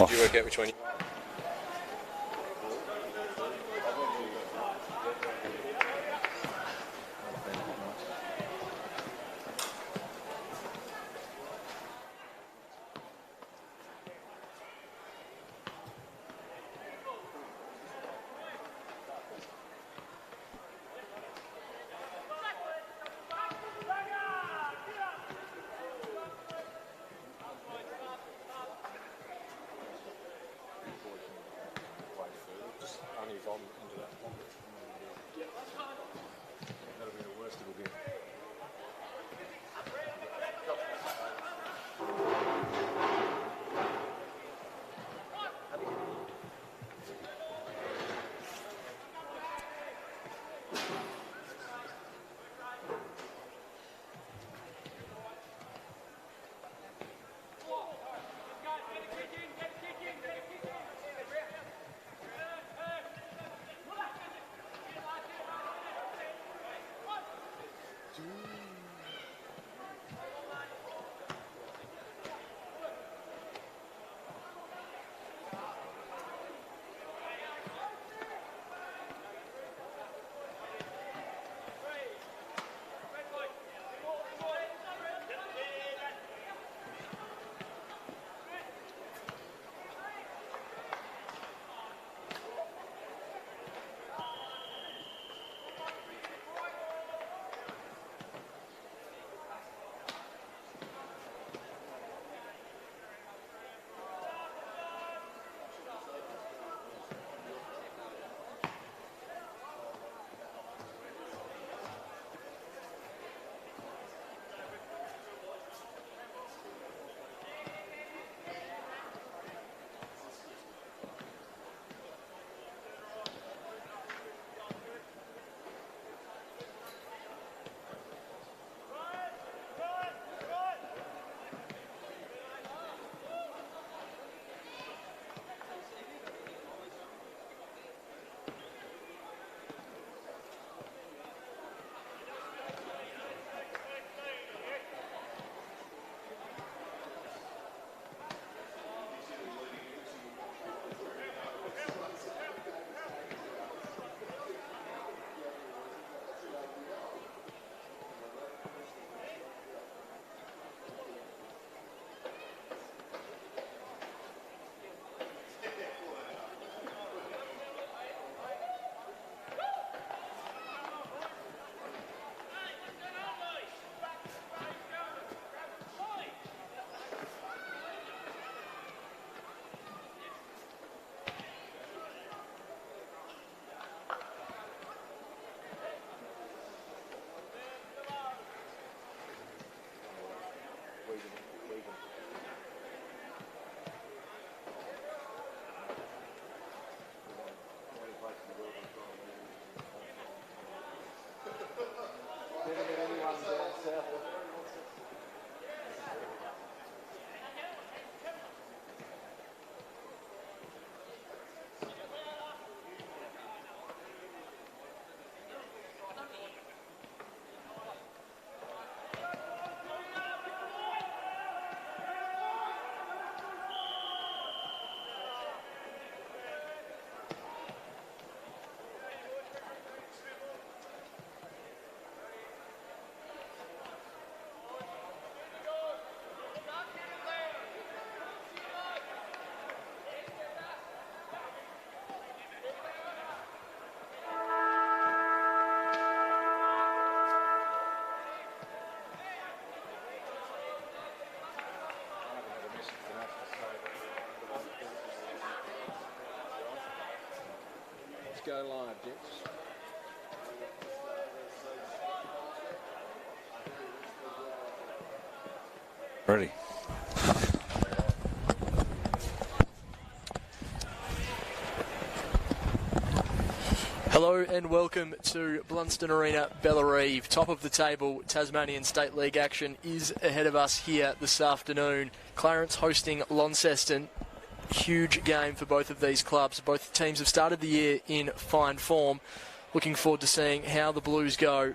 off. Did you work out which one you... Only if I'm into that pocket. That'll be the worst it'll be. Go live, gents. Ready. Hello and welcome to Blundstone Arena, Bellarive. Top of the table, Tasmanian State League action is ahead of us here this afternoon. Clarence hosting Launceston. Huge game for both of these clubs. Both teams have started the year in fine form. Looking forward to seeing how the Blues go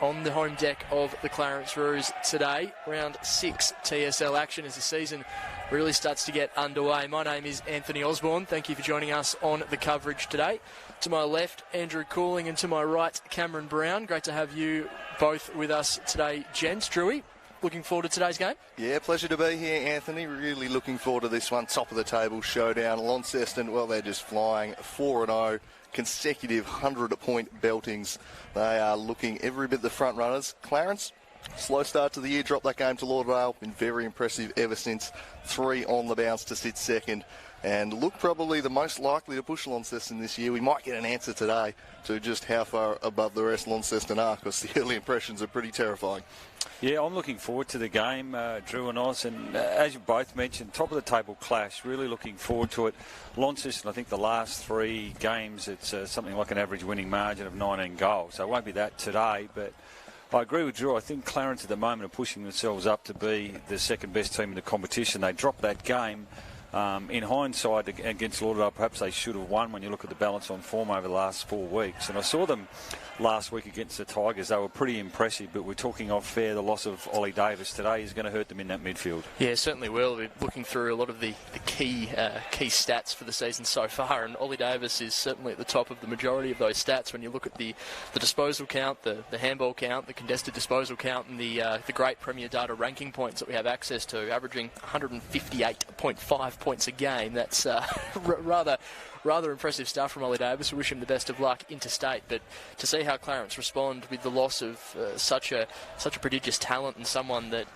on the home deck of the Clarence Roos today. Round 6 TSL action as the season really starts to get underway. My name is Anthony Osborne. Thank you for joining us on the coverage today. To my left, Andrew Cooling, and to my right, Cameron Brown. Great to have you both with us today, gents. Drewy, looking forward to today's game? Yeah, pleasure to be here, Anthony. Really looking forward to this one. Top of the table showdown. Launceston, well, they're just flying 4-0. Consecutive 100-point beltings. They are looking every bit the front runners. Clarence, slow start to the year, dropped that game to Lauderdale. Been very impressive ever since. 3 on the bounce to sit second. And look probably the most likely to push Launceston this year. We might get an answer today to just how far above the rest Launceston are, because the early impressions are pretty terrifying. Yeah, I'm looking forward to the game, Drew and Oz, and as you both mentioned, top of the table clash, really looking forward to it. Launceston, I think the last 3 games, it's something like an average winning margin of 19 goals, so it won't be that today, but I agree with Drew. I think Clarence at the moment are pushing themselves up to be the second best team in the competition. They dropped that game. In hindsight, against Lauderdale, perhaps they should have won when you look at the balance on form over the last 4 weeks. And I saw them last week against the Tigers. They were pretty impressive, but we're talking off fair. The loss of Ollie Davis today is going to hurt them in that midfield. Yeah, certainly will. We're looking through a lot of the key stats for the season so far, and Ollie Davis is certainly at the top of the majority of those stats when you look at the disposal count, the handball count, the contested disposal count, and the great Premier Data ranking points that we have access to, averaging 158.5 points a game. That's rather impressive stuff from Ollie Davis. We wish him the best of luck interstate, but to see how Clarence respond with the loss of such a prodigious talent and someone that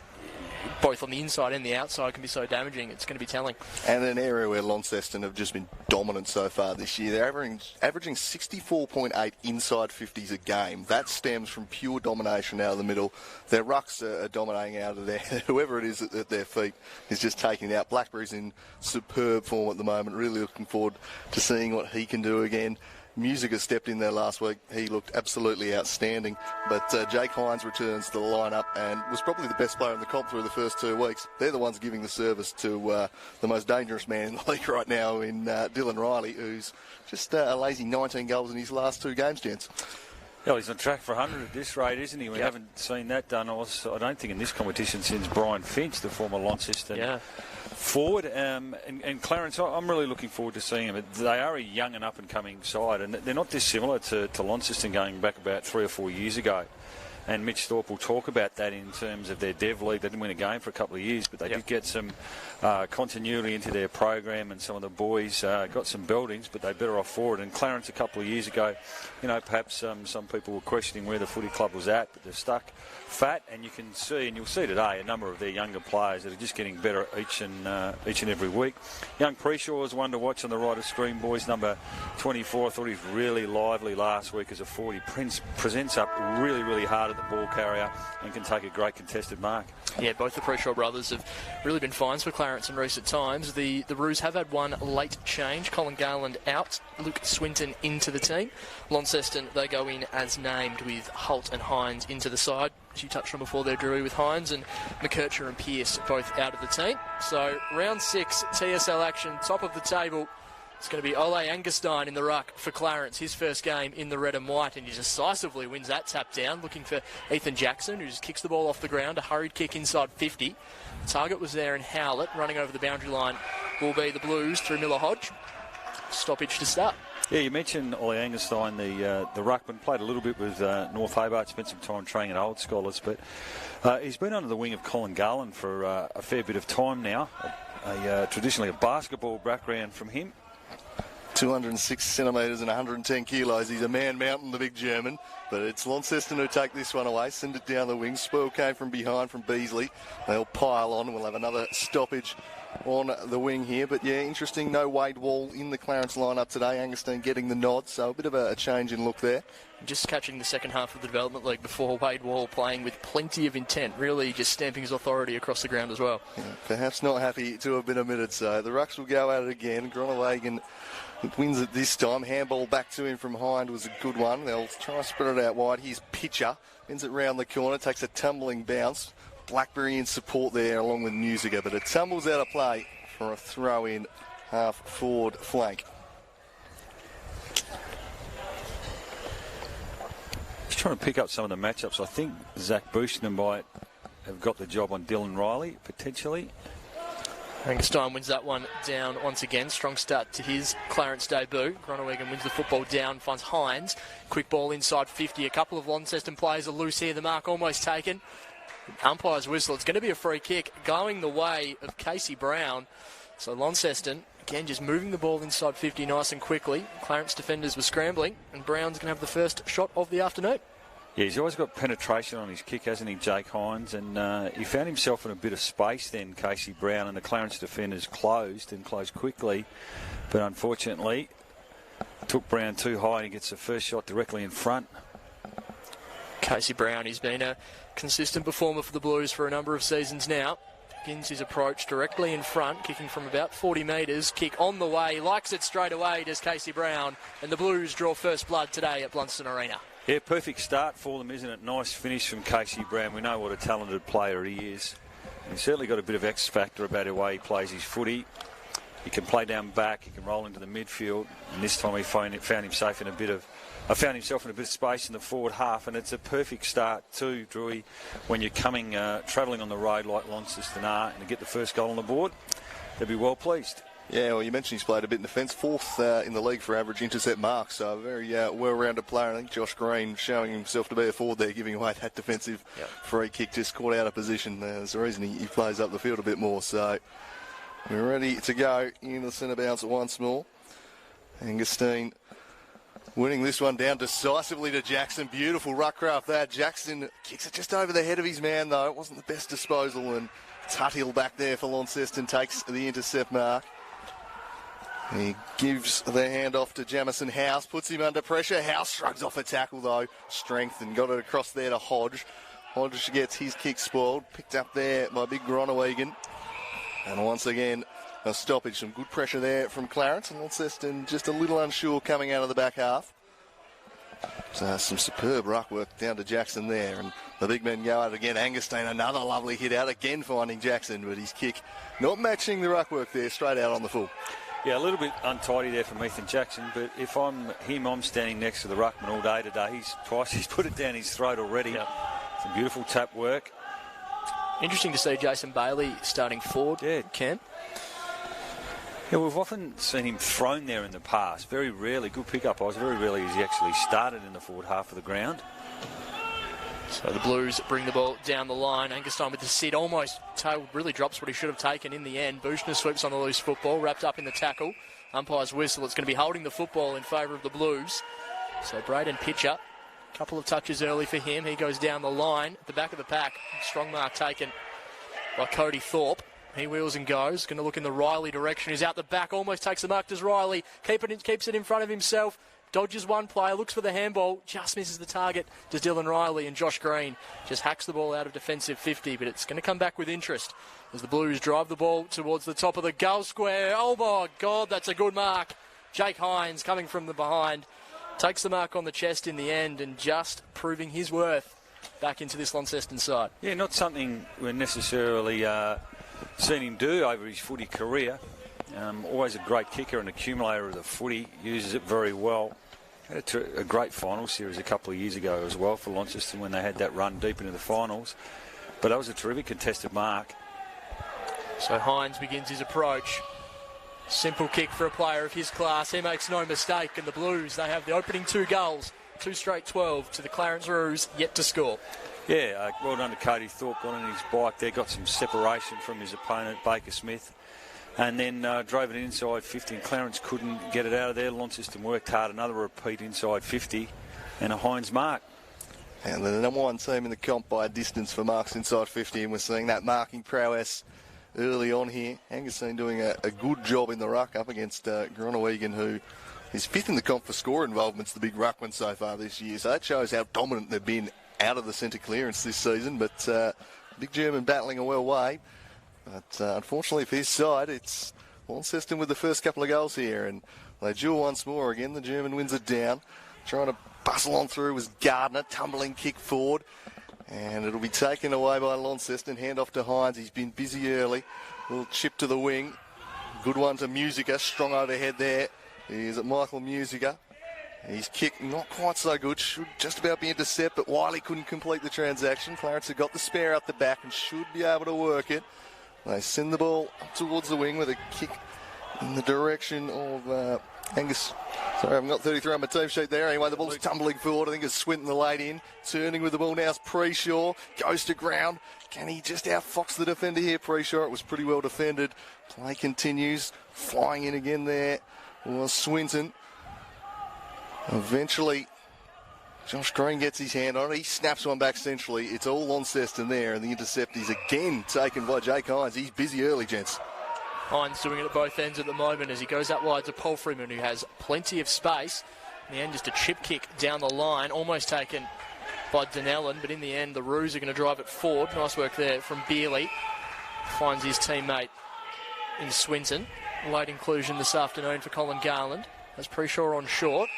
both on the inside and the outside can be so damaging, it's going to be telling. And an area where Launceston have just been dominant so far this year. They're averaging 64.8 inside 50s a game. That stems from pure domination out of the middle. Their rucks are dominating out of there. Whoever it is at their feet is just taking it out. Blackberry's in superb form at the moment. Really looking forward to seeing what he can do again. Musica stepped in there last week. He looked absolutely outstanding. But Jake Hines returns to the lineup and was probably the best player in the comp through the first 2 weeks. They're the ones giving the service to the most dangerous man in the league right now in Dylan Riley, who's just a lazy 19 goals in his last 2 games, gents. Well, he's on track for 100 at this rate, isn't he? We haven't seen that done, I don't think, in this competition since Brian Finch, the former Launceston forward. And Clarence, I'm really looking forward to seeing him. They are a young and up-and-coming side, and they're not dissimilar to Launceston going back about 3 or 4 years ago. And Mitch Thorpe will talk about that in terms of their Dev League. They didn't win a game for a couple of years, but they did get some continuity into their program, and some of the boys got some buildings, but they're better off forward. And Clarence a couple of years ago, perhaps some people were questioning where the footy club was at, but they're stuck fat, and you can see, and you'll see today, a number of their younger players that are just getting better each and every week. Young Preshaw is one to watch on the right of screen, boys. Number 24, I thought he was really lively last week as a 40. Presents up really, really hard at the ball carrier and can take a great contested mark. Yeah, both the Preshaw brothers have really been finds for Clarence in recent times. The Roos have had one late change. Colin Garland out, Luke Swinton into the team. Launceston, they go in as named with Holt and Hines into the side. As you touched on before there, Drewy, with Hines and McKercher and Pearce both out of the team. So round 6, TSL action, top of the table. It's going to be Ole Angerstein in the ruck for Clarence, his first game in the red and white, and he decisively wins that tap down, looking for Ethan Jackson, who just kicks the ball off the ground, a hurried kick inside 50. Target was there, and Howlett running over the boundary line will be the Blues through Miller Hodge. Stoppage to start. Yeah, you mentioned Ole Angerstein, the ruckman, played a little bit with North Hobart, spent some time training at Old Scholars, but he's been under the wing of Colin Garland for a fair bit of time now. Traditionally a basketball background from him. 206 centimetres and 110 kilos. He's a man mountain, the big German. But it's Launceston who take this one away, send it down the wing. Spoil came from behind from Beasley. They'll pile on. We'll have another stoppage on the wing here. But yeah, interesting. No Wade Wall in the Clarence lineup today. Angerstein getting the nod, so a bit of a change in look there. Just catching the second half of the development league before, Wade Wall playing with plenty of intent, really just stamping his authority across the ground as well. Yeah, perhaps not happy to have been omitted, so the Rucks will go at it again. Groenewegen wins it this time. Handball back to him from Hind was a good one. They'll try to spread it out wide. Here's Pitcher, wins it round the corner, takes a tumbling bounce. Blackberry in support there along with Musica, but it tumbles out of play for a throw in half forward flank. Just trying to pick up some of the matchups. I think Zach Bushman might have got the job on Dylan Riley, potentially. Blundstone wins that one down once again. Strong start to his Clarence debut. Groningen wins the football down, finds Hines. Quick ball inside 50. A couple of Launceston players are loose here. The mark almost taken. Umpire's whistle. It's going to be a free kick going the way of Casey Brown. So Launceston, again, just moving the ball inside 50 nice and quickly. Clarence defenders were scrambling, and Brown's going to have the first shot of the afternoon. Yeah, he's always got penetration on his kick, hasn't he, Jake Hines? And he found himself in a bit of space then, Casey Brown, and the Clarence defenders closed quickly. But unfortunately, took Brown too high and he gets the first shot directly in front. Casey Brown, he's been a consistent performer for the Blues for a number of seasons now. Begins his approach directly in front, kicking from about 40 metres. Kick on the way, likes it straight away, does Casey Brown. And the Blues draw first blood today at Blundstone Arena. Yeah, perfect start for them, isn't it? Nice finish from Casey Brown. We know what a talented player he is. He's certainly got a bit of X factor about the way he plays his footy. He can play down back, he can roll into the midfield, and this time he found himself in a bit of space in the forward half, and it's a perfect start too, Drewy, when you're coming travelling on the road like Launceston are, and to get the first goal on the board, they'll be well pleased. Yeah, well, you mentioned he's played a bit in defence, fourth in the league for average intercept marks, so a very well-rounded player. I think Josh Green showing himself to be a forward there, giving away that defensive free kick, just caught out of position. There's a reason he plays up the field a bit more, so we're ready to go in the centre bounce once more. Angusteen winning this one down decisively to Jackson. Beautiful ruckcraft there. Jackson kicks it just over the head of his man, though. It wasn't the best disposal, and Tuthill back there for Launceston takes the intercept mark. He gives the handoff to Jamison House, puts him under pressure. House shrugs off a tackle, though. Strength, and got it across there to Hodge. Hodge gets his kick spoiled. Picked up there by big Groningen. And once again, a stoppage. Some good pressure there from Clarence, and Launceston just a little unsure coming out of the back half. So some superb ruck work down to Jackson there, and the big men go out again. Angusteen, another lovely hit out, again finding Jackson, but his kick not matching the ruck work there, straight out on the full. Yeah, a little bit untidy there from Ethan Jackson, but if I'm him, I'm standing next to the ruckman all day today. He's put it down his throat already. Yep. Some beautiful tap work. Interesting to see Jason Bailey starting forward. Yeah, Ken. Yeah, we've often seen him thrown there in the past. Very rarely, good pick-up eyes, very rarely has he actually started in the forward half of the ground. So the Blues bring the ball down the line. Angusteen with the sit, almost tail, really drops what he should have taken in the end. Buchner sweeps on the loose football, wrapped up in the tackle. Umpire's whistle. It's going to be holding the football in favour of the Blues. So Braden Pitcher, a couple of touches early for him. He goes down the line at the back of the pack. Strong mark taken by Cody Thorpe. He wheels and goes. Going to look in the Riley direction. He's out the back. Almost takes the mark. Does Riley. Keeps it in front of himself. Dodges one player. Looks for the handball. Just misses the target. Does Dylan Riley, and Josh Green just hacks the ball out of defensive 50. But it's going to come back with interest as the Blues drive the ball towards the top of the goal square. Oh my God, that's a good mark. Jake Hines coming from the behind. Takes the mark on the chest in the end and just proving his worth back into this Launceston side. Yeah, not something we're necessarily seen him do over his footy career. Always a great kicker and accumulator of the footy. Uses it very well. Had a great final series a couple of years ago as well for Launceston when they had that run deep into the finals. But that was a terrific contested mark. So Hines begins his approach. Simple kick for a player of his class. He makes no mistake. And the Blues, they have the opening 2 goals. 2 straight 12 to the Clarence Roos, yet to score. Yeah, well done to Cody Thorpe. Got on his bike there, got some separation from his opponent, Baker Smith. And then drove it inside 50, and Clarence couldn't get it out of there. Launceston worked hard. Another repeat inside 50, and a Hines mark. And the number one team in the comp by a distance for marks inside 50, and we're seeing that marking prowess early on here. Angusteen doing a good job in the ruck up against Groningen, who is 5th in the comp for score involvement's the big ruckman so far this year. So that shows how dominant they've been out of the centre clearance this season. But big German battling a well way. But unfortunately for his side, it's Launceston with the first couple of goals here. And they duel once more again. The German wins it down. Trying to bustle on through was Gardner. Tumbling kick forward. And it'll be taken away by Launceston. Hand off to Hines. He's been busy early. Little chip to the wing. Good one to Musica. Strong overhead there. Here's Michael Musica. His kick not quite so good. Should just about be intercept, but Wiley couldn't complete the transaction. Clarence had got the spare out the back and should be able to work it. They send the ball up towards the wing with a kick in the direction of Angus. Sorry, I haven't got 33 on my team sheet there. Anyway, the ball's tumbling forward. I think it's Swinton the late in. Turning with the ball now is Preshaw. Goes to ground. Can he just outfox the defender here? Preshaw, it was pretty well defended. Play continues. Flying in again there was Swinton. Eventually, Josh Green gets his hand on it. He snaps one back centrally. It's all Launceston there, and the intercept is again taken by Jake Hines. He's busy early, gents. Hines doing it at both ends at the moment as he goes out wide to Paul Freeman, who has plenty of space. In the end, just a chip kick down the line, almost taken by Dunellen, but in the end, the Roos are going to drive it forward. Nice work there from Beerley. Finds his teammate in Swinton. Late inclusion this afternoon for Colin Garland. Has Preshaw on short.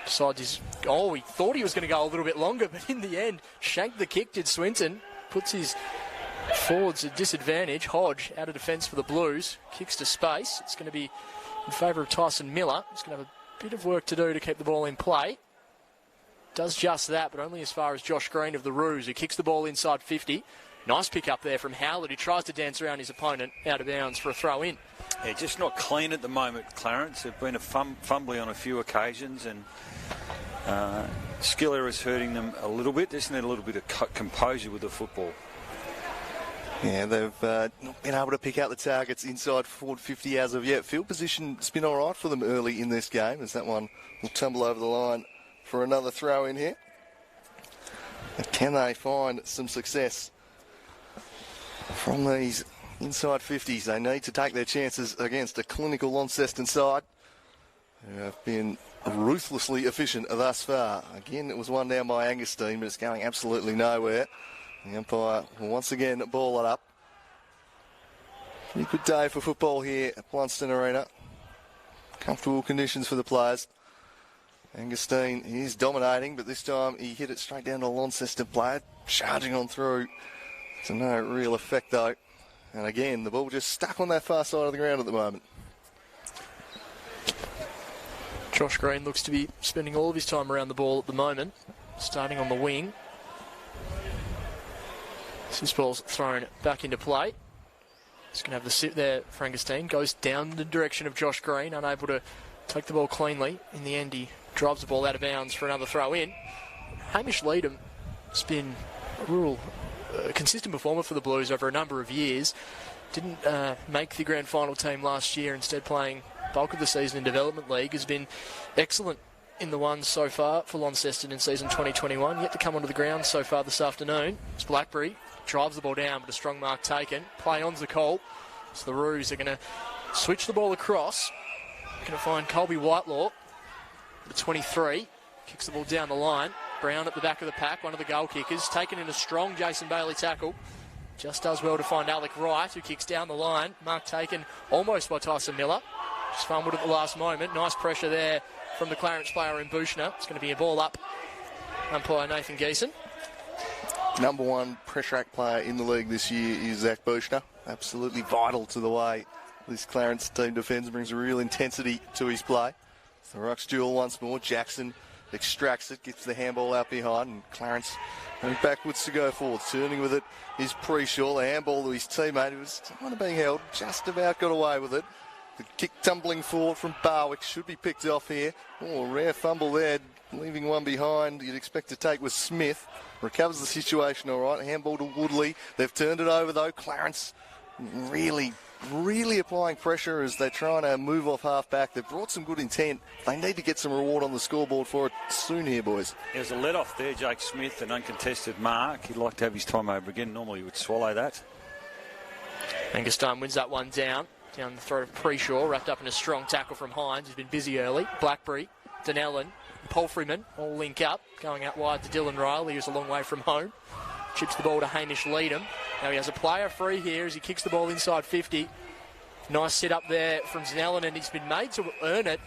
Decides he thought he was going to go a little bit longer, but in the end, shanked the kick, did Swinton. Puts his forwards at disadvantage. Hodge out of defence for the Blues. Kicks to space. It's going to be in favour of Tyson Miller. He's going to have a bit of work to do to keep the ball in play. Does just that, but only as far as Josh Green of the Roos, who kicks the ball inside 50. Nice pick up there from Howlett, who tries to dance around his opponent out of bounds for a throw in. Yeah, just not clean at the moment, Clarence. They've been fumbly on a few occasions, and skill errors hurting them a little bit. Just need a little bit of composure with the football. Yeah, they've not been able to pick out the targets inside forward 50 as of yet. Field position's been all right for them early in this game, as that one will tumble over the line for another throw in here. But can they find some success from these inside 50s? They need to take their chances against a clinical Launceston side who have been ruthlessly efficient thus far. Again, it was one down by Angustine, but it's going absolutely nowhere. The umpire will once again ball it up. Pretty good day for football here at Blundstone Arena. Comfortable conditions for the players. Angustine is dominating, but this time he hit it straight down to a Launceston player, charging on through. To no real effect though. And again, the ball just stuck on that far side of the ground at the moment. Josh Green looks to be spending all of his time around the ball at the moment, starting on the wing. This ball's thrown back into play. He's going to have the sit there for Angustine. Goes down the direction of Josh Green, unable to take the ball cleanly. In the end, he drives the ball out of bounds for another throw in. Hamish Leadham has been a real consistent performer for the Blues over a number of years. Didn't make the grand final team last year, instead playing bulk of the season in Development League. Has been excellent in the ones so far for Launceston in season 2021. Yet to come onto the ground so far this afternoon. It's Blackberry. Drives the ball down, but a strong mark taken. Play on's the call. So the Roos are going to switch the ball across. Going to find Colby Whitelaw, the 23. Kicks the ball down the line. Brown at the back of the pack, one of the goal kickers. Taken in a strong Jason Bailey tackle. Just does well to find Alec Wright, who kicks down the line. Mark taken almost by Tyson Miller. Just fumbled at the last moment. Nice pressure there from the Clarence player in Bushner. It's going to be a ball up. Umpire Nathan Geeson. Number one pressure act player in the league this year is Zach Bushner. Absolutely vital to the way this Clarence team defends, brings a real intensity to his play. The ruck's duel once more. Jackson extracts it, gets the handball out behind, and Clarence going backwards to go forward. Turning with it is Preshaw. The handball to his teammate, who was kind of being held, just about got away with it. The kick tumbling forward from Barwick should be picked off here. Oh, a rare fumble there, leaving one behind. You'd expect to take with Smith. Recovers the situation all right. Handball to Woodley. They've turned it over though. Clarence really applying pressure as they're trying to move off half back. They've brought some good intent. They need to get some reward on the scoreboard for it soon here, boys. There's a let-off there, Jake Smith, an uncontested mark. He'd like to have his time over again. Normally he would swallow that. Angustine wins that one down the throat of Preshaw, wrapped up in a strong tackle from Hines, who's been busy early. Blackberry, Dunellen, Paul Freeman all link up, going out wide to Dylan Riley, who's a long way from home. Chips the ball to Hamish Leadham. Now he has a player free here as he kicks the ball inside 50. Nice sit up there from Dunellen, and he's been made to earn it.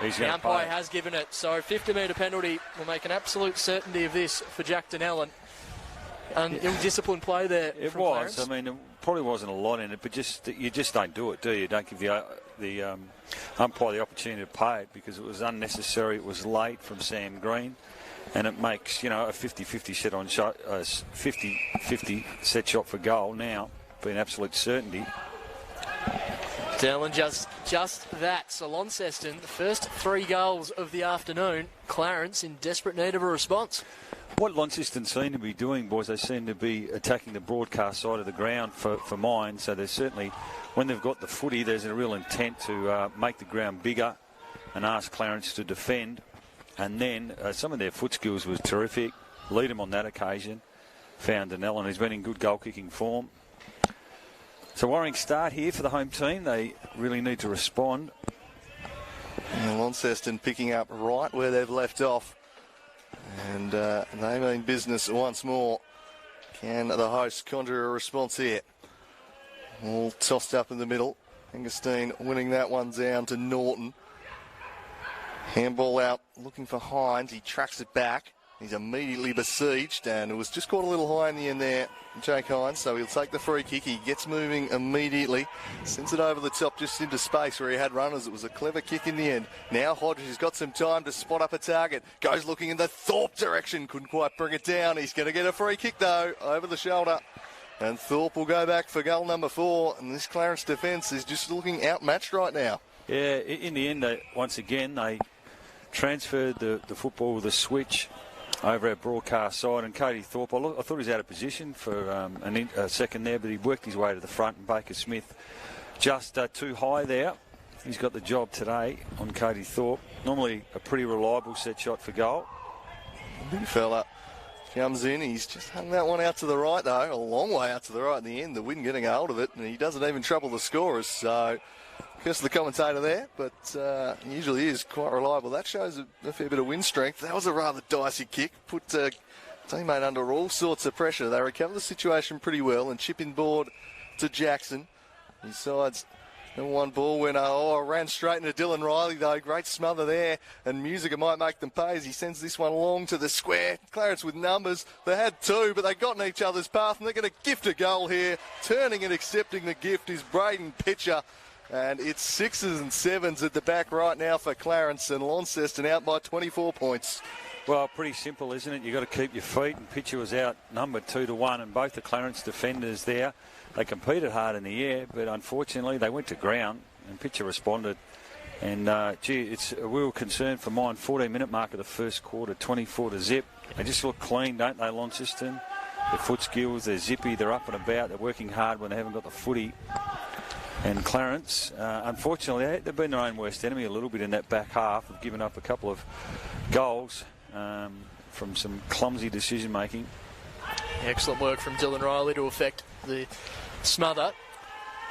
The umpire has given it, so 50-metre penalty will make an absolute certainty of this for Jack Dunellen. Ill-disciplined play there. It Clarence. was. I mean, it probably wasn't a lot in it, but you just don't do it, do you? Don't give the umpire the opportunity to pay it because it was unnecessary. It was late from Sam Green, and it makes a 50-50 set on shot, 50-50 set shot for goal. Now be an absolute certainty. Dylan, just that. So Launceston, the first 3 goals of the afternoon. Clarence in desperate need of a response. What Launceston seem to be doing, boys, they seem to be attacking the broadcast side of the ground for mine. So there's certainly, when they've got the footy, there's a real intent to make the ground bigger and ask Clarence to defend. And then some of their foot skills was terrific. Lead them on that occasion. Found Danellen, who's been in good goal-kicking form. So worrying start here for the home team. They really need to respond. And Launceston picking up right where they've left off. And they mean business once more. Can the hosts conjure a response here? All tossed up in the middle. Angerstein winning that one down to Norton. Handball out, looking for Hines. He tracks it back. He's immediately besieged, and it was just caught a little high in the end there, Jake Hines, so he'll take the free kick. He gets moving immediately, sends it over the top just into space where he had runners. It was a clever kick in the end. Now Hodges has got some time to spot up a target. Goes looking in the Thorpe direction, couldn't quite bring it down. He's going to get a free kick though, over the shoulder. And Thorpe will go back for goal number 4, and this Clarence defence is just looking outmatched right now. Yeah, in the end, once again, they transferred the football with a switch over our broadcast side, and Cody Thorpe, I thought he was out of position for a second there, but he worked his way to the front, and Baker Smith just too high there. He's got the job today on Cody Thorpe. Normally a pretty reliable set shot for goal. Big fella comes in, he's just hung that one out to the right though, a long way out to the right in the end, the wind getting a hold of it, and he doesn't even trouble the scorers, so curse the commentator there, but he usually is quite reliable. That shows a fair bit of wind strength. That was a rather dicey kick, put teammate under all sorts of pressure. They recover the situation pretty well, and chip in board to Jackson. His side's and one ball went, ran straight into Dylan Riley though. Great smother there, and Musica might make them pay as he sends this one long to the square. Clarence with numbers. They had 2, but they got in each other's path, and they're going to gift a goal here. Turning and accepting the gift is Braden Pitcher. And it's 6s and 7s at the back right now for Clarence, and Launceston out by 24 points. Well, pretty simple, isn't it? You've got to keep your feet, and Pitcher was out numbered 2-1, and both the Clarence defenders there, they competed hard in the air, but unfortunately they went to ground, and Pitcher responded. And, it's a real concern for mine. 14-minute mark of the first quarter, 24-0. They just look clean, don't they, Launceston? Their foot skills, they're zippy, they're up and about, they're working hard when they haven't got the footy. And Clarence, unfortunately, they've been their own worst enemy a little bit in that back half. They've given up a couple of goals from some clumsy decision-making. Excellent work from Dylan Riley to affect the smother.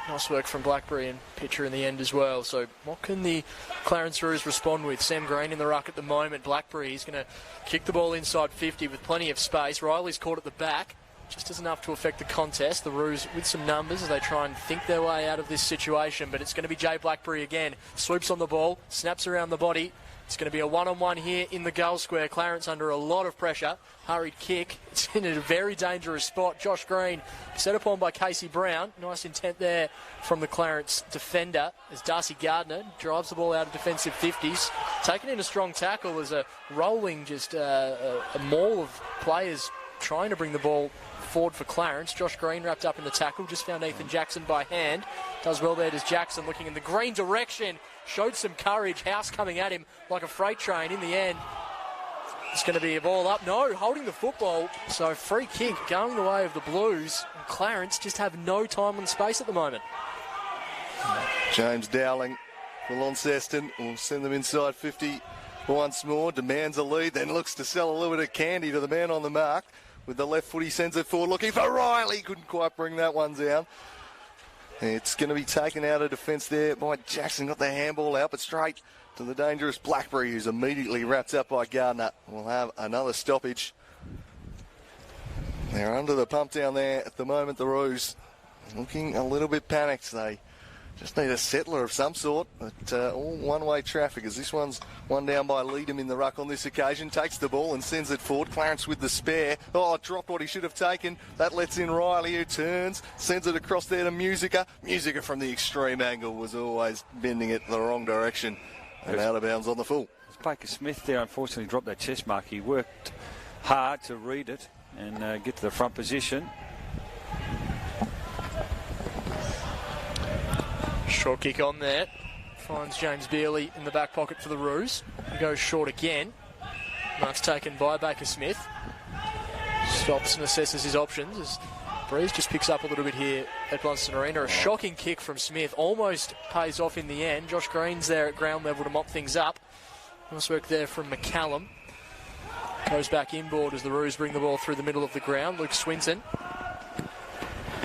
Nice work from Blackberry and Pitcher in the end as well. So what can the Clarence Roos respond with? Sam Green in the ruck at the moment. Blackberry, he's going to kick the ball inside 50 with plenty of space. Riley's caught at the back. Just as enough to affect the contest. The Roos with some numbers as they try and think their way out of this situation. But it's going to be Jay Blackberry again. Swoops on the ball, snaps around the body. It's going to be a one-on-one here in the goal square. Clarence under a lot of pressure. Hurried kick. It's in a very dangerous spot. Josh Green set upon by Casey Brown. Nice intent there from the Clarence defender as Darcy Gardner drives the ball out of defensive 50s. Taken in a strong tackle as a rolling, just a maul of players trying to bring the ball forward for Clarence. Josh Green wrapped up in the tackle. Just found Ethan Jackson by hand. Does well there. Does Jackson looking in the green direction. Showed some courage. House coming at him like a freight train. In the end, it's going to be a ball up. No, holding the football. So free kick going the way of the Blues. And Clarence just have no time and space at the moment. James Dowling for Launceston will send them inside 50 once more. Demands a lead, then looks to sell a little bit of candy to the man on the mark. With the left foot, he sends it forward, looking for Riley. Couldn't quite bring that one down. It's going to be taken out of defence there by Jackson. Got the handball out, but straight to the dangerous Blackberry, who's immediately wrapped up by Gardner. We'll have another stoppage. They're under the pump down there at the moment, the Roos. Looking a little bit panicked. They just need a settler of some sort, but all one-way traffic as this one's one down by Leadham in the ruck on this occasion. Takes the ball and sends it forward. Clarence with the spare. Dropped what he should have taken. That lets in Riley, who turns, sends it across there to Musica. Musica from the extreme angle was always bending it the wrong direction and out of bounds on the full. Baker Smith there unfortunately dropped that chest mark. He worked hard to read it and get to the front position. Short kick on there. Finds James Beerley in the back pocket for the Roos. He goes short again. Mark's taken by Baker Smith. Stops and assesses his options as Breeze just picks up a little bit here at Blundstone Arena. A shocking kick from Smith. Almost pays off in the end. Josh Green's there at ground level to mop things up. Nice work there from McCallum. Goes back inboard as the Roos bring the ball through the middle of the ground. Luke Swinton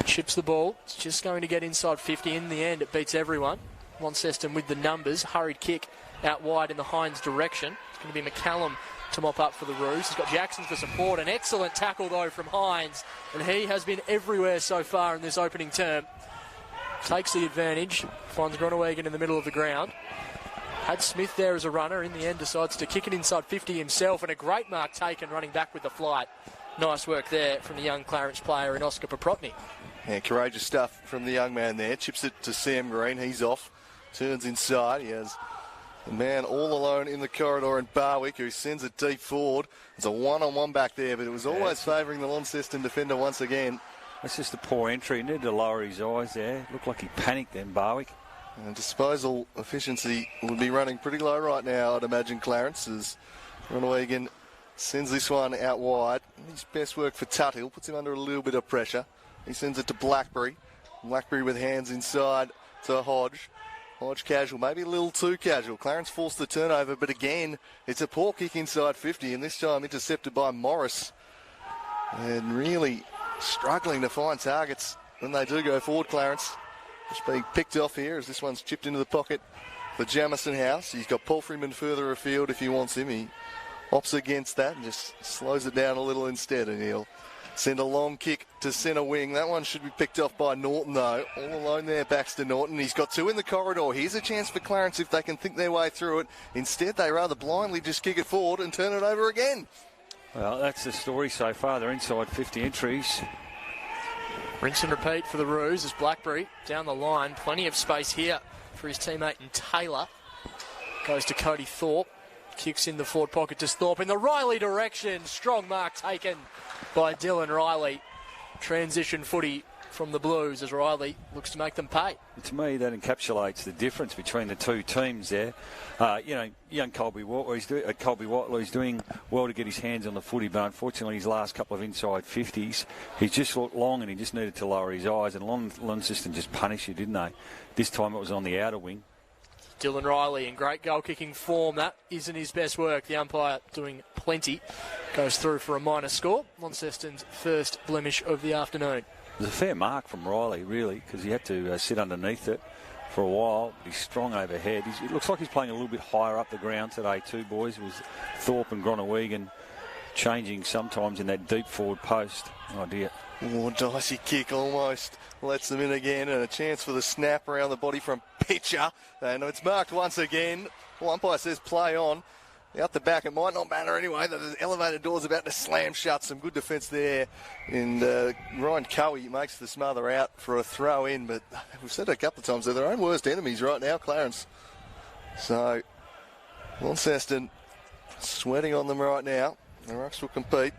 chips the ball. It's just going to get inside 50. In the end, it beats everyone. Launceston with the numbers. Hurried kick out wide in the Hines direction. It's going to be McCallum to mop up for the Roos. He's got Jackson for support. An excellent tackle, though, from Hines. And he has been everywhere so far in this opening term. Takes the advantage. Finds Groenewegen in the middle of the ground. Had Smith there as a runner. In the end, decides to kick it inside 50 himself. And a great mark taken running back with the flight. Nice work there from the young Clarence player in Oscar Poprotny. Yeah, courageous stuff from the young man there. Chips it to Sam Green. He's off. Turns inside. He has the man all alone in the corridor in Barwick, who sends it deep forward. It's a one-on-one back there, but it was always favouring the Launceston defender once again. That's just a poor entry. He needed to lower his eyes there. Looked like he panicked then, Barwick. And disposal efficiency would be running pretty low right now, I'd imagine, Clarence, as Groenewegen sends this one out wide. His best work for Tuthill, puts him under a little bit of pressure. He sends it to Blackberry. Blackberry with hands inside to Hodge. Hodge casual, maybe a little too casual. Clarence forced the turnover, but again, it's a poor kick inside 50, and this time intercepted by Morris. And really struggling to find targets when they do go forward, Clarence. Just being picked off here as this one's chipped into the pocket for Jamison House. He's got Paul Freeman further afield if he wants him. He opts against that and just slows it down a little instead, and he'll send a long kick to centre wing. That one should be picked off by Norton, though. All alone there, Baxter Norton. He's got two in the corridor. Here's a chance for Clarence if they can think their way through it. Instead, they rather blindly just kick it forward and turn it over again. Well, that's the story so far. They're inside 50 entries. Rinse and repeat for the Roos as Blackberry down the line. Plenty of space here for his teammate and Taylor. Goes to Cody Thorpe. Kicks in the forward pocket to Thorpe in the Riley direction. Strong mark taken by Dylan Riley. Transition footy from the Blues as Riley looks to make them pay. To me, that encapsulates the difference between the two teams there. Young Colby Watley's doing well to get his hands on the footy, but unfortunately his last couple of inside 50s, he just looked long and he just needed to lower his eyes, and Launceston just punished you, didn't they? This time it was on the outer wing. Dylan Riley in great goal-kicking form. That isn't his best work. The umpire doing plenty. Goes through for a minor score. Launceston's first blemish of the afternoon. It was a fair mark from Riley, really, because he had to sit underneath it for a while. But he's strong overhead. It looks like he's playing a little bit higher up the ground today too, boys. It was Thorpe and Groenewegen changing sometimes in that deep forward post. Oh, dear. Oh, dicey kick almost lets them in again, and a chance for the snap around the body from Pitcher. And it's marked once again. Well, umpire says play on. Out the back, it might not matter anyway. The elevated door's about to slam shut. Some good defence there. And Ryan Cowie makes the smother out for a throw in. But we've said it a couple of times, they're their own worst enemies right now, Clarence. So, Launceston sweating on them right now. The Rucks will compete.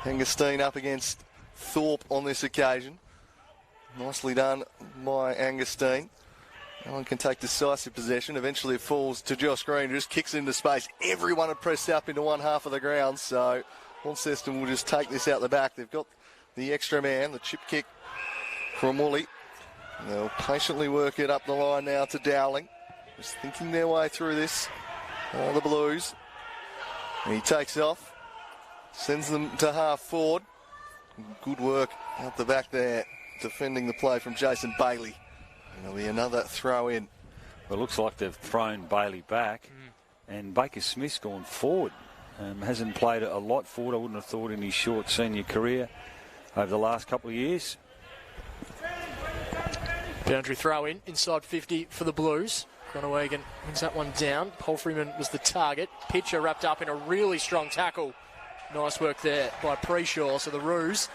Angusteen up against Thorpe on this occasion. Nicely done by Angusteen. No one can take decisive possession. Eventually it falls to Josh Green, who just kicks into space. Everyone had pressed up into one half of the ground, so Launceston will just take this out the back. They've got the extra man, the chip kick from Woolley. They'll patiently work it up the line now to Dowling. Just thinking their way through this. The Blues. And he takes off. Sends them to half forward. Good work out the back there, defending the play from Jason Bailey. There'll be another throw in. Well, it looks like they've thrown Bailey back, and Baker Smith's gone forward. Hasn't played a lot forward, I wouldn't have thought, in his short senior career over the last couple of years. Boundary throw in, inside 50 for the Blues. Groenewegen wins that one down. Paul Freeman was the target. Pitcher wrapped up in a really strong tackle. Nice work there by Preshaw. So the Roos,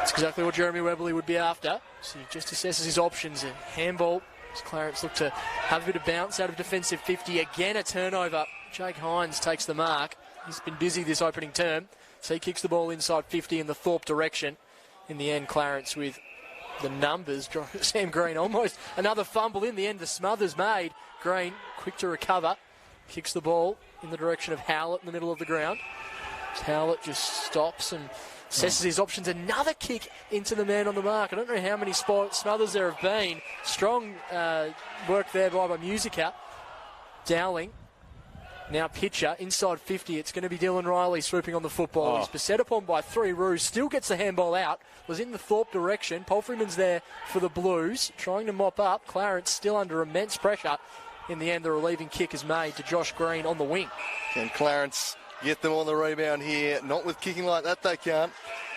it's exactly what Jeremy Webley would be after. So he just assesses his options. A handball as Clarence looked to have a bit of bounce out of defensive 50. Again, a turnover. Jake Hines takes the mark. He's been busy this opening term. So he kicks the ball inside 50 in the Thorpe direction. In the end, Clarence with the numbers. Sam Green almost another fumble in the end. The smother's made. Green quick to recover. Kicks the ball in the direction of Howlett in the middle of the ground. Howlett just stops and assesses his options. Another kick into the man on the mark. I don't know how many smothers there have been. Strong work there by Musica. Dowling. Now pitcher, inside 50. It's going to be Dylan Riley swooping on the football. He's beset upon by 3 Roos. Still gets the handball out. Was in the Thorpe direction. Palfreyman's there for the Blues. Trying to mop up. Clarence still under immense pressure. In the end, the relieving kick is made to Josh Green on the wing. Can Clarence get them on the rebound here? Not with kicking like that, they can't.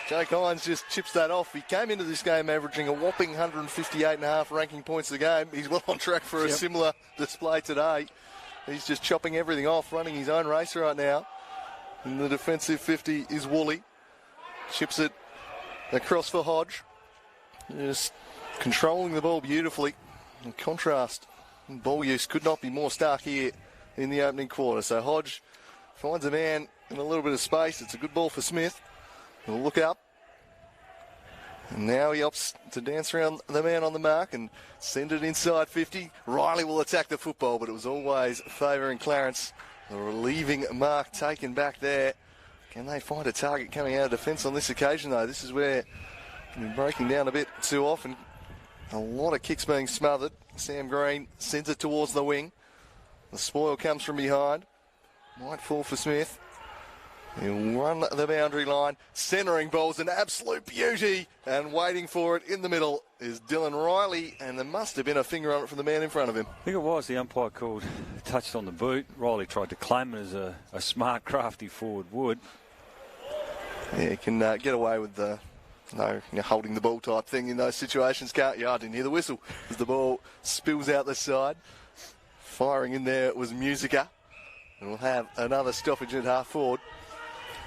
Jake Hines just chips that off. He came into this game averaging a whopping 158.5 ranking points a game. He's well on track for a similar display today. He's just chopping everything off, running his own race right now. And the defensive 50 is Woolley. Chips it across for Hodge. Just controlling the ball beautifully. In contrast, ball use could not be more stark here in the opening quarter. So Hodge finds a man in a little bit of space. It's a good ball for Smith. He'll look up. And now he opts to dance around the man on the mark and send it inside 50. Riley will attack the football, but it was always favouring Clarence. The relieving mark taken back there. Can they find a target coming out of defence on this occasion, though? This is where they're breaking down a bit too often. A lot of kicks being smothered. Sam Green sends it towards the wing. The spoil comes from behind. Might fall for Smith. He'll run the boundary line. Centering ball's an absolute beauty. And waiting for it in the middle is Dylan Riley. And there must have been a finger on it from the man in front of him. I think it was. The umpire touched on the boot. Riley tried to claim it as a smart, crafty forward would. Yeah, he can get away with the holding the ball type thing in those situations, can't you? I didn't hear the whistle as the ball spills out the side. Firing in there was Musica. And we'll have another stoppage at half forward.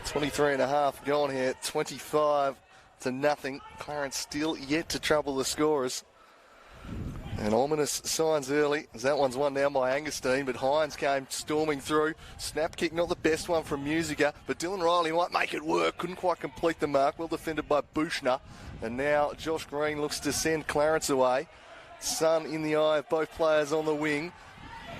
23.5 gone here, 25-0. Clarence still yet to trouble the scorers. And ominous signs early, as that one's won down by Angustine, but Hines came storming through. Snap kick, not the best one from Musica, but Dylan Riley might make it work. Couldn't quite complete the mark. Well defended by Bushner. And now Josh Green looks to send Clarence away. Sun in the eye of both players on the wing.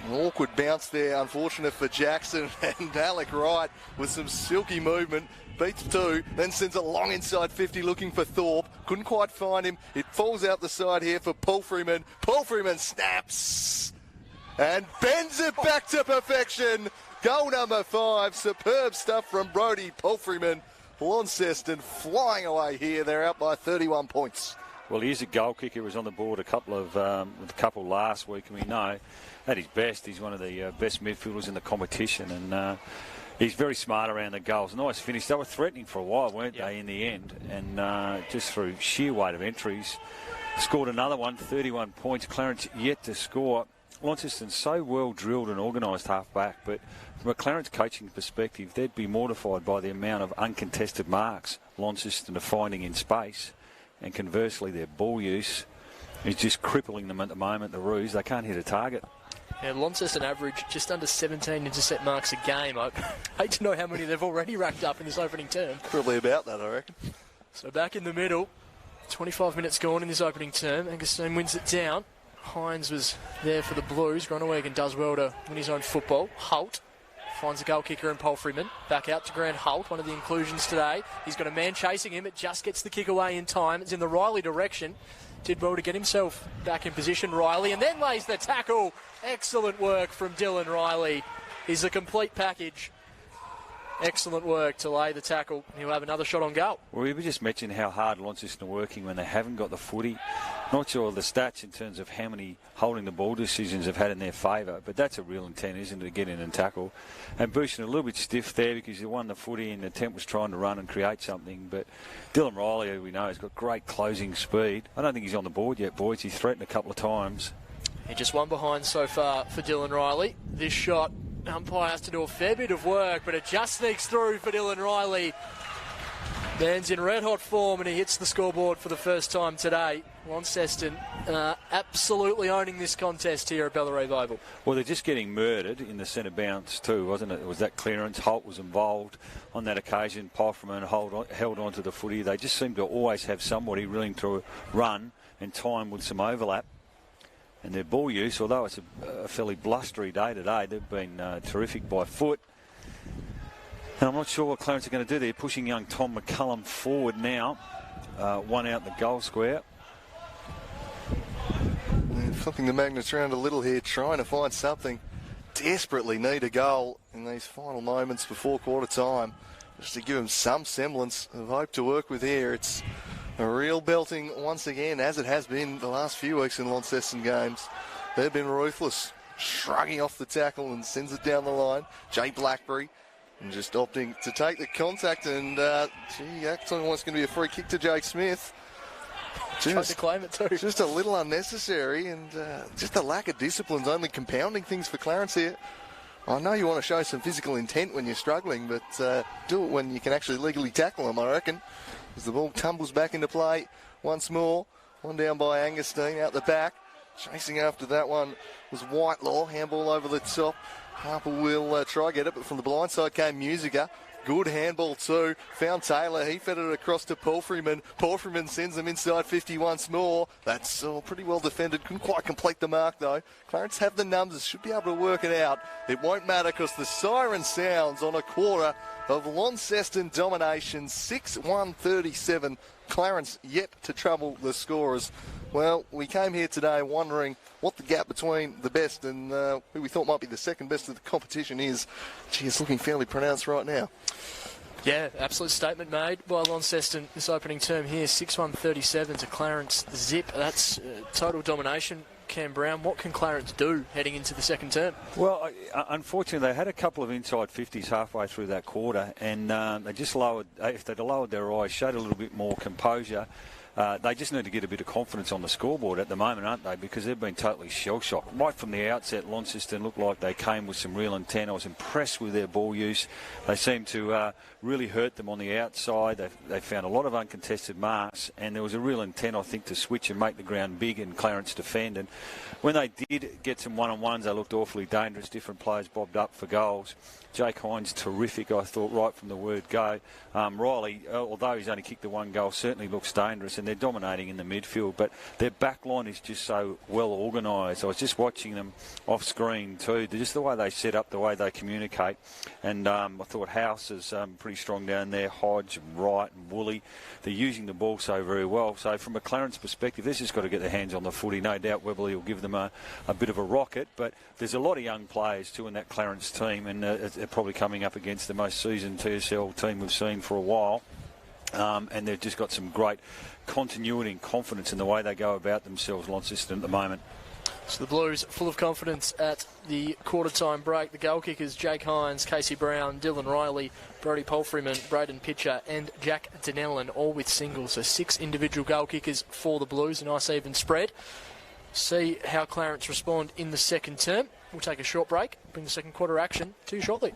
An awkward bounce there, unfortunate for Jackson, and Alec Wright with some silky movement, beats 2, then sends it long inside 50 looking for Thorpe, couldn't quite find him, it falls out the side here for Palfreyman. Palfreyman snaps and bends it back to perfection. Goal number 5, superb stuff from Brodie Palfreyman. Launceston flying away here, they're out by 31 points. Well, he's a goal kicker. He was on the board a couple last week, and we know at his best he's one of the best midfielders in the competition, and he's very smart around the goals. Nice finish. They were threatening for a while, weren't they, in the end? And just through sheer weight of entries, scored another one, 31 points. Clarence yet to score. Launceston's so well drilled and organised half back, but from a Clarence coaching perspective, they'd be mortified by the amount of uncontested marks Launceston are finding in space. And conversely, their ball use is just crippling them at the moment, the Roos. They can't hit a target. Yeah, Launceston average just under 17 intercept marks a game. I hate to know how many they've already racked up in this opening term. Probably about that, I reckon. So back in the middle, 25 minutes gone in this opening term. Angustine wins it down. Hines was there for the Blues. Groenewegen does well to win his own football. Holt finds a goal kicker in Palfreyman. Back out to Grant Holt, one of the inclusions today. He's got a man chasing him. It just gets the kick away in time. It's in the Riley direction. Did well to get himself back in position, Riley, and then lays the tackle. Excellent work from Dylan Riley. He's a complete package. Excellent work to lay the tackle. He'll have another shot on goal. Well, we just mentioned how hard Launceston are working when they haven't got the footy. Not sure of the stats in terms of how many holding the ball decisions have had in their favour, but that's a real intent, isn't it, to get in and tackle. And Bushner a little bit stiff there because he won the footy and the attempt was trying to run and create something. But Dylan Riley, who we know, has got great closing speed. I don't think he's on the board yet, boys. He's threatened a couple of times. He just one behind so far for Dylan Riley. This shot, umpire has to do a fair bit of work, but it just sneaks through for Dylan Riley. Man's in red-hot form, and he hits the scoreboard for the first time today. Launceston absolutely owning this contest here at Ballarat Oval. Well, they're just getting murdered in the centre bounce too, wasn't it? It was that clearance. Holt was involved on that occasion. Palfreyman held on to the footy. They just seem to always have somebody willing to run and time with some overlap. And their ball use, although it's a fairly blustery day today, they've been terrific by foot. And I'm not sure what Clarence are going to do. They're pushing young Tom McCullum forward now. One out the goal square. Flipping the magnets around a little here, trying to find something. Desperately need a goal in these final moments before quarter time, just to give them some semblance of hope to work with here. It's a real belting once again, as it has been the last few weeks in Launceston games. They've been ruthless, shrugging off the tackle and sends it down the line. Jay Blackberry, and just opting to take the contact, and actually wants going to be a free kick to Jake Smith. Tried to claim it too. Just a little unnecessary, and just a lack of discipline's only compounding things for Clarence here. I know you want to show some physical intent when you're struggling, but do it when you can actually legally tackle them, I reckon. As the ball tumbles back into play once more. One down by Angustine out the back. Chasing after that one was Whitelaw. Handball over the top. Harper will try get it, but from the blind side came Musica. Good handball too. Found Taylor. He fed it across to Paul Freeman. Paul Freeman sends them inside 50 once more. That's pretty well defended. Couldn't quite complete the mark though. Clarence have the numbers. Should be able to work it out. It won't matter because the siren sounds on a quarter of Launceston domination. 6-1-37. Clarence yet to trouble the scorers. Well, we came here today wondering what the gap between the best and who we thought might be the second best of the competition is. Gee, it's looking fairly pronounced right now. Yeah, absolute statement made by Launceston this opening term here. 6-1-37 to Clarence zip. That's total domination. Cam Brown, what can Clarence do heading into the second term? Well, unfortunately, they had a couple of inside 50s halfway through that quarter, and they just lowered, if they'd lowered their eyes, showed a little bit more composure. They just need to get a bit of confidence on the scoreboard at the moment, aren't they? Because they've been totally shell-shocked. Right from the outset, Launceston looked like they came with some real intent. I was impressed with their ball use. They seemed to really hurt them on the outside. They found a lot of uncontested marks, and there was a real intent, I think, to switch and make the ground big and Clarence defend. And when they did get some one-on-ones, they looked awfully dangerous. Different players bobbed up for goals. Jake Hines, terrific, I thought, right from the word go. Riley, although he's only kicked the one goal, certainly looks dangerous, and they're dominating in the midfield. But their back line is just so well organised. I was just watching them off screen too. Just the way they set up, the way they communicate. And I thought House is pretty strong down there. Hodge, Wright and Woolley. They're using the ball so very well. So from a Clarence perspective, they've just got to get their hands on the footy. No doubt Webley will give them a bit of a rocket. But there's a lot of young players too in that Clarence team, and they're probably coming up against the most seasoned TSL team we've seen for a while. And they've just got some great continuity and confidence in the way they go about themselves, Launceston, at the moment. So the Blues full of confidence at the quarter-time break. The goal kickers, Jake Hines, Casey Brown, Dylan Riley, Brodie Polfreeman, Braden Pitcher and Jack Denellen, all with singles. So 6 individual goal kickers for the Blues. A nice even spread. See how Clarence respond in the second term. We'll take a short break, bring the second quarter action to you shortly.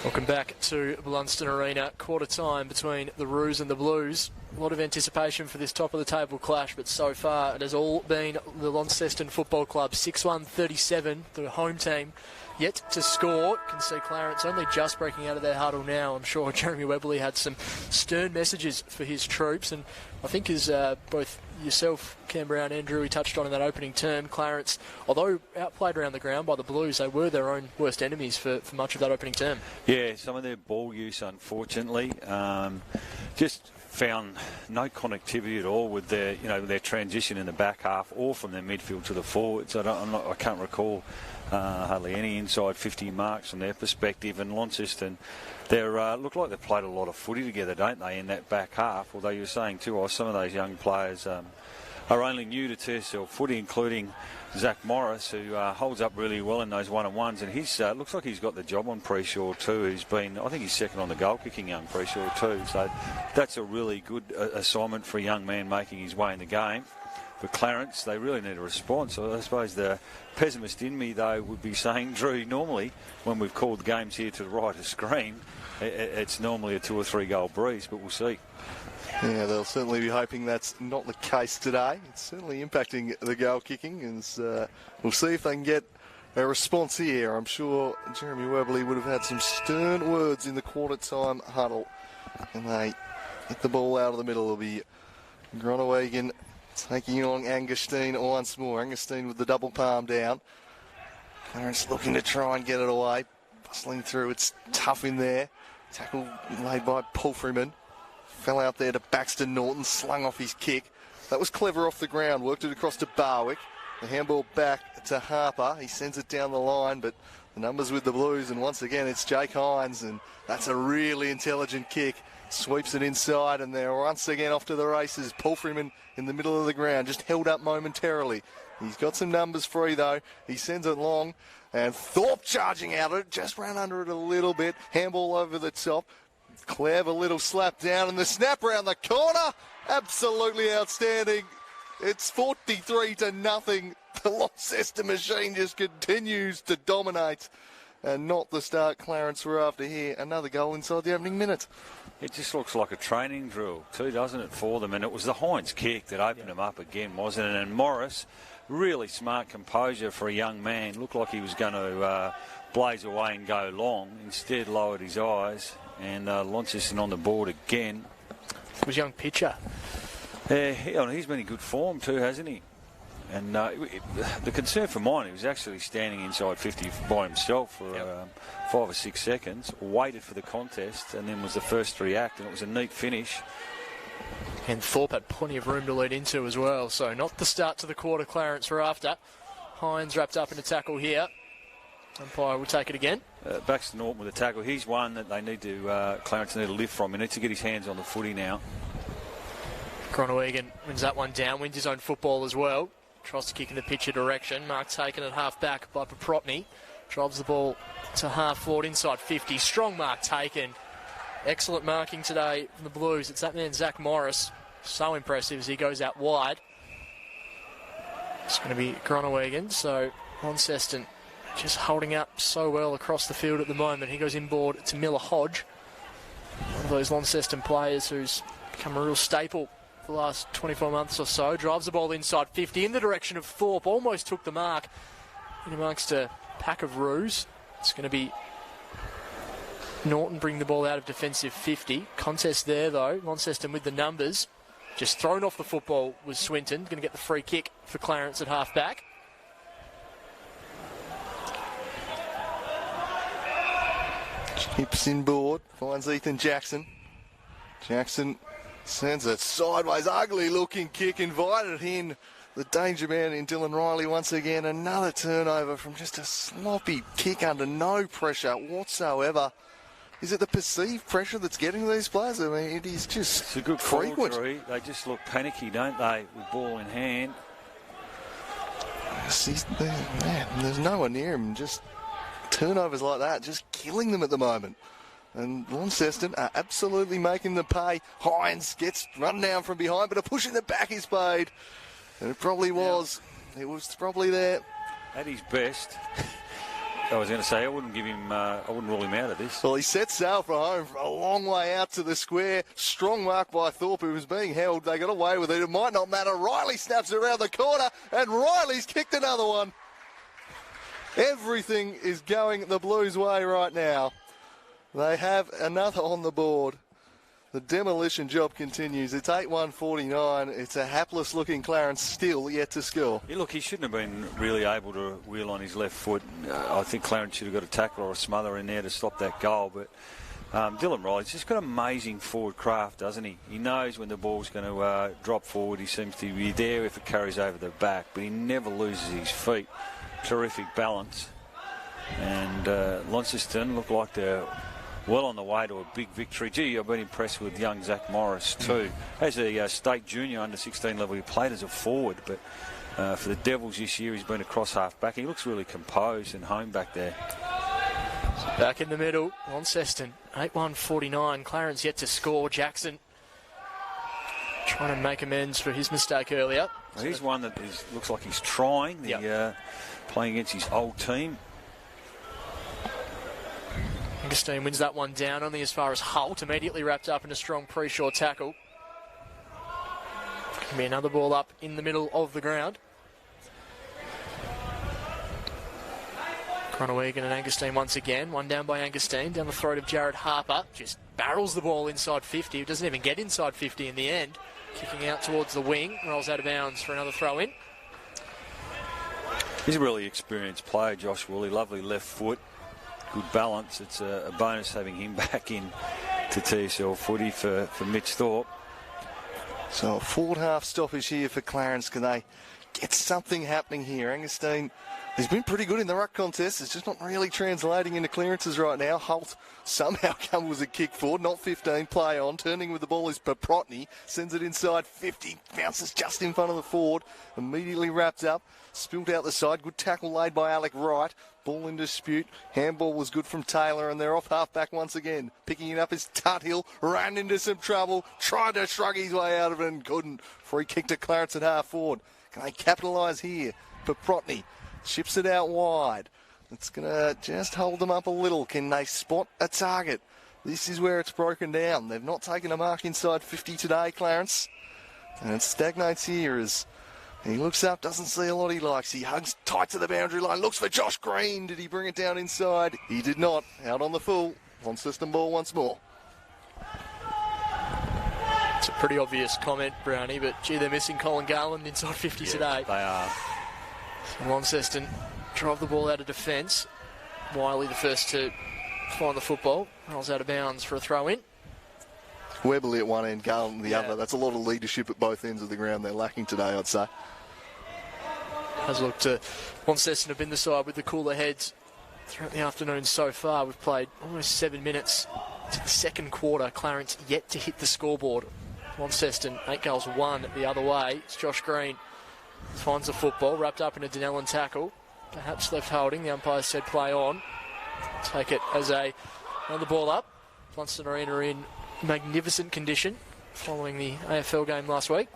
Welcome back to Blundstone Arena. Quarter time between the Roos and the Blues. A lot of anticipation for this top of the table clash, but so far it has all been the Launceston Football Club. 6-1-37, the home team yet to score. You can see Clarence only just breaking out of their huddle now. I'm sure Jeremy Webley had some stern messages for his troops, and I think as both yourself, Cam Brown, Andrew, we touched on in that opening term, Clarence, although outplayed around the ground by the Blues, they were their own worst enemies for much of that opening term. Yeah, some of their ball use, unfortunately, just found no connectivity at all with their transition in the back half or from their midfield to the forwards. I can't recall hardly any inside 50 marks from their perspective. And Launceston, they look like they've played a lot of footy together, don't they, in that back half? Although you were saying too, some of those young players are only new to TSL footy, including Zach Morris, who holds up really well in those one-on-ones, and he's looks like he's got the job on Preshaw too. I think he's second on the goal-kicking young Preshaw too, so that's a really good assignment for a young man making his way in the game. For Clarence, they really need a response. So I suppose the pessimist in me, though, would be saying, Drew, normally when we've called the games here to the right of screen, it's normally a 2 or 3 goal breeze, but we'll see. Yeah, they'll certainly be hoping that's not the case today. It's certainly impacting the goal kicking, and we'll see if they can get a response here. I'm sure Jeremy Webley would have had some stern words in the quarter-time huddle, and they hit the ball out of the middle. It'll be Groenewegen taking on Angusteen once more. Angusteen with the double palm down. Clarence looking to try and get it away. Bustling through. It's tough in there. Tackle made by Paul Freeman. Fell out there to Baxter Norton, slung off his kick. That was clever off the ground, worked it across to Barwick. The handball back to Harper. He sends it down the line, but the numbers with the Blues, and once again it's Jake Hines, and that's a really intelligent kick. Sweeps it inside, and they're once again off to the races. Paul Freeman in the middle of the ground, just held up momentarily. He's got some numbers free, though. He sends it long, and Thorpe charging out of it, just ran under it a little bit. Handball over the top. Clever little slap down, and the snap around the corner. Absolutely outstanding. It's 43-0. The Launceston machine just continues to dominate, and not the start Clarence were after here. Another goal inside the opening minute. It just looks like a training drill too, doesn't it, for them? And it was the Hines kick that opened them up again, wasn't it? And Morris, really smart composure for a young man. Looked like he was going to blaze away and go long. Instead, lowered his eyes. And Launceston on the board again. It was young pitcher. He's been in good form too, hasn't he? And the concern for mine, he was actually standing inside 50 by himself for 5 or 6 seconds, waited for the contest, and then was the first to react, and it was a neat finish. And Thorpe had plenty of room to lead into as well, so not the start to the quarter Clarence were after. Hines wrapped up in a tackle here. Umpire will take it again. Baxter Norton with a tackle. He's one that they need to, Clarence need to lift from. He needs to get his hands on the footy now. Groenewegen wins that one down, wins his own football as well. Tries to kick in the pitcher direction. Mark taken at half back by Popropny. Drives the ball to half forward inside 50. Strong mark taken. Excellent marking today from the Blues. It's that man, Zach Morris. So impressive as he goes out wide. It's going to be Groenewegen. So Launceston just holding up so well across the field at the moment. He goes inboard to Miller Hodge. One of those Launceston players who's become a real staple for the last 24 months or so. Drives the ball inside 50 in the direction of Thorpe. Almost took the mark in amongst a pack of Roos. It's going to be Norton bring the ball out of defensive 50. Contest there, though. Launceston with the numbers. Just thrown off the football was Swinton. Going to get the free kick for Clarence at half-back. Hips inboard, finds Ethan Jackson. Jackson sends a sideways, ugly-looking kick, invited in. The danger man in Dylan Riley once again. Another turnover from just a sloppy kick under no pressure whatsoever. Is it the perceived pressure that's getting these players? I mean, it is just it's a good frequent. Call, they just look panicky, don't they, with ball in hand. Man, there's no one near him. Just turnovers like that, just killing them at the moment. And Launceston are absolutely making them pay. Hines gets run down from behind, but a push in the back is paid. And it probably was. It was probably there. At his best, I was going to say, I wouldn't rule him out of this. Well, he set sail for home a long way out to the square. Strong mark by Thorpe, who was being held. They got away with it. It might not matter. Riley snaps around the corner, and Riley's kicked another one. Everything is going the Blues' way right now. They have another on the board. The demolition job continues. It's 8-1-49. It's a hapless-looking Clarence still yet to score. Yeah, look, he shouldn't have been really able to wheel on his left foot. I think Clarence should have got a tackle or a smother in there to stop that goal. But Dylan Riley's just got amazing forward craft, doesn't he? He knows when the ball's going to drop forward. He seems to be there if it carries over the back, but he never loses his feet. Terrific balance. And Launceston look like they're well on the way to a big victory. Gee, I've been impressed with young Zach Morris too. As a state junior under 16 level, he played as a forward, but for the Devils this year, he's been a cross half back. He looks really composed and home back there. Back in the middle, Launceston, 8-1-49. Clarence yet to score. Jackson trying to make amends for his mistake earlier. Well, he's one that looks like he's trying. Playing against his old team. Augustine wins that one down, only as far as Holt, immediately wrapped up in a strong pre-shore tackle. Can be another ball up in the middle of the ground. Groenewegen and Augustine once again. One down by Augustine, down the throat of Jared Harper. Just barrels the ball inside 50. It doesn't even get inside 50 in the end. Kicking out towards the wing, rolls out of bounds for another throw-in. He's a really experienced player, Josh Woolley. Lovely left foot. Good balance. It's a bonus having him back in to TSL footy for Mitch Thorpe. So a forward half stoppage here for Clarence. Can they get something happening here? Augustine, he's been pretty good in the ruck contest. It's just not really translating into clearances right now. Holt somehow comes with a kick forward, not 15, play on. Turning with the ball is Paprotny. Sends it inside 50, bounces just in front of the forward. Immediately wrapped up, spilled out the side. Good tackle laid by Alec Wright. Ball in dispute. Handball was good from Taylor, and they're off half-back once again. Picking it up is Tuthill. Ran into some trouble. Tried to shrug his way out of it and couldn't. Free kick to Clarence at half-forward. Can they capitalise here? Paprotny chips it out wide. It's going to just hold them up a little. Can they spot a target? This is where it's broken down. They've not taken a mark inside 50 today, Clarence. And it stagnates here as he looks up, doesn't see a lot he likes. He hugs tight to the boundary line, looks for Josh Green. Did he bring it down inside? He did not. Out on the full. Launceston ball once more. It's a pretty obvious comment, Brownie, but gee, they're missing Colin Garland inside 50 today. They are. So Launceston drive the ball out of defence. Wiley the first to find the football. Rolls out of bounds for a throw-in. Webley at one end, Garland at the other. That's a lot of leadership at both ends of the ground they're lacking today, I'd say. Has looked Launceston have been the side with the cooler heads throughout the afternoon so far. We've played almost 7 minutes to the second quarter. Clarence yet to hit the scoreboard. Launceston 8 goals 1 the other way. It's Josh Green finds the football, wrapped up in a Denellen tackle. Perhaps left holding. The umpire said play on. Take it as another ball up. Blundstone Arena in magnificent condition following the AFL game last week.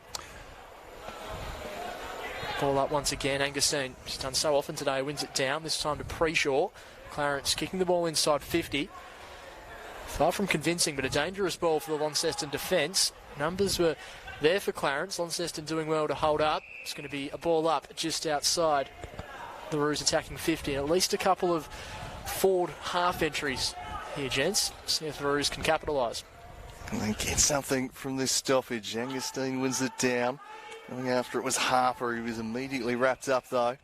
Ball up once again. Augustine, he's done so often today, wins it down, this time to Pre-Shore. Clarence kicking the ball inside 50. Far from convincing, but a dangerous ball for the Launceston defence. Numbers were there for Clarence. Launceston doing well to hold up. It's going to be a ball up just outside. The Roos attacking 50. And at least a couple of forward half entries here, gents. See if the Roos can capitalise. And they get something from this stoppage. Augustine wins it down. Going after it was Harper. He was immediately wrapped up, though.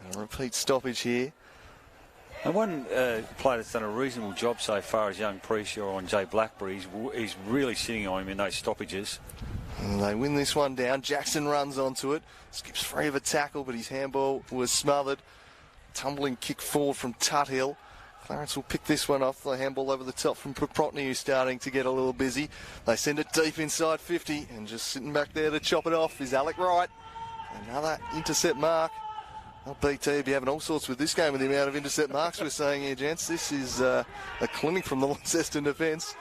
And a repeat stoppage here. And one player that's done a reasonable job so far is young Pre-Shore on Jay Blackberry. He's really sitting on him in those stoppages. And they win this one down. Jackson runs onto it. Skips free of a tackle, but his handball was smothered. Tumbling kick forward from Tuthill. Clarence will pick this one off. The handball over the top from Paprotny, who's starting to get a little busy. They send it deep inside 50, and just sitting back there to chop it off is Alec Wright. Another intercept mark. Well, BT will be having all sorts with this game with the amount of intercept marks we're saying here, gents. This is a clinic from the Launceston defence.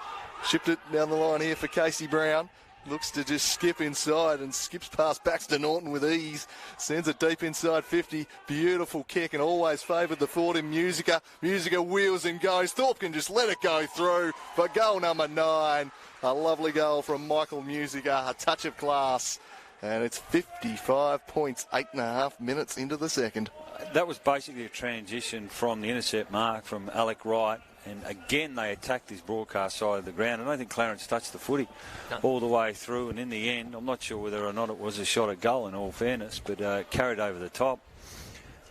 Shipped it down the line here for Casey Brown. looks to just skip inside and skips past Baxter Norton with ease. Sends it deep inside 50. Beautiful kick and always favoured the forward in Musica. Musica wheels and goes. Thorpe can just let it go through for goal number 9. A lovely goal from Michael Musica, a touch of class. And it's 55 points, 8.5 minutes into the second. That was basically a transition from the intercept mark from Alec Wright. And again, they attacked his broadcast side of the ground. I don't think Clarence touched the footy all the way through. And in the end, I'm not sure whether or not it was a shot at goal in all fairness, but carried over the top.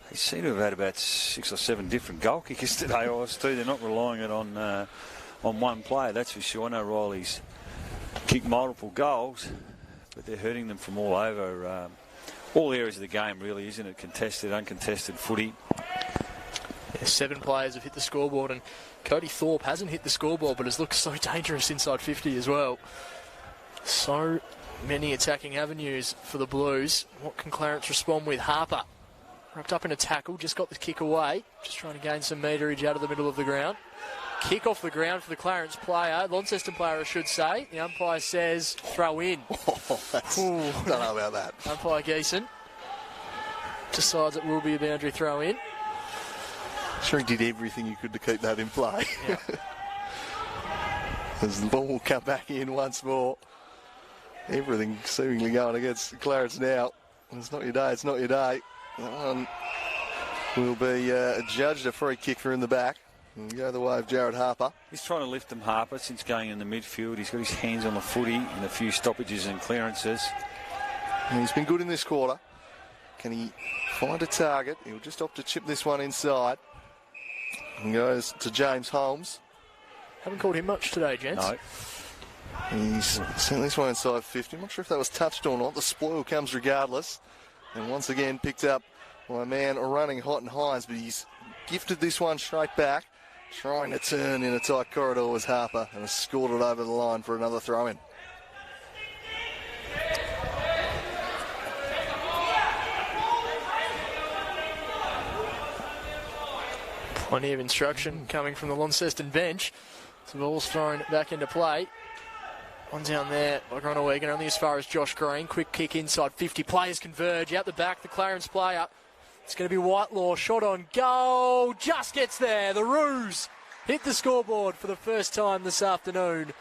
They seem to have had about 6 or 7 different goal kickers today, too. They're not relying it on one player, that's for sure. I know Riley's kicked multiple goals, but they're hurting them from all over. All areas of the game, really, isn't it? Contested, uncontested footy. Yeah, 7 players have hit the scoreboard, and Cody Thorpe hasn't hit the scoreboard, but has looked so dangerous inside 50 as well. So many attacking avenues for the Blues. What can Clarence respond with? Harper wrapped up in a tackle, just got the kick away, just trying to gain some meterage out of the middle of the ground. Kick off the ground for the Clarence player, Launceston player I should say. The umpire says throw in. Don't know about that. Umpire Geeson decides it will be a boundary throw in. Sure, he did everything he could to keep that in play. Yeah. As the ball will come back in once more. Everything seemingly going against Clarence now. It's not your day, it's not your day. That one will be judged a free kick for in the back. And go the way of Jared Harper. He's trying to lift them, Harper, since going in the midfield. He's got his hands on the footy and a few stoppages and clearances. And he's been good in this quarter. Can he find a target? He'll just opt to chip this one inside. And goes to James Holmes. Haven't called him much today, gents. No. He's sent this one inside 50. I'm not sure if that was touched or not. The spoil comes regardless. And once again picked up by a man running hot and Hines, but he's gifted this one straight back. Trying to turn in a tight corridor was Harper and has scored it over the line for another throw-in. Plenty of instruction coming from the Launceston bench. So the ball's thrown back into play. One down there by Groenewegen, only as far as Josh Green. Quick kick inside 50. Players converge. Out the back, the Clarence player. It's going to be Whitelaw. Shot on goal. Just gets there. The Roos hit the scoreboard for the first time this afternoon.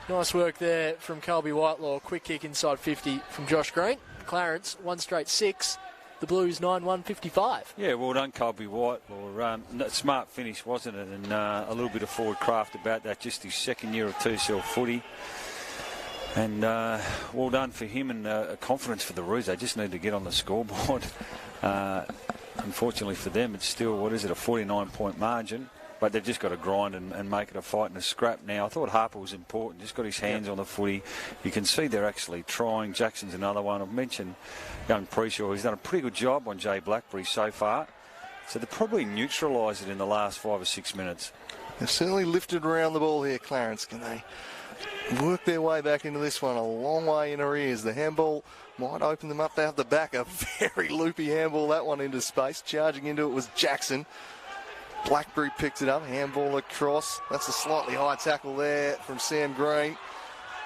Nice work there from Colby Whitelaw. Quick kick inside 50 from Josh Green. Clarence, 1 straight 6. The Blues 9-1-55. Yeah, well done, Colby Whitelaw. Smart finish, wasn't it? And a little bit of forward craft about that. Just his second year of TSL footy. And well done for him and confidence for the Roos. They just need to get on the scoreboard. Unfortunately for them, it's still, a 49-point margin. But they've just got to grind and make it a fight and a scrap now. I thought Harper was important. Just got his hands on the footy. You can see they're actually trying. Jackson's another one. I've mentioned young Preshaw. He's done a pretty good job on Jay Blackberry so far. So they probably neutralised it in the last 5 or 6 minutes. They've certainly lifted around the ball here, Clarence. Can they work their way back into this one? A long way in arrears. The handball might open them up out the back. A very loopy handball, that one into space. Charging into it was Jackson. Blackberry picked it up, handball across. That's a slightly high tackle there from Sam Green.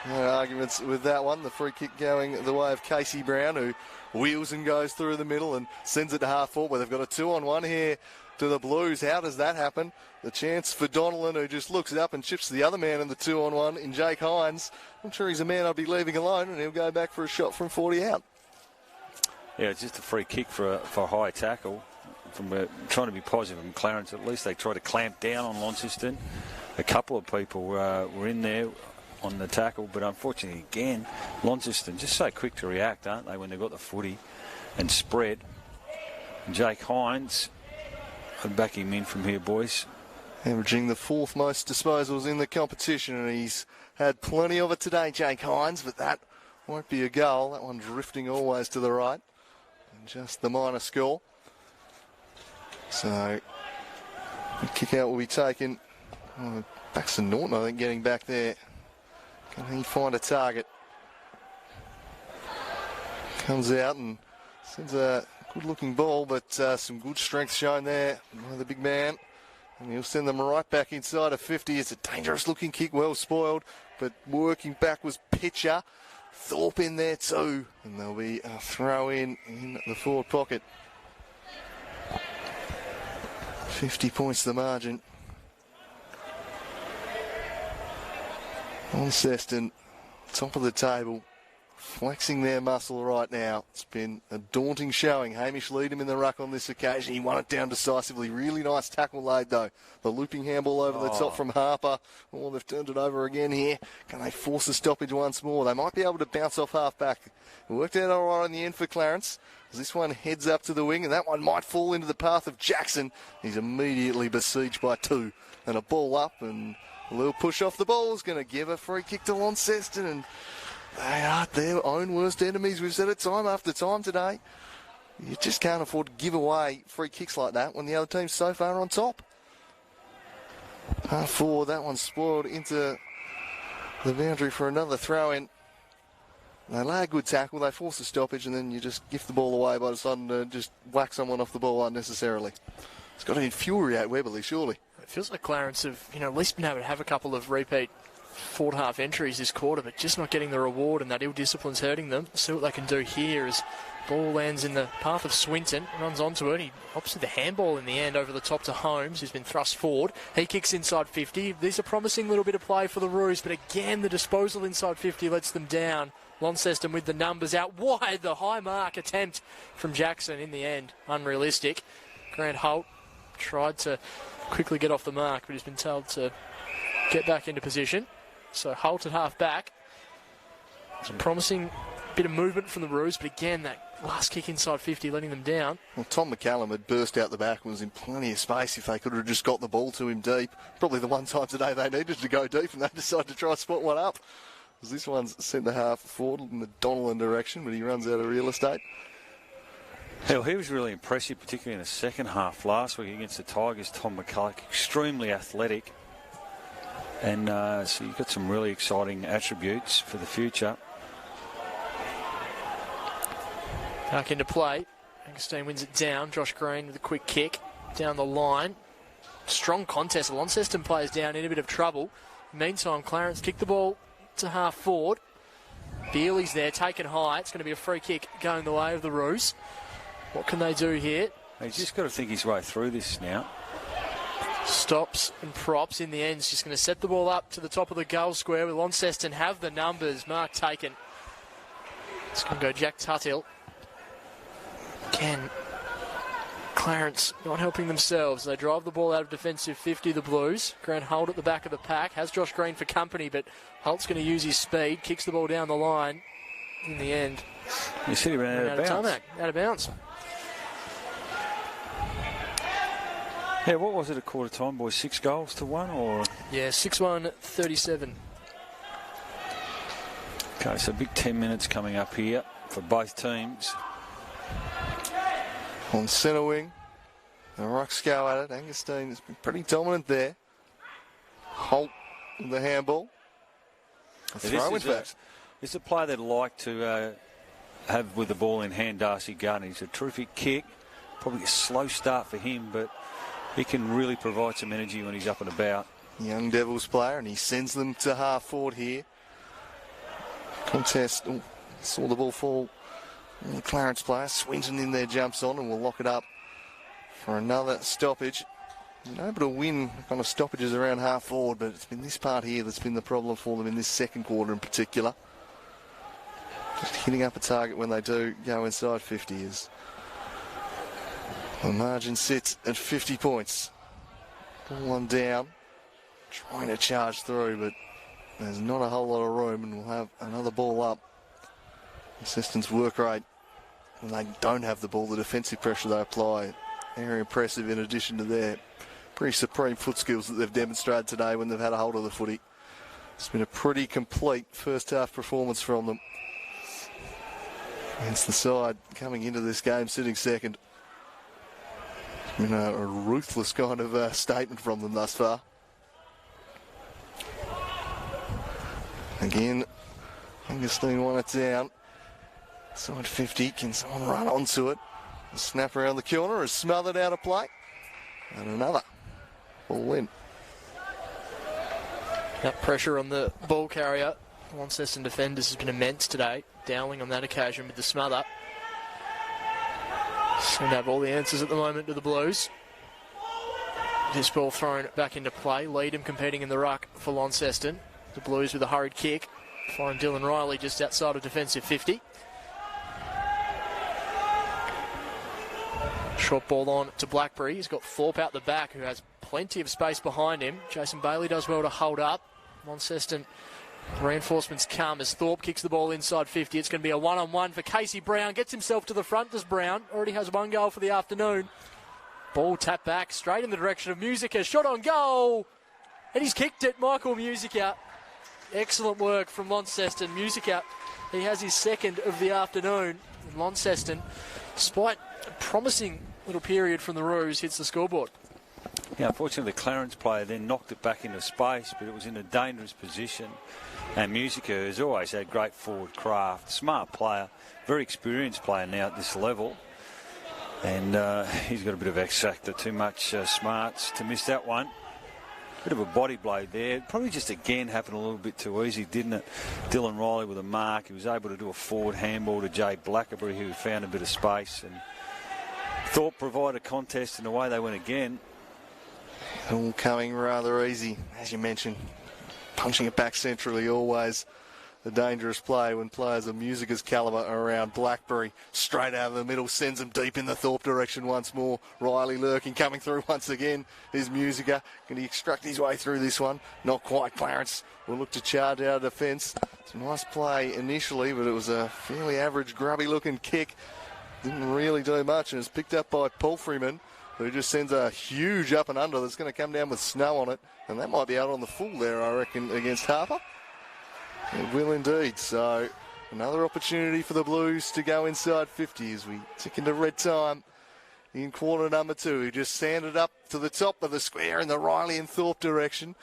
No arguments with that one. The free kick going the way of Casey Brown, who wheels and goes through the middle and sends it to half forward. Where they've got a 2-on-1 here to the Blues. How does that happen? The chance for Donnellan, who just looks up and chips the other man in the 2-on-1 in Jake Hines. I'm sure he's a man I'd be leaving alone, and he'll go back for a shot from 40 out. Yeah, it's just a free kick for a high tackle. From trying to be positive from Clarence, at least they tried to clamp down on Launceston. A couple of people were in there on the tackle, but unfortunately, again, Launceston just so quick to react, aren't they, when they've got the footy and spread. And Jake Hines, I'll back him in from here, boys. Averaging the 4th most disposals in the competition, and he's had plenty of it today, Jake Hines, but that won't be a goal. That one drifting always to the right. And just the minor score. So, the kick out will be taken. Baxter Norton, I think, getting back there. Can he find a target? Comes out and sends a good-looking ball, but some good strength shown there by the big man. And he'll send them right back inside of 50. It's a dangerous-looking kick, well spoiled, but working back was Pitcher. Thorpe in there too, and there'll be a throw in the forward pocket. 50 points the margin. Launceston, top of the table, flexing their muscle right now. It's been a daunting showing. Hamish lead him in the ruck on this occasion. He won it down decisively. Really nice tackle laid though. The looping handball over the top from Harper. Oh, they've turned it over again here. Can they force a stoppage once more? They might be able to bounce off half back. It worked out all right in the end for Clarence. This one heads up to the wing, and that one might fall into the path of Jackson. He's immediately besieged by two. And a ball up, and a little push off the ball is going to give a free kick to Launceston, and they are their own worst enemies. We've said it time after time today. You just can't afford to give away free kicks like that when the other team's so far on top. Half forward, that one spoiled into the boundary for another throw-in. They lay a good tackle, they force a stoppage, and then you just gift the ball away by deciding to just whack someone off the ball unnecessarily. It's got to infuriate Webberley, surely. It feels like Clarence have, at least been able to have a couple of repeat forward half entries this quarter, but just not getting the reward, and that ill discipline's hurting them. See what they can do here as ball lands in the path of Swinton, runs onto it. He opts with the handball in the end over the top to Holmes, who's been thrust forward. He kicks inside 50. These are promising little bit of play for the Roos, but again, the disposal inside 50 lets them down. Launceston with the numbers out wide. The high mark attempt from Jackson in the end, unrealistic. Grant Holt tried to quickly get off the mark, but he's been told to get back into position. So Holt at half back. Some promising bit of movement from the Roos, but again, that last kick inside 50 letting them down. Well, Tom McCallum had burst out the back and was in plenty of space if they could have just got the ball to him deep. Probably the one time today they needed to go deep, and they decided to try and spot one up. This one's sent the half forward in the Donnellan direction, but he runs out of real estate. Hell, he was really impressive, particularly in the second half last week against the Tigers. Tom McCulloch, extremely athletic. And so you've got some really exciting attributes for the future. Back into play. Angerstein wins it down. Josh Green with a quick kick down the line. Strong contest. Launceston players down in a bit of trouble. Meantime, Clarence kicked the ball to half forward. Bealey's there, taken high. It's going to be a free kick going the way of the Roos. What can they do here? He's just got to think his way through this now. Stops and props in the end. He's just going to set the ball up to the top of the goal square with Launceston have the numbers. Mark taken. It's going to go Jack Tuthill. Again, Clarence not helping themselves. They drive the ball out of defensive 50, the Blues. Grant Holt at the back of the pack. Has Josh Green for company, but Holt's going to use his speed. Kicks the ball down the line. In the end, you see him out of bounds. Out of bounds. Yeah, what was it at quarter time, boys? 6 goals to 1, or? Yeah, 6-1, 37. Okay, so big 10 minutes coming up here for both teams. On centre wing, the Rucks go at it. Angerstein has been pretty dominant there. Holt with the handball. A throw, in fact. This is a player that I'd like to have with the ball in hand, Darcy Gardner. He's a terrific kick. Probably a slow start for him, but he can really provide some energy when he's up and about. Young Devils player, and he sends them to half forward here. Contest. Oh, saw the ball fall. The Clarence player, Swinton in there jumps on and will lock it up for another stoppage. Been able to win kind of stoppages around half forward, but it's been this part here that's been the problem for them in this second quarter in particular. Just hitting up a target when they do go inside 50 is. The margin sits at 50 points. Ball on down, trying to charge through, but there's not a whole lot of room, and we'll have another ball up. Assistants work rate when they don't have the ball, the defensive pressure they apply. Very impressive in addition to their pretty supreme foot skills that they've demonstrated today when they've had a hold of the footy. It's been a pretty complete first half performance from them. Against the side coming into this game sitting second. It's been a ruthless kind of statement from them thus far. Again, Angerstein won it down. Side 50, can someone run onto it? The snap around the corner is smothered out of play. And another ball in. That pressure on the ball carrier Launceston defenders has been immense today. Dowling on that occasion with the smother. Seem to have all the answers at the moment to the Blues. This ball thrown back into play. Leadham competing in the ruck for Launceston. The Blues with a hurried kick. Find Dylan Riley just outside of defensive 50. Short ball on to Blackberry. He's got Thorpe out the back, who has plenty of space behind him. Jason Bailey does well to hold up. Launceston reinforcements come as Thorpe kicks the ball inside 50. It's going to be a one-on-one for Casey Brown. Gets himself to the front, does Brown. Already has one goal for the afternoon. Ball tapped back straight in the direction of Musica. Shot on goal. And he's kicked it, Michael Musica. Excellent work from Launceston. Musica, he has his second of the afternoon. And Launceston, despite a promising little period from the Roos, hits the scoreboard. Yeah, unfortunately, the Clarence player then knocked it back into space, but it was in a dangerous position. And Musica has always had great forward craft. Smart player, very experienced player now at this level. And he's got a bit of X factor, too much smarts to miss that one. Bit of a body blow there. Probably just again happened a little bit too easy, didn't it? Dylan Riley with a mark. He was able to do a forward handball to Jay Blackberry, who found a bit of space. And Thorpe provided a contest, and away they went again. All coming rather easy, as you mentioned. Punching it back centrally, always a dangerous play when players of Musica's calibre are around. Blackberry straight out of the middle, sends them deep in the Thorpe direction once more. Riley lurking, coming through once again. Here's Musica. Can he extract his way through this one? Not quite. Clarence will look to charge out of defence. It's a nice play initially, but it was a fairly average, grubby-looking kick. Didn't really do much, and it's picked up by Paul Freeman, who just sends a huge up and under that's going to come down with snow on it. And that might be out on the full there, I reckon, against Harper. It will indeed. So another opportunity for the Blues to go inside 50 as we tick into red time in quarter number 2. He just sanded up to the top of the square in the Riley and Thorpe direction.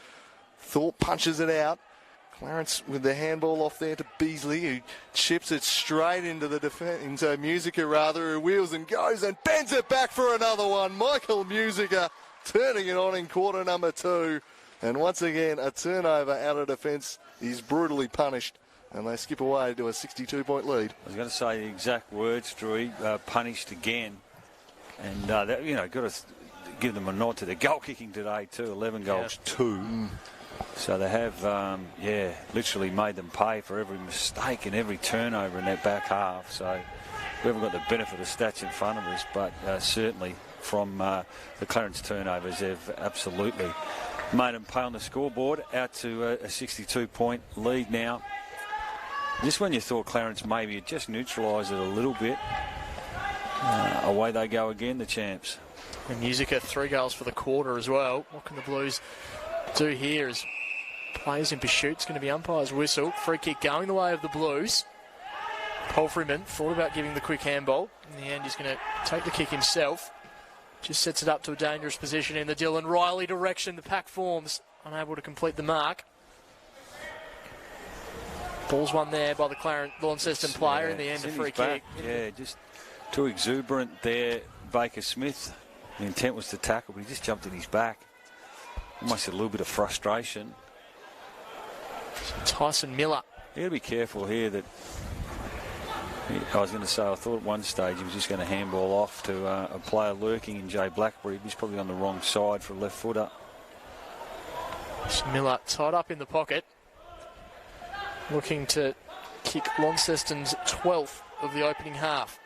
Thorpe punches it out. Clarence with the handball off there to Beasley, who chips it straight into the into Musica, who wheels and goes and bends it back for another one. Michael Musica turning it on in quarter number 2. And once again, a turnover out of defence is brutally punished, and they skip away to a 62-point lead. I was going to say the exact words, Drew, punished again. And, got to give them a nod to their goal kicking today, too. 11 goals, 2. So they have, literally made them pay for every mistake and every turnover in that back half. So we haven't got the benefit of stats in front of us, but certainly from the Clarence turnovers, they've absolutely made them pay on the scoreboard, out to a 62-point lead now. Just when you thought Clarence maybe had just neutralised it a little bit, away they go again, the champs. And Musica, 3 goals for the quarter as well. What can the Blues do here as players in pursuit? It's going to be umpire's whistle. Free kick going the way of the Blues. Paul Freeman thought about giving the quick handball. In the end, he's going to take the kick himself. Just sets it up to a dangerous position in the Dylan Riley direction. The pack forms, unable to complete the mark. Ball's won there by the Launceston player. In the end, a free kick. Yeah, just too exuberant there. Baker Smith, the intent was to tackle, but he just jumped in his back. Almost a little bit of frustration. Tyson Miller. You got to be careful here that... I was going to say, I thought at one stage he was just going to handball off to a player lurking in Jay Blackberry. He's probably on the wrong side for a left footer. Miller tied up in the pocket, looking to kick Launceston's 12th of the opening half.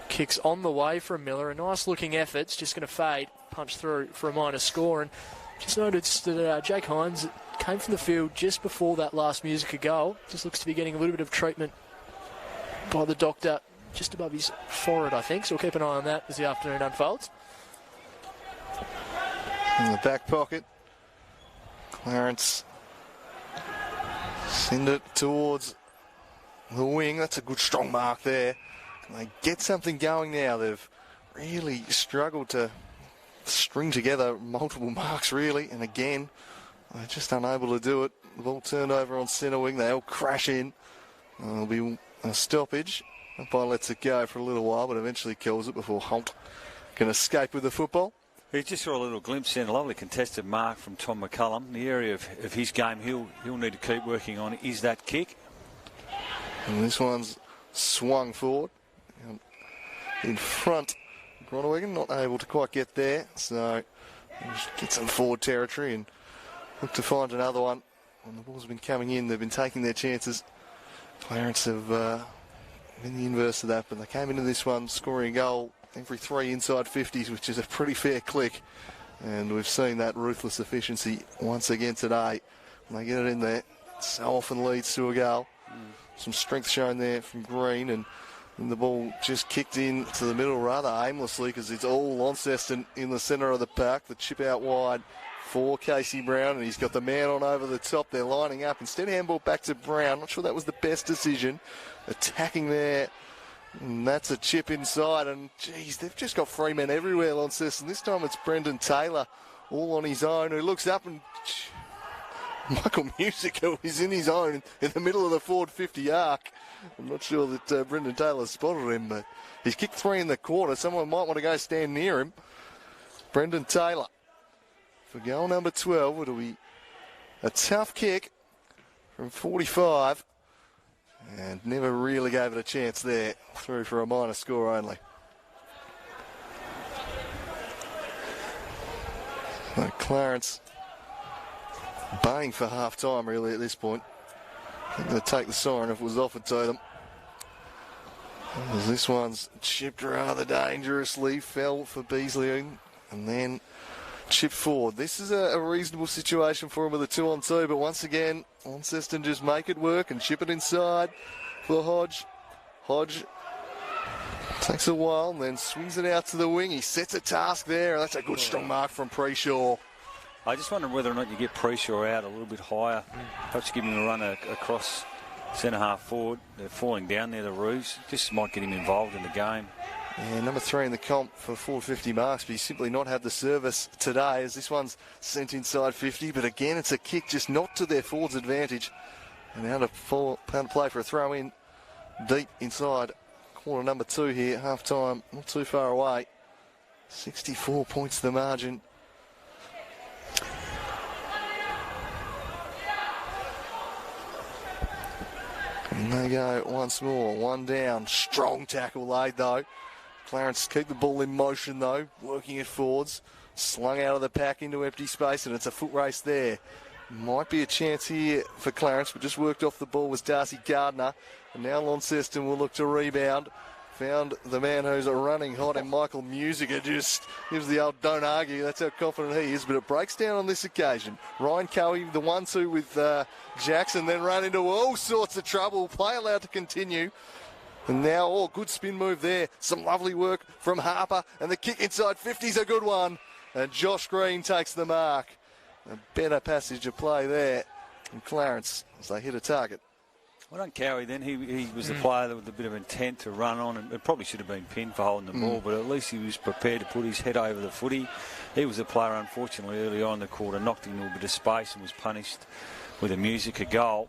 Kicks on the way from Miller. A nice looking effort. It's just going to fade, punch through for a minor score. And just noticed that Jake Hines came from the field just before that last Musica goal. Just looks to be getting a little bit of treatment by the doctor just above his forehead, I think. So we'll keep an eye on that as the afternoon unfolds. In the back pocket, Clarence send it towards the wing. That's a good strong mark there. Can they get something going now? They've really struggled to string together multiple marks, really. And again, they're just unable to do it. The ball turned over on centre wing. They all crash in. There'll be a stoppage. Umpire lets it go for a little while, but eventually kills it before Holt can escape with the football. He just saw a little glimpse in, a lovely contested mark from Tom McCullum. The area of his game he'll need to keep working on is that kick. And this one's swung forward. In front, Groenewegen not able to quite get there, so just get some forward territory and look to find another one. When the balls have been coming in, they've been taking their chances. Clarence have been the inverse of that, but they came into this one scoring a goal every 3 inside 50s, which is a pretty fair click. And we've seen that ruthless efficiency once again today. When they get it in there, it so often leads to a goal. Some strength shown there from Green, and the ball just kicked in to the middle rather aimlessly because it's all Launceston in the centre of the pack. The chip out wide for Casey Brown, and he's got the man on over the top. They're lining up. Instead, handball back to Brown. Not sure that was the best decision. Attacking there. And that's a chip inside, and geez, they've just got free men everywhere, Launceston. This time it's Brendan Taylor all on his own, who looks up, and Michael Musica is in his own in the middle of the forward 50 arc. I'm not sure that Brendan Taylor spotted him, but he's kicked 3 in the quarter. Someone might want to go stand near him. Brendan Taylor for goal number 12. It'll be a tough kick from 45. And never really gave it a chance there. Through for a minor score only. So Clarence baying for half time really at this point. They're going to take the siren if it was offered to them. As this one's chipped rather dangerously. Fell for Beasley and then chipped forward. This is a reasonable situation for him with a 2-on-2, but once again, Launceston just make it work and chip it inside for Hodge. Hodge takes a while and then swings it out to the wing. He sets a task there. That's a good strong mark from Preshaw. I just wonder whether or not you get Preshaw out a little bit higher. Perhaps give him a run across centre half forward. They're falling down there, the Roos. Just might get him involved in the game. Yeah, number 3 in the comp for 450 marks, but he's simply not had the service today as this one's sent inside 50. But again, it's a kick just not to their forwards' advantage. And now to play for a throw in deep inside corner number 2 here. Half time, not too far away. 64 points the margin. And they go once more, one down. Strong tackle laid though. Clarence keep the ball in motion though, working it forwards. Slung out of the pack into empty space, and it's a foot race there. Might be a chance here for Clarence, but just worked off the ball was Darcy Gardner. And now Launceston will look to rebound. Found the man who's running hot, and Michael Musica just gives the old don't argue. That's how confident he is, but it breaks down on this occasion. Ryan Cowie, the 1-2 with Jackson, then run into all sorts of trouble. Play allowed to continue. And now, good spin move there. Some lovely work from Harper, and the kick inside 50's a good one. And Josh Green takes the mark. A better passage of play there from Clarence as they hit a target. Well done, Cowie then. He was the player with a bit of intent to run on, and it probably should have been pinned for holding the ball, but at least he was prepared to put his head over the footy. He was the player, unfortunately, early on in the quarter, knocked into a bit of space and was punished with a Musica goal.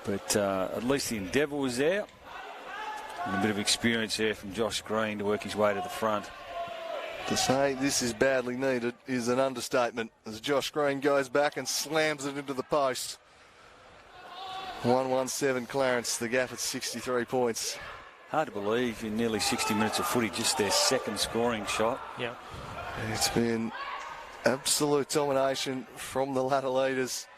But at least the endeavour was there. And a bit of experience there from Josh Green to work his way to the front. To say this is badly needed is an understatement as Josh Green goes back and slams it into the post. 1-1-7 Clarence, the gap at 63 points. Hard to believe in nearly 60 minutes of footy, just their second scoring shot. Yeah. It's been absolute domination from the latter leaders.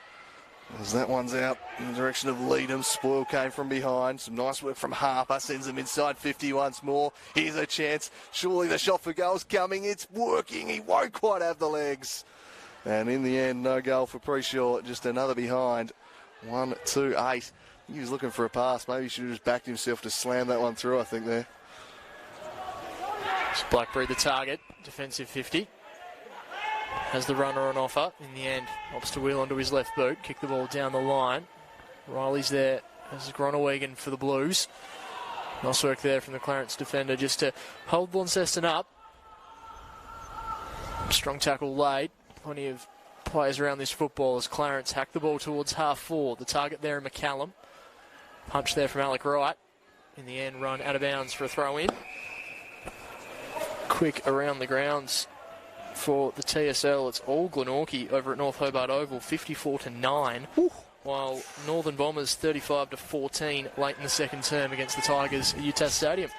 As that one's out in the direction of Leadham. Spoil came from behind. Some nice work from Harper. Sends them inside 50 once more. Here's a chance. Surely the shot for goal's coming. It's working. He won't quite have the legs. And in the end, no goal for Preshaw. Just another behind. 1-2-8. He was looking for a pass. Maybe he should have just backed himself to slam that one through, I think, there. It's Blackberry the target. Defensive 50. Has the runner on offer. In the end, opts to wheel onto his left boot. Kick the ball down the line. Riley's there as Groenewegen for the Blues. Nice work there from the Clarence defender just to hold Launceston up. Strong tackle laid. Plenty of players around this football as Clarence hacked the ball towards half forward. The target there in McCallum. Punch there from Alec Wright. In the end, run out of bounds for a throw in. Quick around the grounds for the TSL. It's all Glenorchy over at North Hobart Oval, 54-9. While Northern Bombers 35-14 late in the second term against the Tigers at UTAS Stadium.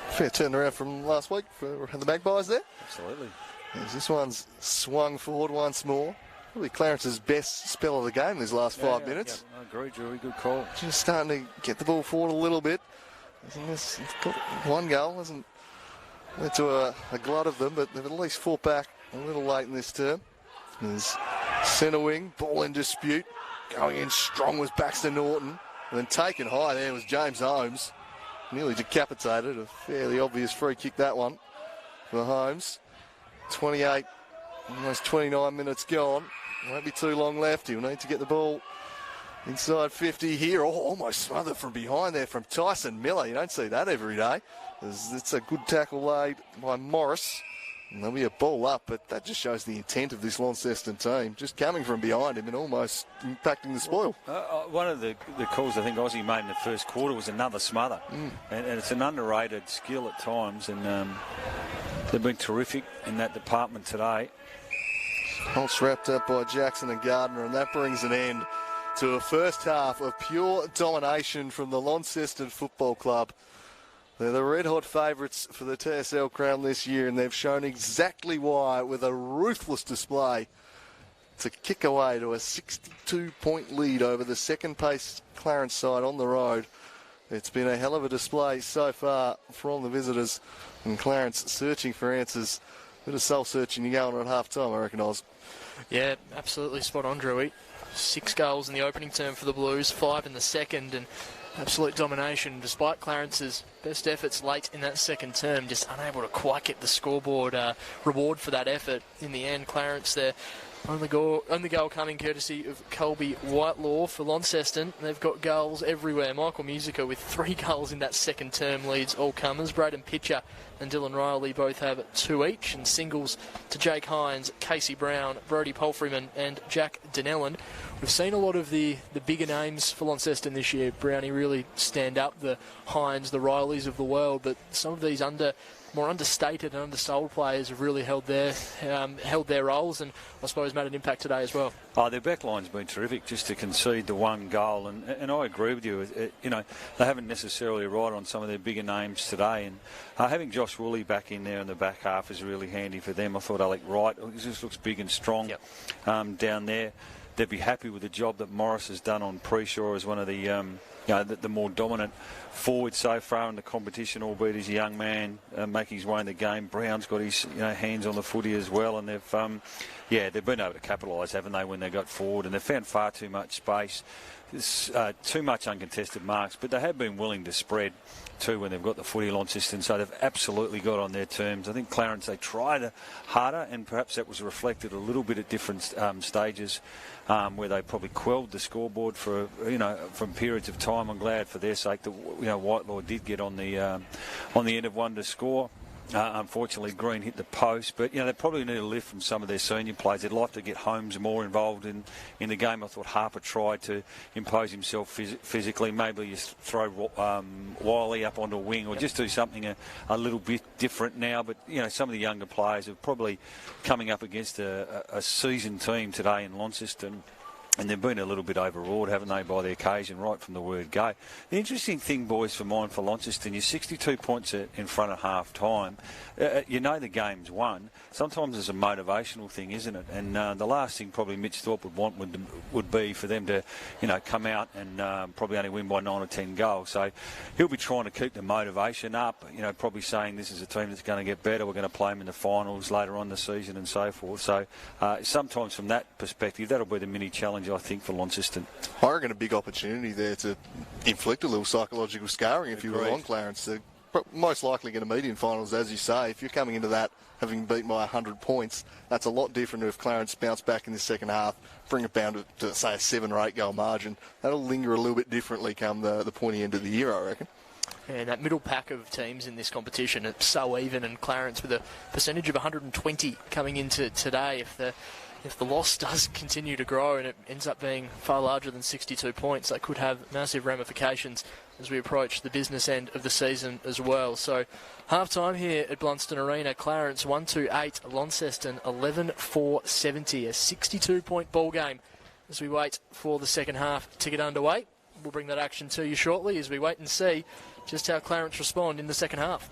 Fair turnaround from last week for the Magpies there. Absolutely. As this one's swung forward once more. Probably Clarence's best spell of the game these last 5 minutes. Yeah, I agree, Drewy. Good call. Just starting to get the ball forward a little bit. It's got one goal, hasn't led to a glut of them, but they've at least fought back a little late in this term. There's centre wing, ball in dispute. Going in strong was Baxter Norton. And then taken high there was James Holmes. Nearly decapitated. A fairly obvious free kick, that one, for Holmes. 28, almost 29 minutes gone. Won't be too long left. He'll need to get the ball inside 50 here. Oh, almost smothered from behind there from Tyson Miller. You don't see that every day. It's a good tackle laid by Morris. And there'll be a ball up, but that just shows the intent of this Launceston team. Just coming from behind him and almost impacting the spoil. One of the calls I think Aussie made in the first quarter was another smother. And it's an underrated skill at times. And they've been terrific in that department today. Holtz wrapped up by Jackson and Gardner, and that brings an end to a first half of pure domination from the Launceston Football Club. They're the red-hot favourites for the TSL crown this year, and they've shown exactly why with a ruthless display to kick away to a 62-point lead over the second-place Clarence side on the road. It's been a hell of a display so far from the visitors, and Clarence searching for answers. A bit of soul-searching you go on at half-time, I reckon, Oz. Yeah, absolutely spot on, Drewy. 6 goals in the opening term for the Blues, 5 in the second, and absolute domination despite Clarence's best efforts late in that second term, just unable to quite get the scoreboard reward for that effort. In the end, Clarence there, only goal coming courtesy of Colby Whitelaw for Launceston. They've got goals everywhere. Michael Musica with 3 goals in that second term leads all comers. Braden Pitcher and Dylan Riley both have 2 each, and singles to Jake Hines, Casey Brown, Brodie Palfreyman and Jack Donnellan. We've seen a lot of the bigger names for Launceston this year. Brownie really stand up, the Hines, the Rileys of the world, but some of these more understated and undersold players have really held their roles, and I suppose made an impact today as well. Oh, their backline's been terrific, just to concede the 1 goal, and I agree with you. They haven't necessarily relied on some of their bigger names today, and having Josh Woolley back in there in the back half is really handy for them. I thought Alec Wright, he just looks big and strong down there. They'd be happy with the job that Morris has done on Preshaw as one of the more dominant forwards so far in the competition, albeit as a young man making his way in the game. Brown's got his hands on the footy as well, and they've been able to capitalise, haven't they, when they got forward, and they've found far too much space. There's too much uncontested marks, but they have been willing to spread too when they've got the footy, Launceston, so they've absolutely got on their terms. I think Clarence, they tried harder, and perhaps that was reflected a little bit at different stages where they probably quelled the scoreboard for from periods of time. I'm glad for their sake that Whitelaw did get on the end of one to score. Unfortunately, Green hit the post, but they probably need a lift from some of their senior players. They'd like to get Holmes more involved in the game. I thought Harper tried to impose himself physically. Maybe just throw Wiley up onto a wing, or just do something a little bit different now. But some of the younger players are probably coming up against a seasoned team today in Launceston. And they've been a little bit overawed, haven't they, by the occasion, right from the word go. The interesting thing, boys, for Launceston, you're 62 points in front of half-time. The game's won. Sometimes it's a motivational thing, isn't it? And the last thing probably Mitch Thorpe would want would be for them to, come out and probably only win by 9 or 10 goals. So he'll be trying to keep the motivation up, probably saying this is a team that's going to get better. We're going to play them in the finals later on in the season and so forth. So sometimes from that perspective, that'll be the mini challenge, I think, for Launceston. I reckon a big opportunity there to inflict a little psychological scarring if you were on Clarence. They're most likely going to meet in finals, as you say. If you're coming into that having beaten by 100 points, that's a lot different if Clarence bounce back in the second half, bring it down to say, a 7 or 8 goal margin. That'll linger a little bit differently come the pointy end of the year, I reckon. And that middle pack of teams in this competition, it's so even, and Clarence with a percentage of 120 coming into today. If if the loss does continue to grow and it ends up being far larger than 62 points, that could have massive ramifications as we approach the business end of the season as well. So half-time here at Blundstone Arena, Clarence 1-8, Launceston 11-4-70, a 62-point ball game as we wait for the second half to get underway. We'll bring that action to you shortly as we wait and see just how Clarence respond in the second half.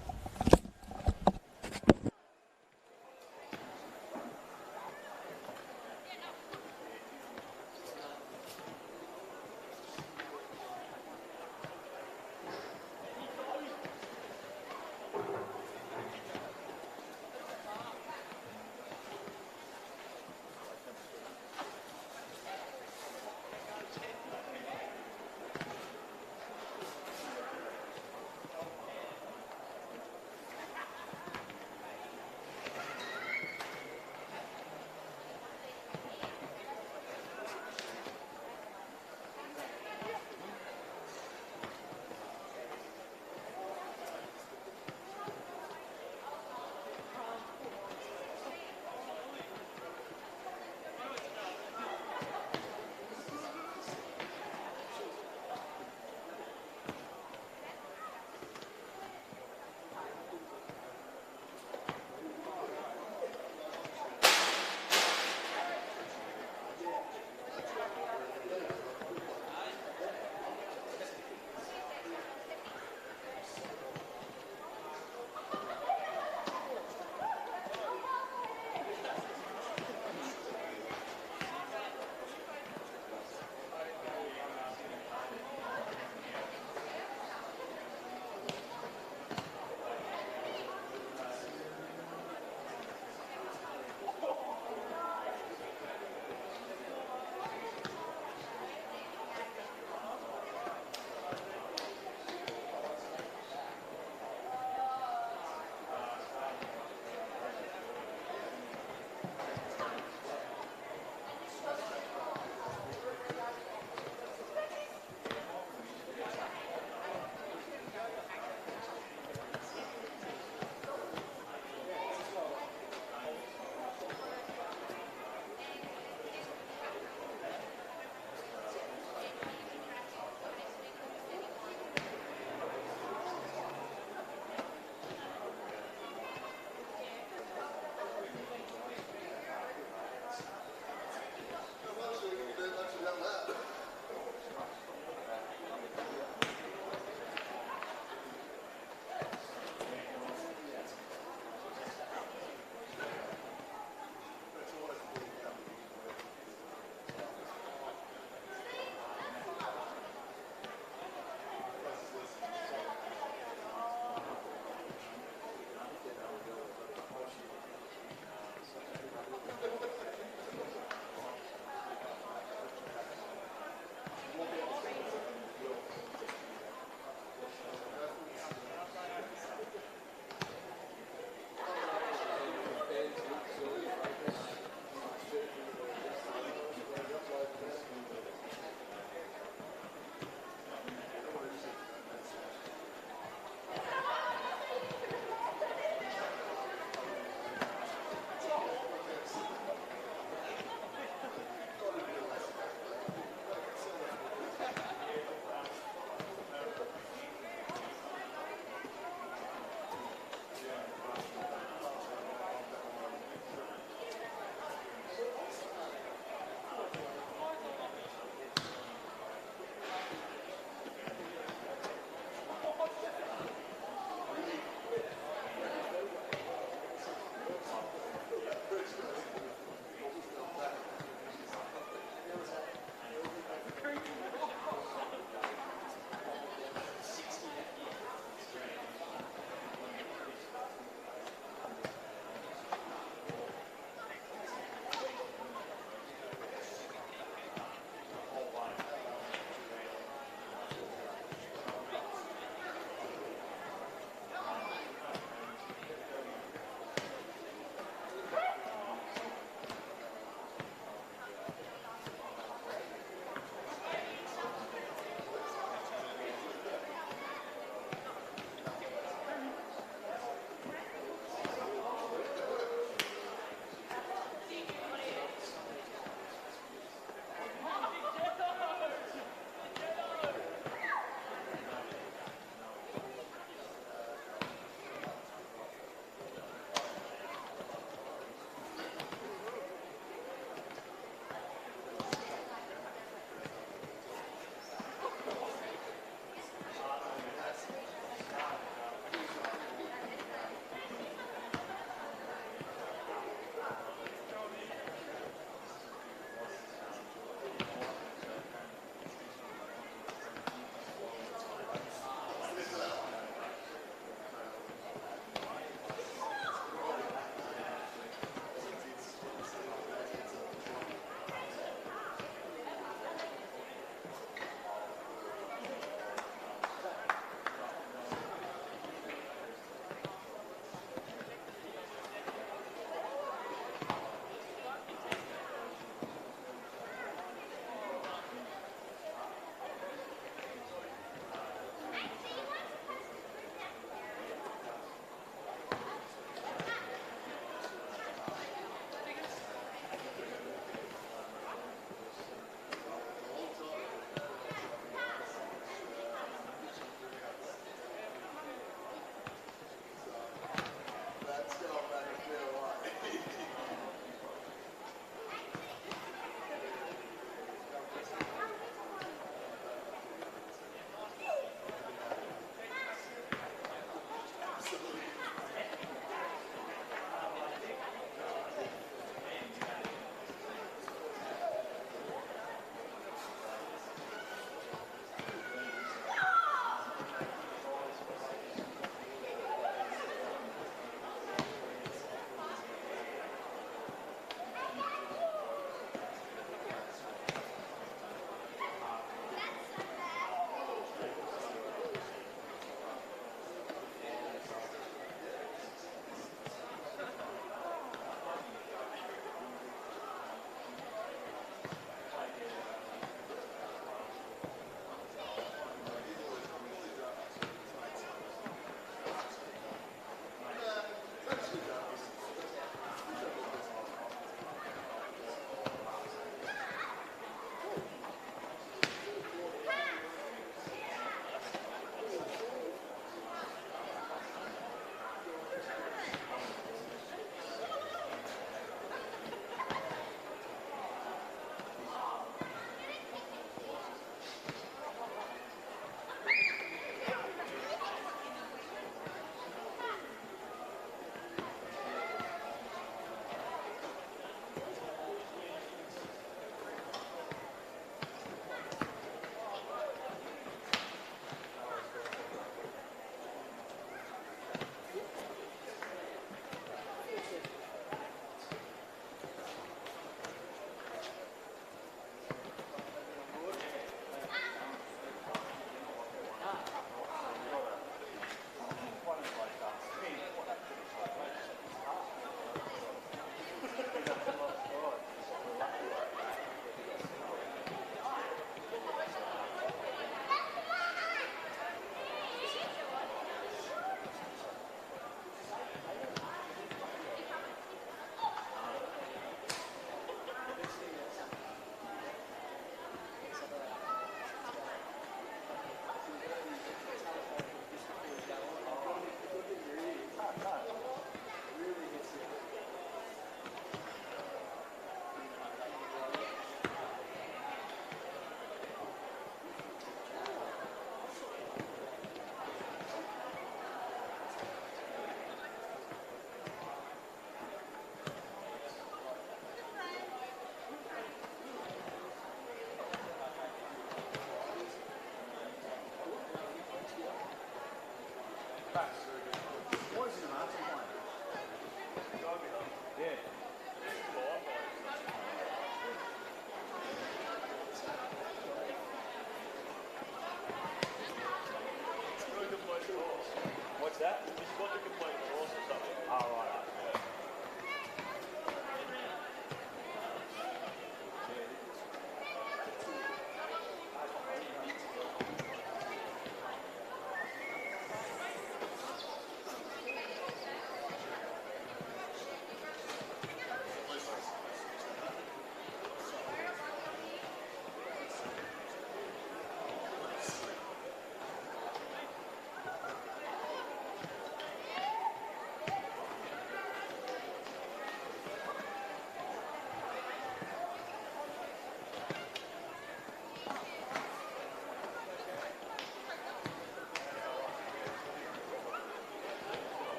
What's that? This is what the complete horse or something. Oh, right.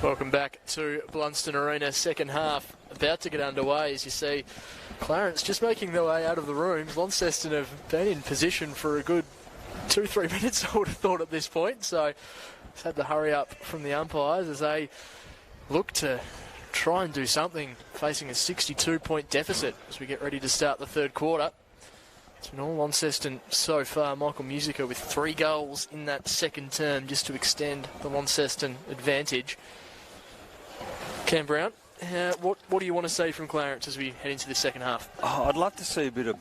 Welcome back to Blundstone Arena. Second half about to get underway. As you see, Clarence just making their way out of the rooms. Launceston have been in position for a good 2-3 minutes, I would have thought, at this point. So it's had to hurry up from the umpires as they look to try and do something, facing a 62-point deficit as we get ready to start the third quarter. It's been all Launceston so far. Michael Musica with 3 goals in that second term just to extend the Launceston advantage. Cam Brown, what do you want to see from Clarence as we head into the second half? Oh, I'd love to see a bit of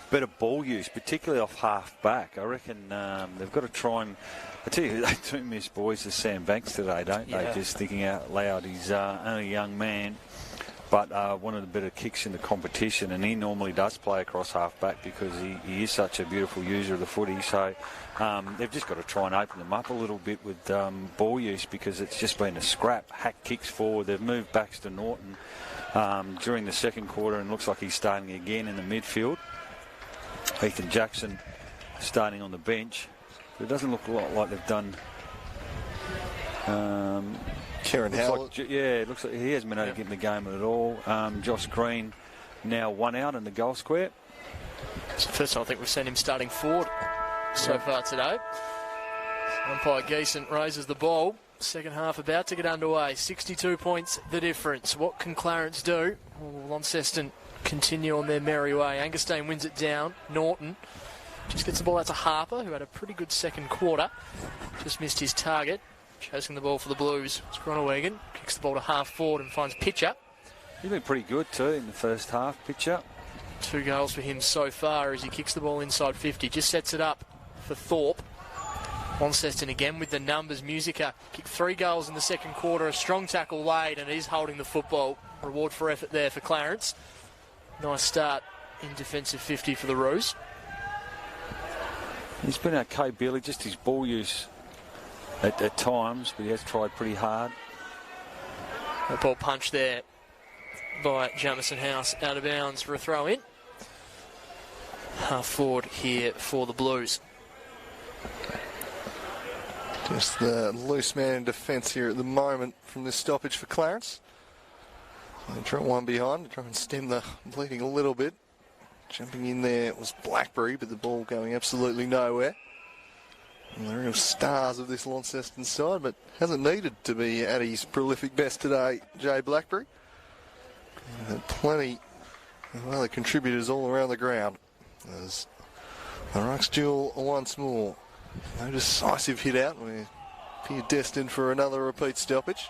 better ball use, particularly off half back. I reckon they've got to try and... I tell you, they do miss boys as Sam Banks today, don't they? Just thinking out loud. He's only a young man, but one of the better kicks in the competition, and he normally does play across half back because he is such a beautiful user of the footy. So they've just got to try and open them up a little bit with ball use, because it's just been a scrap. Hack kicks forward. They've moved backs to Norton during the second quarter, and looks like he's starting again in the midfield. Ethan Jackson starting on the bench. But it doesn't look a lot like they've done. Kieran Howlett. It looks like he hasn't been able to get in the game at all. Josh Green now 1 out in the goal square. It's the first time I think we've seen him starting forward so far today. Umpire Geeson raises the ball. Second half about to get underway. 62 points the difference. What can Clarence do? Launceston continue on their merry way. Angustane wins it down. Norton just gets the ball out to Harper, who had a pretty good second quarter. Just missed his target. Chasing the ball for the Blues. It's Groenewegen. Kicks the ball to half forward and finds Pitcher. He's been pretty good too in the first half, Pitcher. 2 goals for him so far as he kicks the ball inside 50. Just sets it up for Thorpe. Launceston again with the numbers. Musica kicked 3 goals in the second quarter. A strong tackle laid, and he's holding the football. Reward for effort there for Clarence. Nice start in defensive 50 for the Roos. He's been okay, Billy. Just his ball use at times, but he has tried pretty hard. A ball punch there by Jamison House, out of bounds for a throw in. Half forward here for the Blues. Just the loose man in defence here at the moment from this stoppage for Clarence. They try one behind to try and stem the bleeding a little bit. Jumping in there was Blackberry, but the ball going absolutely nowhere. And the real stars of this Launceston side, but hasn't needed to be at his prolific best today, Jay Blackberry. Plenty of other contributors all around the ground. As the Rucks duel once more. No decisive hit out. We appear destined for another repeat stoppage.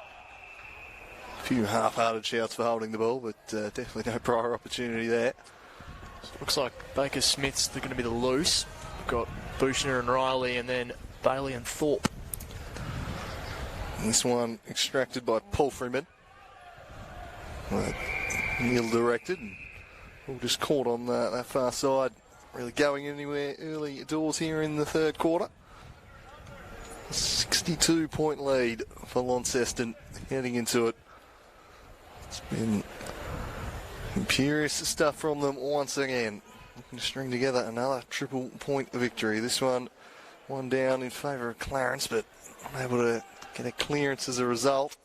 A few half-hearted shouts for holding the ball, but definitely no prior opportunity there. Looks like Baker Smith's going to be the loose. We've got Buchner and Riley, and then Bailey and Thorpe. This one extracted by Paul Freeman. Neil directed. All just caught on that far side. Really going anywhere early doors here in the third quarter. 62-point lead for Launceston heading into it. It's been imperious stuff from them once again. Looking to string together another triple point victory. This one down in favour of Clarence, but unable to get a clearance as a result.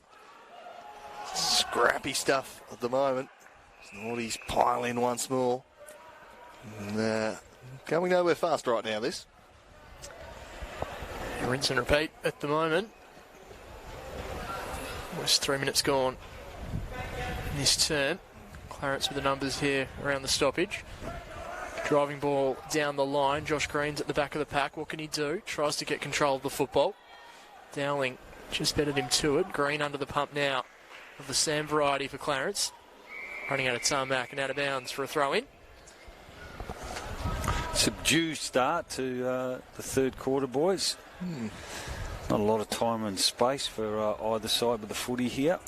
Scrappy stuff at the moment. Naughty's pile in once more. And, going nowhere fast right now, this. Rinse and repeat at the moment. Almost 3 minutes gone in this term. Clarence with the numbers here around the stoppage. Driving ball down the line. Josh Green's at the back of the pack. What can he do? Tries to get control of the football. Dowling just bettered him to it. Green under the pump now of the Sam variety for Clarence. Running out of tarmac and out of bounds for a throw-in. Subdued start to the third quarter, boys. Not a lot of time and space for either side of the footy here.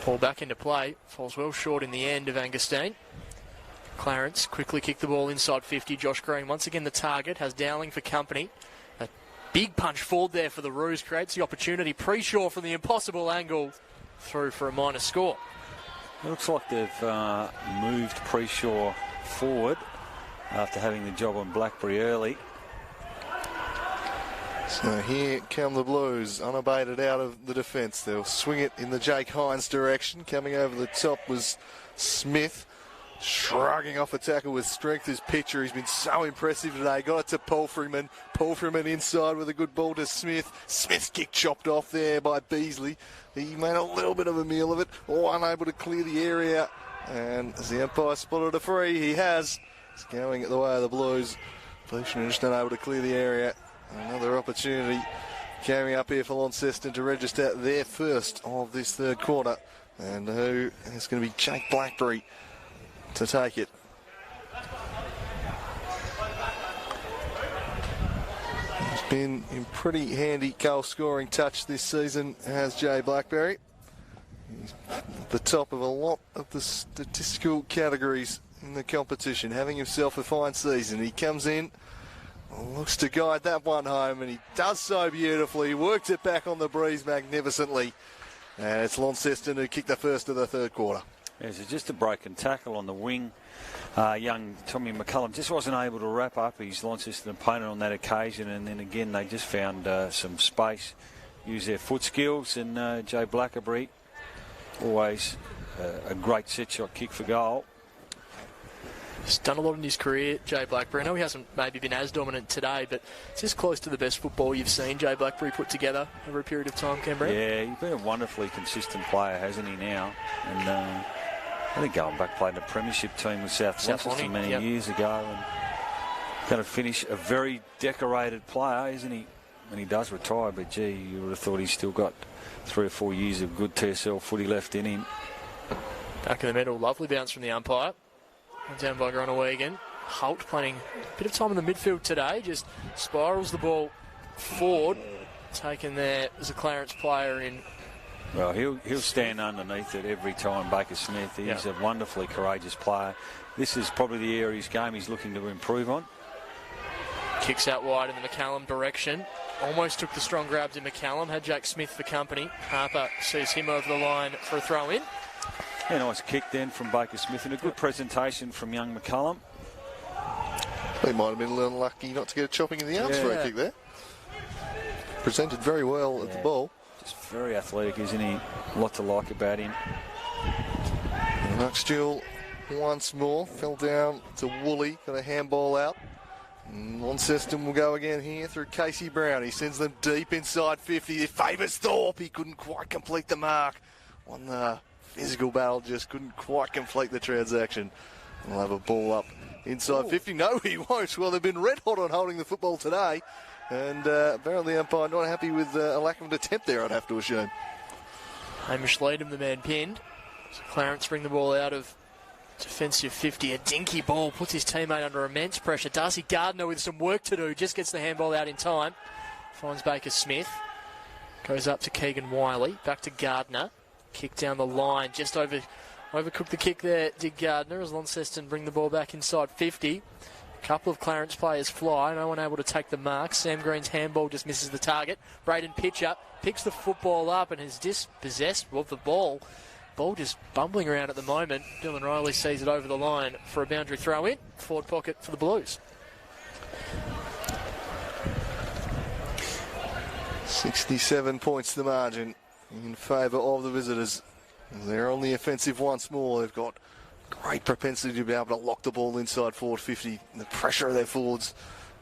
Ball back into play. Falls well short in the end of Angustane. Clarence quickly kicked the ball inside 50. Josh Green once again the target. Has Dowling for company. A big punch forward there for the Roos. Creates the opportunity. Pre-Shaw from the impossible angle. Through for a minor score. It looks like they've moved Pre-Shaw forward after having the job on Blackberry early. So here come the Blues, unabated out of the defence. They'll swing it in the Jake Hines direction. Coming over the top was Smith, shrugging off a tackle with strength. His pitcher, he's been so impressive today. Got it to Palfreyman. Palfreyman inside with a good ball to Smith. Smith's kick chopped off there by Beasley. He made a little bit of a meal of it. Unable to clear the area. And as the umpire spotted a free, he has. It's going the way of the Blues. Palfreyman just unable to clear the area. Another opportunity coming up here for Launceston to register their first of this third quarter. And who is going to be Jake Blackberry to take it. He's been in pretty handy goal scoring touch this season, has Jay Blackberry. He's at the top of a lot of the statistical categories in the competition, having himself a fine season. He comes in, looks to guide that one home, and he does so beautifully. He works it back on the breeze magnificently. And it's Launceston who kicked the first of the third quarter. There's just a broken tackle on the wing. Young Tommy McCullum just wasn't able to wrap up his Launceston opponent on that occasion, and then again they just found some space, used their foot skills, and Jay Blackberry, always a great set shot kick for goal. He's done a lot in his career, Jay Blackberry. I know he hasn't maybe been as dominant today, but it's just close to the best football you've seen Jay Blackberry put together over a period of time, Canberra. Yeah, he's been a wonderfully consistent player, hasn't he, now? And I think going back played a premiership team with South Launceston many years ago, and going to finish a very decorated player, isn't he? When he does retire, but gee, you would have thought he's still got 3 or 4 years of good TSL footy left in him. Back in the middle, lovely bounce from the umpire. Down by Gronewegan. Holt playing a bit of time in the midfield today, just spirals the ball forward, taken there as a Clarence player in. Well, he'll stand underneath it every time, Baker Smith. He's a wonderfully courageous player. This is probably the area of his game he's looking to improve on. Kicks out wide in the McCallum direction. Almost took the strong grabs in McCallum, had Jake Smith for company. Harper sees him over the line for a throw in. A nice kick then from Baker Smith, and a good presentation from young McCullum. He might have been a little unlucky not to get a chopping in the arms for a kick there. Presented very well at the ball. Just very athletic, isn't he? A lot to like about him. Knoxgill once more fell down to Woolley, got a handball out. Launceston will go again here through Casey Brown. He sends them deep inside 50. It favours Thorpe. He couldn't quite complete the mark. On the physical battle, just couldn't quite complete the transaction. We'll have a ball up inside 50. No, he won't. Well, they've been red hot on holding the football today. And apparently the umpire not happy with a lack of an attempt there, I'd have to assume. Hamish Leadham, the man pinned. So Clarence bring the ball out of defensive 50. A dinky ball puts his teammate under immense pressure. Darcy Gardner with some work to do. Just gets the handball out in time. Finds Baker Smith. Goes up to Keegan Wiley. Back to Gardner. Kick down the line. Just overcooked the kick there, did Gardner, as Launceston bring the ball back inside 50. A couple of Clarence players fly. No one able to take the mark. Sam Green's handball just misses the target. Braden Pitcher picks the football up and is dispossessed of the ball. Ball just bumbling around at the moment. Dylan Riley sees it over the line for a boundary throw in. Forward pocket for the Blues. 67 points the margin in favour of the visitors. They're on the offensive once more. They've got great propensity to be able to lock the ball inside forward 50. The pressure of their forwards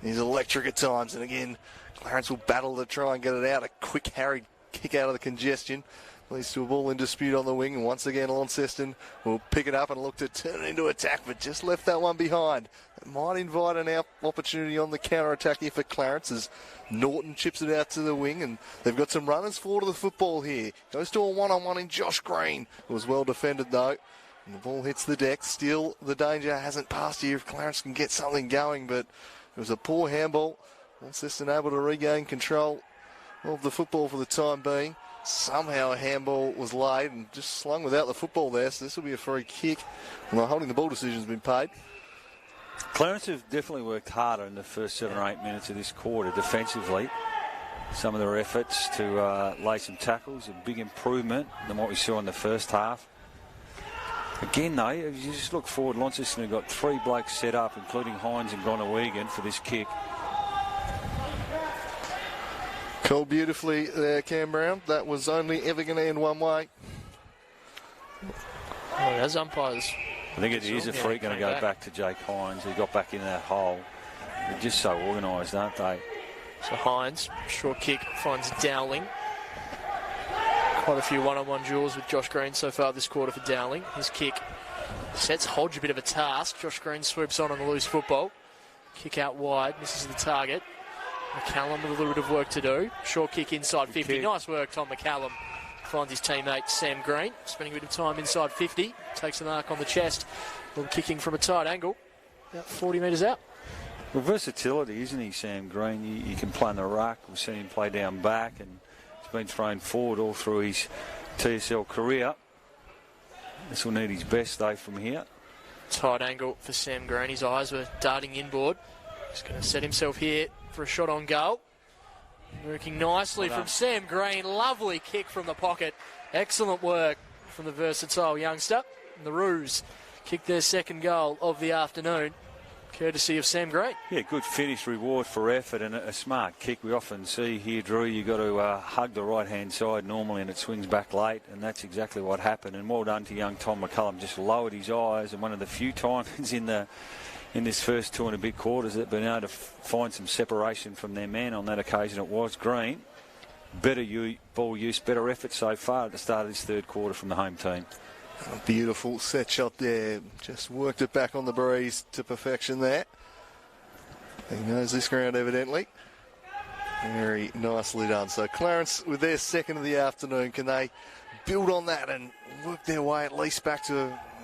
is electric at times. And again, Clarence will battle to try and get it out. A quick harried kick out of the congestion leads to a ball in dispute on the wing. And once again, Launceston will pick it up and look to turn it into attack, but just left that one behind. It might invite an opportunity on the counter-attack here for Clarence as Norton chips it out to the wing, and they've got some runners forward of the football here. Goes to a one-on-one in Josh Green. It was well defended though. And the ball hits the deck. Still, the danger hasn't passed here if Clarence can get something going, but it was a poor handball. Launceston able to regain control of the football for the time being. Somehow a handball was laid and just slung without the football there, so this will be a free kick. And the holding the ball decision's been paid. Clarence have definitely worked harder in the first 7 or 8 minutes of this quarter defensively. Some of their efforts to lay some tackles, a big improvement than what we saw in the first half. Again, though, if you just look forward, Launceston have got 3 blokes set up, including Hines and Gronewegan, for this kick. Called beautifully there, Cam Brown. That was only ever going to end one way. Well, as umpires. I think it is a free going to go back to Jake Hines. He got back in that hole. They're just so organised, aren't they? So Hines, short kick, finds Dowling. Quite a few one-on-one duels with Josh Green so far this quarter for Dowling. His kick sets Hodge a bit of a task. Josh Green swoops on the loose football. Kick out wide, misses the target. McCallum with a little bit of work to do. Short kick inside 50. Kick. Nice work, Tom McCallum. Finds his teammate Sam Green, spending a bit of time inside 50. Takes the mark on the chest. Little kicking from a tight angle. About 40 metres out. Well, versatility, isn't he, Sam Green? You can play in the ruck. We've seen him play down back, and he's been thrown forward all through his TSL career. This will need his best day from here. Tight angle for Sam Green. His eyes were darting inboard. He's going to set himself here for a shot on goal. Working nicely from Sam Green. Lovely kick from the pocket. Excellent work from the versatile youngster. And the Roos kicked their second goal of the afternoon, courtesy of Sam Green. Yeah, good finish, reward for effort, and a smart kick. We often see here, Drew, you've got to hug the right-hand side normally, and it swings back late, and that's exactly what happened. And well done to young Tom McCullum. Just lowered his eyes, and one of the few times in this first 2 and a bit quarters that been able to find some separation from their man. On that occasion it was Green. Better ball use, better effort so far at the start of this third quarter from the home team. A beautiful set shot there. Just worked it back on the breeze to perfection there. He knows this ground evidently. Very nicely done. So Clarence with their second of the afternoon, can they build on that and work their way at least back to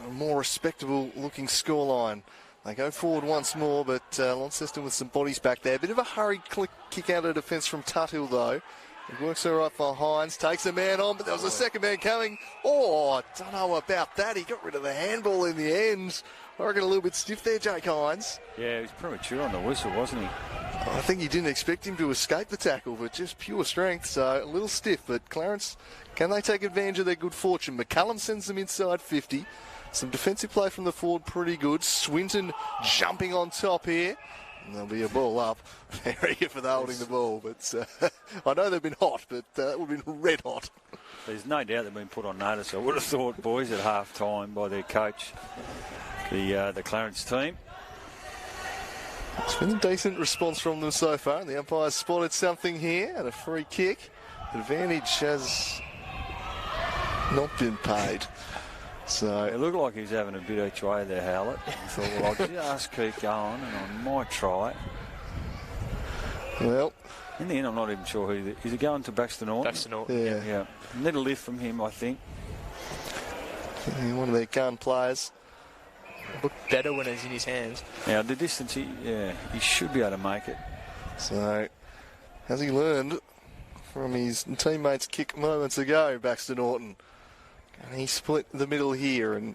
a more respectable looking scoreline? They go forward once more, but Launceston with some bodies back there. A bit of a hurried kick out of defence from Tuthill, though. It works all right for Hines. Takes a man on, but there was a second man coming. Oh, I don't know about that. He got rid of the handball in the end. I reckon a little bit stiff there, Jake Hines. Yeah, he was premature on the whistle, wasn't he? I think he didn't expect him to escape the tackle, but just pure strength, so a little stiff. But Clarence, can they take advantage of their good fortune? McCallum sends them inside 50. Some defensive play from the forward, pretty good. Swinton jumping on top here. And there'll be a ball up. Very good for the holding the ball. But I know they've been hot, but that would have been red hot. There's no doubt they've been put on notice. I would have thought, boys, at half-time by their coach, the Clarence team. It's been a decent response from them so far. The umpire's spotted something here and a free kick. Advantage has not been paid. So it looked like he was having a bit each way there, Howlett. I thought, well, I'll just keep going and I might try. Well, in the end, I'm not even sure who. Is it going to Baxter Norton? Baxter Norton. Yeah. Need a lift from him, I think. One of their gun players. Looked better when it's in his hands. Now, the distance, he should be able to make it. So, has he learned from his teammates' kick moments ago, Baxter Norton? And he split the middle here and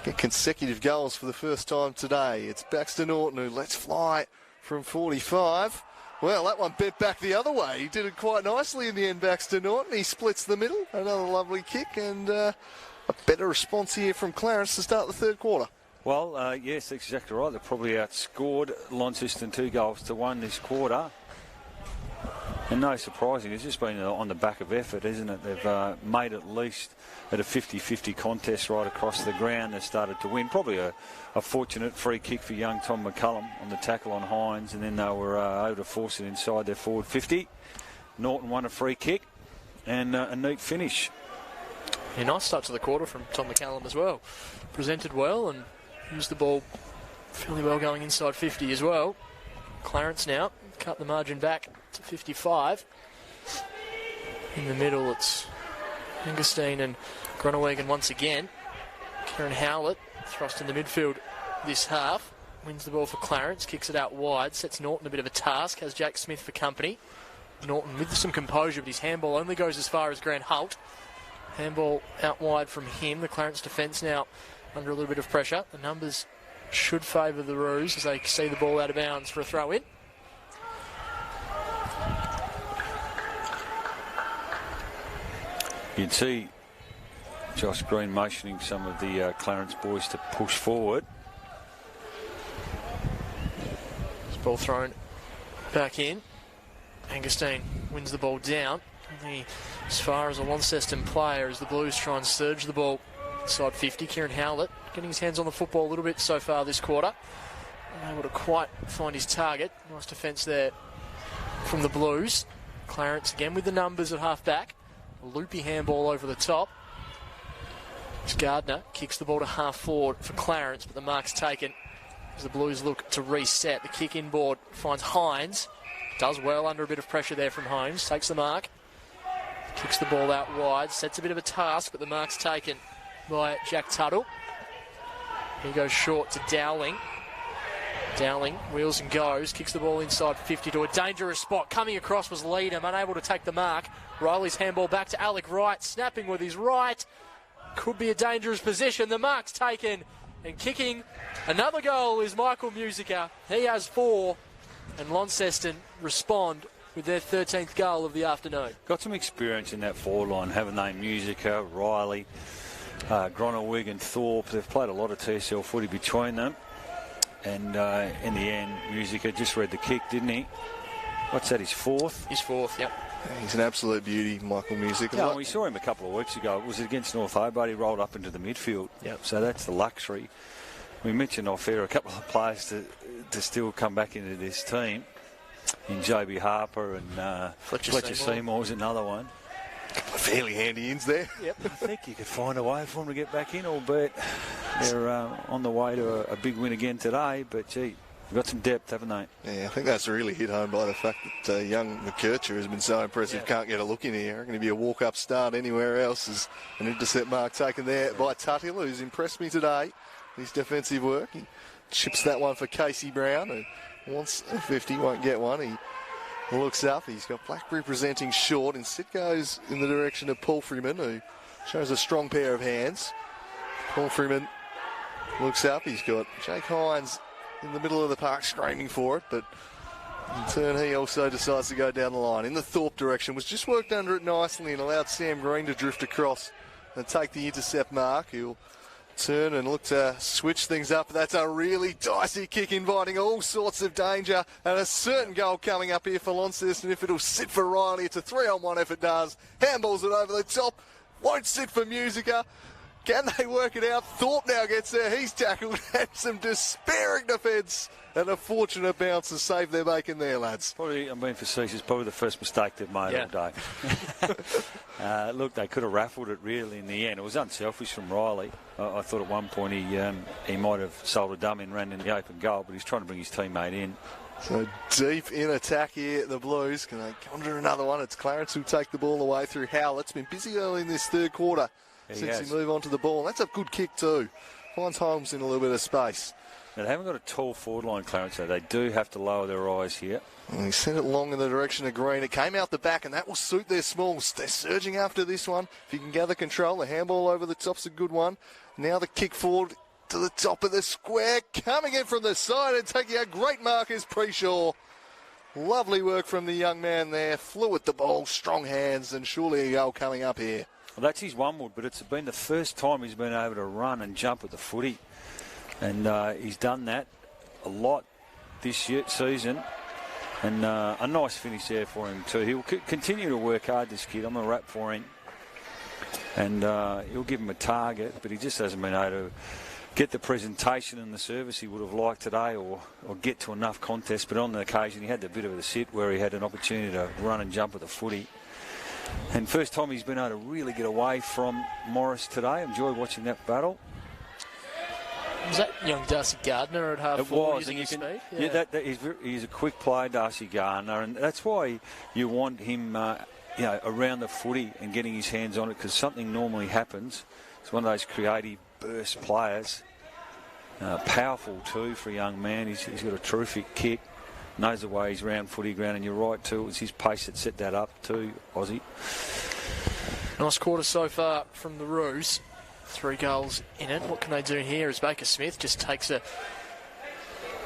get consecutive goals for the first time today. It's Baxter Norton who lets fly from 45. Well, that one bent back the other way. He did it quite nicely in the end, Baxter Norton. He splits the middle. Another lovely kick and a better response here from Clarence to start the third quarter. Well, yes, that's exactly right. They probably outscored Launceston 2-1 this quarter. And no surprising, it's just been on the back of effort, isn't it? They've made at least at a 50-50 contest right across the ground. They've started to win. Probably a fortunate free kick for young Tom McCullum on the tackle on Hines, and then they were able to force it inside their forward 50. Norton won a free kick and a neat finish. Yeah, nice start to the quarter from Tom McCallum as well. Presented well and used the ball fairly well going inside 50 as well. Clarence now cut the margin back to 55. In the middle, it's Hingerstein and Groenewegen once again. Kieran Howlett thrust in the midfield this half. Wins the ball for Clarence, kicks it out wide, sets Norton a bit of a task, has Jake Smith for company. Norton with some composure, but his handball only goes as far as Grant Holt. Handball out wide from him. The Clarence defence now under a little bit of pressure. The numbers should favour the Roos as they see the ball out of bounds for a throw-in. You'd see Josh Green motioning some of the Clarence boys to push forward. This ball thrown back in. Augustine wins the ball down. Only as far as a Launceston player as the Blues try and surge the ball inside 50. Kieran Howlett getting his hands on the football a little bit so far this quarter. Unable to quite find his target. Nice defence there from the Blues. Clarence again with the numbers at half-back. A loopy handball over the top. It's Gardner kicks the ball to half-forward for Clarence, but the mark's taken as the Blues look to reset. The kick inboard finds Hines. Does well under a bit of pressure there from Holmes. Takes the mark. Kicks the ball out wide. Sets a bit of a task, but the mark's taken by Jack Tuttle. He goes short to Dowling. Dowling wheels and goes. Kicks the ball inside 50 to a dangerous spot. Coming across was Leadham, unable to take the mark. Riley's handball back to Alec Wright. Snapping with his right. Could be a dangerous position. The mark's taken. And kicking another goal is Michael Musica. He has 4. And Launceston respond with their 13th goal of the afternoon. Got some experience in that forward line, haven't they? Musica, Riley, Gronowig and Thorpe. They've played a lot of TSL footy between them. And in the end, Musica just read the kick, didn't he? What's that, his 4th? His 4th, yep. He's an absolute beauty, Michael Musica. Yeah, we saw him a couple of weeks ago. It was against North Hobart. He rolled up into the midfield. Yep. So that's the luxury. We mentioned off air a couple of players to still come back into this team. In JB Harper and Fletcher Seymour's another one. Fairly handy ins there. Yep. I think you could find a way for them to get back in, albeit they're on the way to a big win again today. But, gee, they've got some depth, haven't they? Yeah, I think that's really hit home by the fact that young McKercher has been so impressive. Yeah. Can't get a look in here. Going to be a walk-up start anywhere else. Is an intercept mark taken there by Tuttle, who's impressed me today. His defensive work. He chips that one for Casey Brown, who wants a 50, won't get one. He looks up. He's got Blackberry presenting short. Instead goes in the direction of Paul Freeman, who shows a strong pair of hands. Paul Freeman looks up. He's got Jake Hines in the middle of the park screaming for it, but in turn he also decides to go down the line. In the Thorpe direction, was just worked under it nicely and allowed Sam Green to drift across and take the intercept mark. He'll turn and look to switch things up. That's a really dicey kick, inviting all sorts of danger, and a certain goal coming up here for Launceston. If it'll sit for Riley, it's a 3-on-1 if it does. Handballs it over the top, won't sit for Musica. Can they work it out? Thorpe now gets there. He's tackled, and some despairing defence and a fortunate bounce to save their bacon there, lads. Probably, I'm being facetious, probably the first mistake they've made all day. Look, they could have raffled it really in the end. It was unselfish from Riley. I thought at one point he might have sold a dummy and ran in the open goal, but he's trying to bring his teammate in. So deep in attack here, the Blues. Can they conjure another one? It's Clarence who'll take the ball away through Howlett's been busy early in this third quarter since he moved on to the ball. That's a good kick too. Finds Holmes in a little bit of space. Now, they haven't got a tall forward line, Clarence, so they do have to lower their eyes here. And he sent it long in the direction of Green. It came out the back, and that will suit their smalls. They're surging after this one. If you can gather control, the handball over the top's a good one. Now the kick forward to the top of the square. Coming in from the side and taking a great mark is Preshaw. Lovely work from the young man there. Flew at the ball, strong hands, and surely a goal coming up here. Well, that's his one wood, but it's been the first time he's been able to run and jump with the footy. And he's done that a lot this season. And a nice finish there for him too. He'll continue to work hard, this kid. I'm a rap for him. And he'll give him a target, but he just hasn't been able to get the presentation and the service he would have liked today or get to enough contests. But on the occasion, he had a bit of a sit where he had an opportunity to run and jump with the footy. And first time he's been able to really get away from Morris today. Enjoyed watching that battle. Was that young Darcy Gardner at half forward using his speed? Yeah, he's a quick player, Darcy Gardner, and that's why you want him around the footy and getting his hands on it, because something normally happens. It's one of those creative burst players. Powerful too for a young man. He's got a terrific kick. Knows the way he's round footy ground, and you're right too. It was his pace that set that up too, Aussie. Nice quarter so far from the Roos. 3 goals in it. What can they do here as Baker Smith just takes a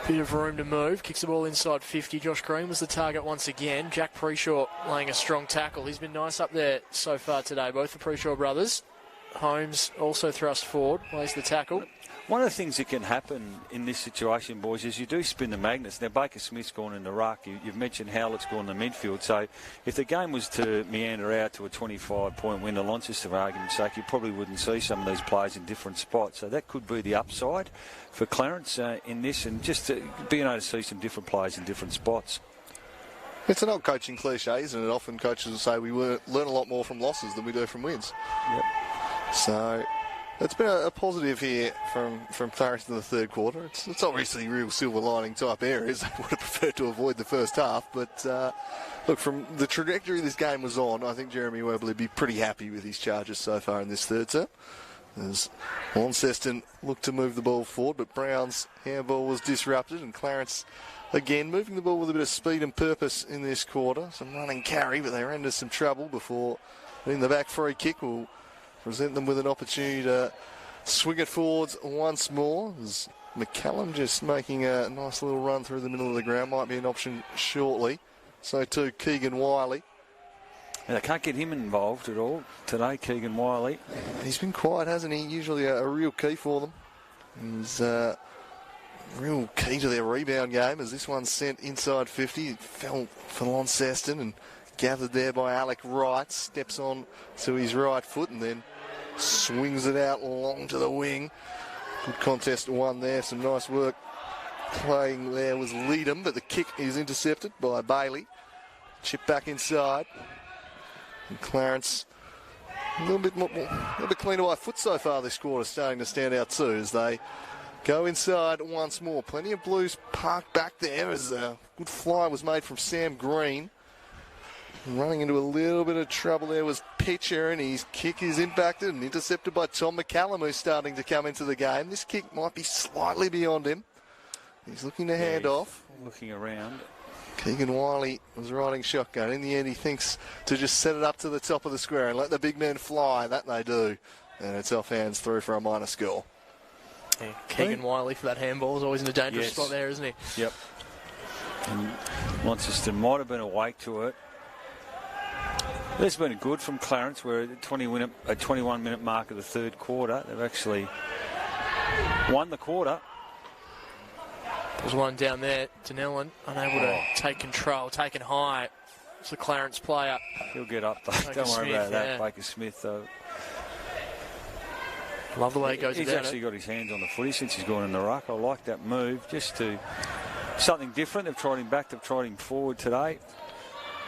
bit of room to move. Kicks the ball inside 50. Josh Green was the target once again. Jack Preshaw laying a strong tackle. He's been nice up there so far today, both the Preshaw brothers. Holmes also thrust forward, lays the tackle. One of the things that can happen in this situation, boys, is you do spin the magnets. Now, Baker Smith's gone in the ruck. You've mentioned Howlett's gone in the midfield. So if the game was to meander out to a 25-point win to Launceston, for argument's sake, you probably wouldn't see some of these players in different spots. So that could be the upside for Clarence in this, and just being able to see some different players in different spots. It's an old coaching cliche, isn't it? Often coaches will say we learn a lot more from losses than we do from wins. Yep. So it's been a positive here from Clarence in the third quarter. It's obviously real silver lining type areas. They would have preferred to avoid the first half. But look, from the trajectory this game was on, I think Jeremy Webley would be pretty happy with his charges so far in this third term. As Launceston looked to move the ball forward, but Brown's handball was disrupted, and Clarence again moving the ball with a bit of speed and purpose in this quarter. Some running carry, but they ran into some trouble before in the back free kick will present them with an opportunity to swing it forwards once more. As McCallum just making a nice little run through the middle of the ground, might be an option shortly. So too Keegan Wiley. And they can't get him involved at all today, Keegan Wiley. He's been quiet, hasn't he? Usually a real key for them. He's real key to their rebound game, as this one's sent inside 50. It fell for Launceston and gathered there by Alec Wright. Steps on to his right foot and then swings it out long to the wing. Good contest one there. Some nice work playing there was Leadham, but the kick is intercepted by Bailey. Chip back inside. And Clarence a little bit cleaner by foot so far this quarter, starting to stand out too as they go inside once more. Plenty of Blues parked back there as a good fly was made from Sam Green. Running into a little bit of trouble there was Pitcher, and his kick is impacted and intercepted by Tom McCallum, who's starting to come into the game. This kick might be slightly beyond him. He's looking to hand off. Looking around. Keegan Wiley was riding shotgun. In the end, he thinks to just set it up to the top of the square and let the big men fly. That they do. And it's off hands through for a minor score. Yeah, Keegan Wiley for that handball is always in a dangerous spot there, isn't he? Yep. And Launceston might have been awake to it. That's been good from Clarence. We're at the 21-minute mark of the third quarter. They've actually won the quarter. There's one down there. Denellen unable to take control, taken high. It's a Clarence player. He'll get up, though. Baker Don't worry Smith, about that. Baker Smith, though. Love the way he goes He's actually got his hands on the footy since he's gone in the ruck. I like that move. Just to something different. They've tried him back. They've tried him forward today.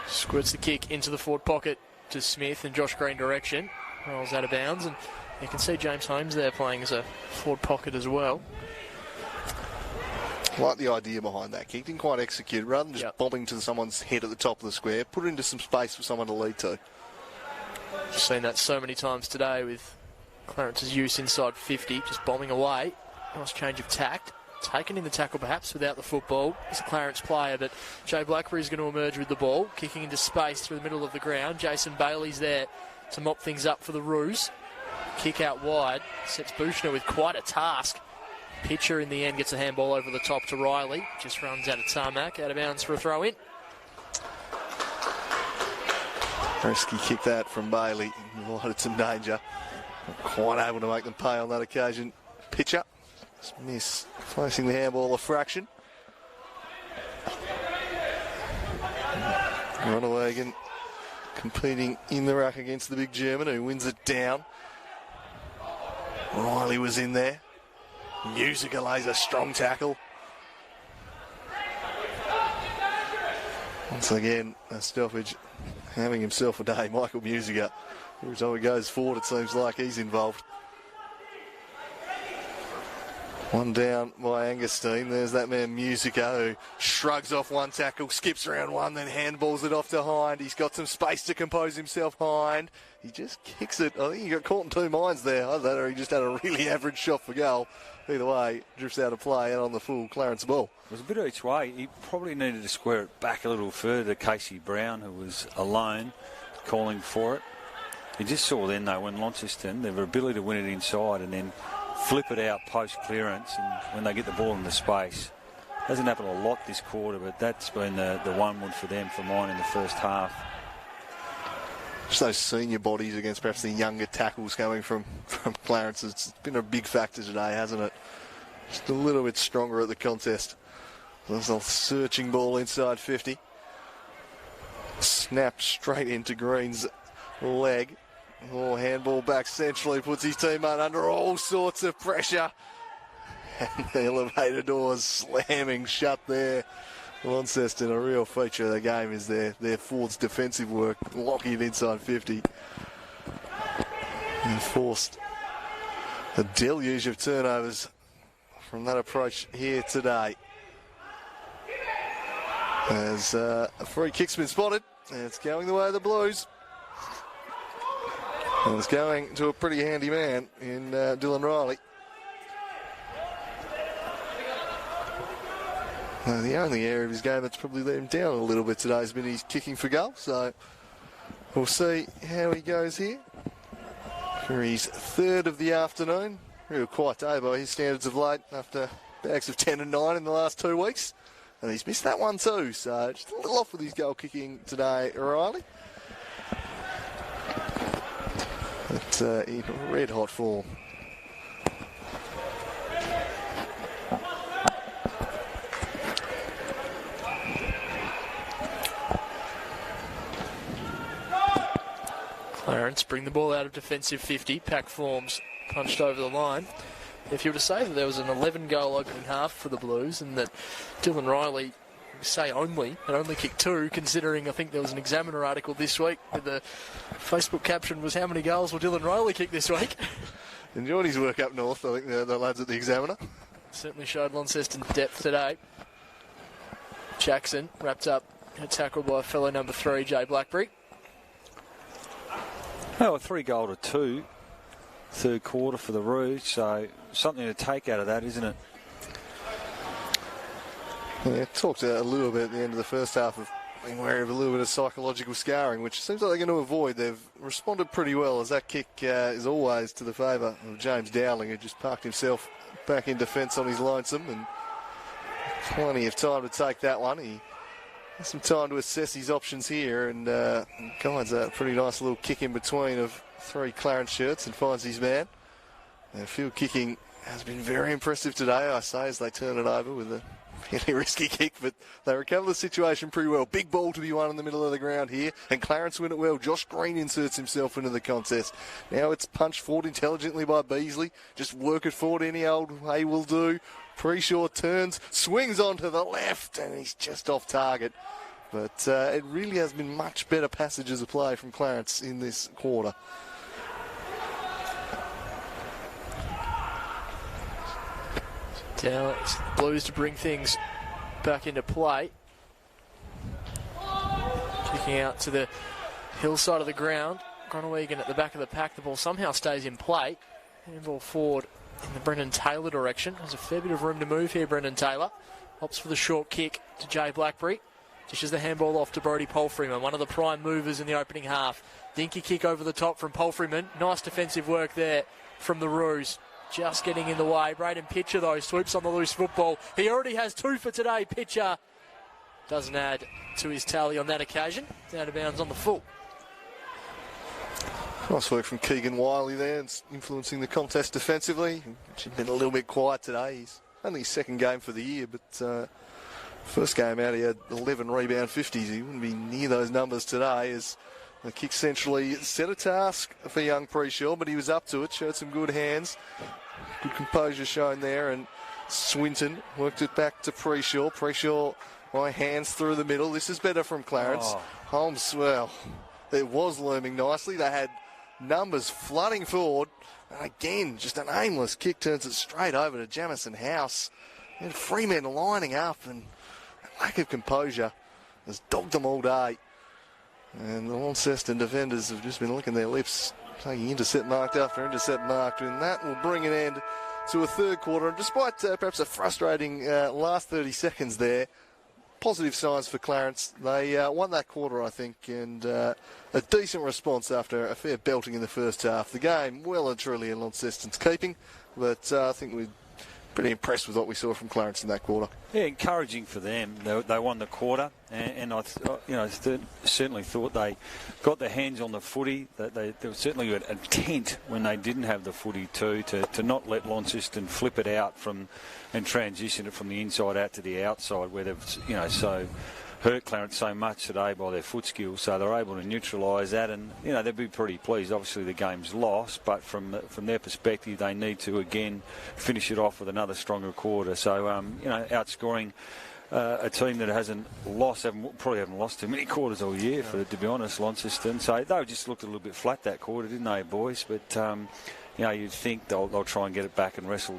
Squirts the kick into the forward pocket to Smith in Josh Green direction. Rolls out of bounds, and you can see James Holmes there playing as a forward pocket as well. I like the idea behind that kick. Didn't quite execute. Rather than just bombing to someone's head at the top of the square, put it into some space for someone to lead to. I've seen that so many times today with Clarence's use inside 50, just bombing away. Nice change of tact. Taken in the tackle perhaps without the football. He's a Clarence player, but Jay Blackberry's going to emerge with the ball, kicking into space through the middle of the ground. Jason Bailey's there to mop things up for the Roos. Kick out wide, sets Buchner with quite a task. Pitcher in the end gets a handball over the top to Riley. Just runs out of tarmac, out of bounds for a throw in. Risky kick that from Bailey. Invited some danger. Not quite able to make them pay on that occasion. Pitcher. Miss placing the handball a fraction. Groenewegen competing in the ruck against the big German who wins it down. Riley was in there. Musica lays a strong tackle. Once again, a stoppage having himself a day. Michael Musica. Every time he goes forward, it seems like he's involved. One down by Angustine. There's that man Musica who shrugs off one tackle, skips around one, then handballs it off to Hind. He's got some space to compose himself, Hind. He just kicks it. I think he got caught in two minds there. Either that or he just had a really average shot for goal. Either way, drifts out of play out on the full Clarence ball. It was a bit of each way. He probably needed to square it back a little further to Casey Brown, who was alone, calling for it. You just saw then, though, when Launceston, their ability to win it inside and then flip it out post-clearance and when they get the ball in the space. Hasn't happened a lot this quarter, but that's been the one wood for them, for mine, in the first half. just those senior bodies against perhaps the younger tackles coming from Clarence. It's been a big factor today, hasn't it? Just a little bit stronger at the contest. There's a searching ball inside 50. Snap straight into Green's leg. Oh, handball back centrally, puts his teammate under all sorts of pressure. And the elevator doors slamming shut there. Launceston, a real feature of the game is their forwards' defensive work, locking it inside 50. And forced a deluge of turnovers from that approach here today. As a free kick's been spotted, and it's going the way of the Blues. And it's going to a pretty handy man in Dylan Riley. The only area of his game that's probably let him down a little bit today has been his kicking for goal. So we'll see how he goes here for his third of the afternoon. Real quiet day by his standards of late after bags of 10 and 9 in the last 2 weeks. And he's missed that one too. So just a little off with his goal kicking today, Riley. But in red hot form. Clarence bring the ball out of defensive 50. Pack forms punched over the line. If you were to say that there was an 11-goal opening half for the Blues and that Dylan Riley, say only kicked 2, considering I think there was an Examiner article this week where the Facebook caption was how many goals will Dylan Riley kick this week? Enjoyed his work up north, I think, the lads at the Examiner. Certainly showed Launceston's depth today. Jackson wrapped up a tackle by fellow number 3, Jay Blackberry. Oh, a 3-2, third quarter for the Rouge, so something to take out of that, isn't it? Yeah, talked a little bit at the end of the first half of being wary of a little bit of psychological scarring, which seems like they're going to avoid. They've responded pretty well, as that kick is always to the favour of James Dowling, who just parked himself back in defence on his lonesome, and plenty of time to take that one. He has some time to assess his options here, and guides a pretty nice little kick in between of 3 Clarence shirts and finds his man. And field kicking has been very impressive today, I say, as they turn it over with a fairly risky kick, but they recover the situation pretty well. Big ball to be won in the middle of the ground here, and Clarence win it well. Josh Green inserts himself into the contest. Now it's punched forward intelligently by Beasley. Just work it forward any old way will do. Pre-Shaw turns, swings onto the left, and he's just off target. But it really has been much better passages of play from Clarence in this quarter. Now it's the Blues to bring things back into play. Kicking out to the hillside of the ground. Groenewegen at the back of the pack. The ball somehow stays in play. Handball forward in the Brendan Taylor direction. There's a fair bit of room to move here, Brendan Taylor. Opts for the short kick to Jay Blackberry. Dishes the handball off to Brodie Palfreyman, one of the prime movers in the opening half. Dinky kick over the top from Palfreyman. Nice defensive work there from the Roos. Just getting in the way. Braden Pitcher, though, swoops on the loose football. He already has 2 for today. Pitcher doesn't add to his tally on that occasion. Out of bounds on the full. Nice work from Keegan Wiley there, influencing the contest defensively. He's been a little bit quiet today. He's only his second game for the year, but first game out he had 11 rebound 50s. He wouldn't be near those numbers today, as the kick centrally set a task for young Pre-Shaw, but he was up to it, showed some good hands. Good composure shown there, and Swinton worked it back to Pre-Shaw. Pre-Shaw by hands through the middle. This is better from Clarence. Holmes, well, it was looming nicely. They had numbers flooding forward. And again, just an aimless kick turns it straight over to Jamison House. And 3 men lining up, and lack of composure has dogged them all day. And the Launceston defenders have just been licking their lips, taking intercept marked after intercept marked, and that will bring an end to a third quarter. And despite perhaps a frustrating last 30 seconds there, positive signs for Clarence. They won that quarter, I think, and a decent response after a fair belting in the first half. The game well and truly in Launceston's keeping, but I think we'd pretty impressed with what we saw from Clarence in that quarter. Yeah, encouraging for them. They won the quarter, and I certainly thought they got their hands on the footy. They were certainly intent when they didn't have the footy too, to not let Launceston flip it out and transition it from the inside out to the outside, where they've hurt Clarence so much today by their foot skills, so they're able to neutralise that, and they'd be pretty pleased. Obviously the game's lost, but from their perspective they need to again finish it off with another stronger quarter. So outscoring a team that probably haven't lost too many quarters all year, to be honest, Launceston. So they just looked a little bit flat that quarter, didn't they, boys? But you'd think they'll try and get it back and wrestle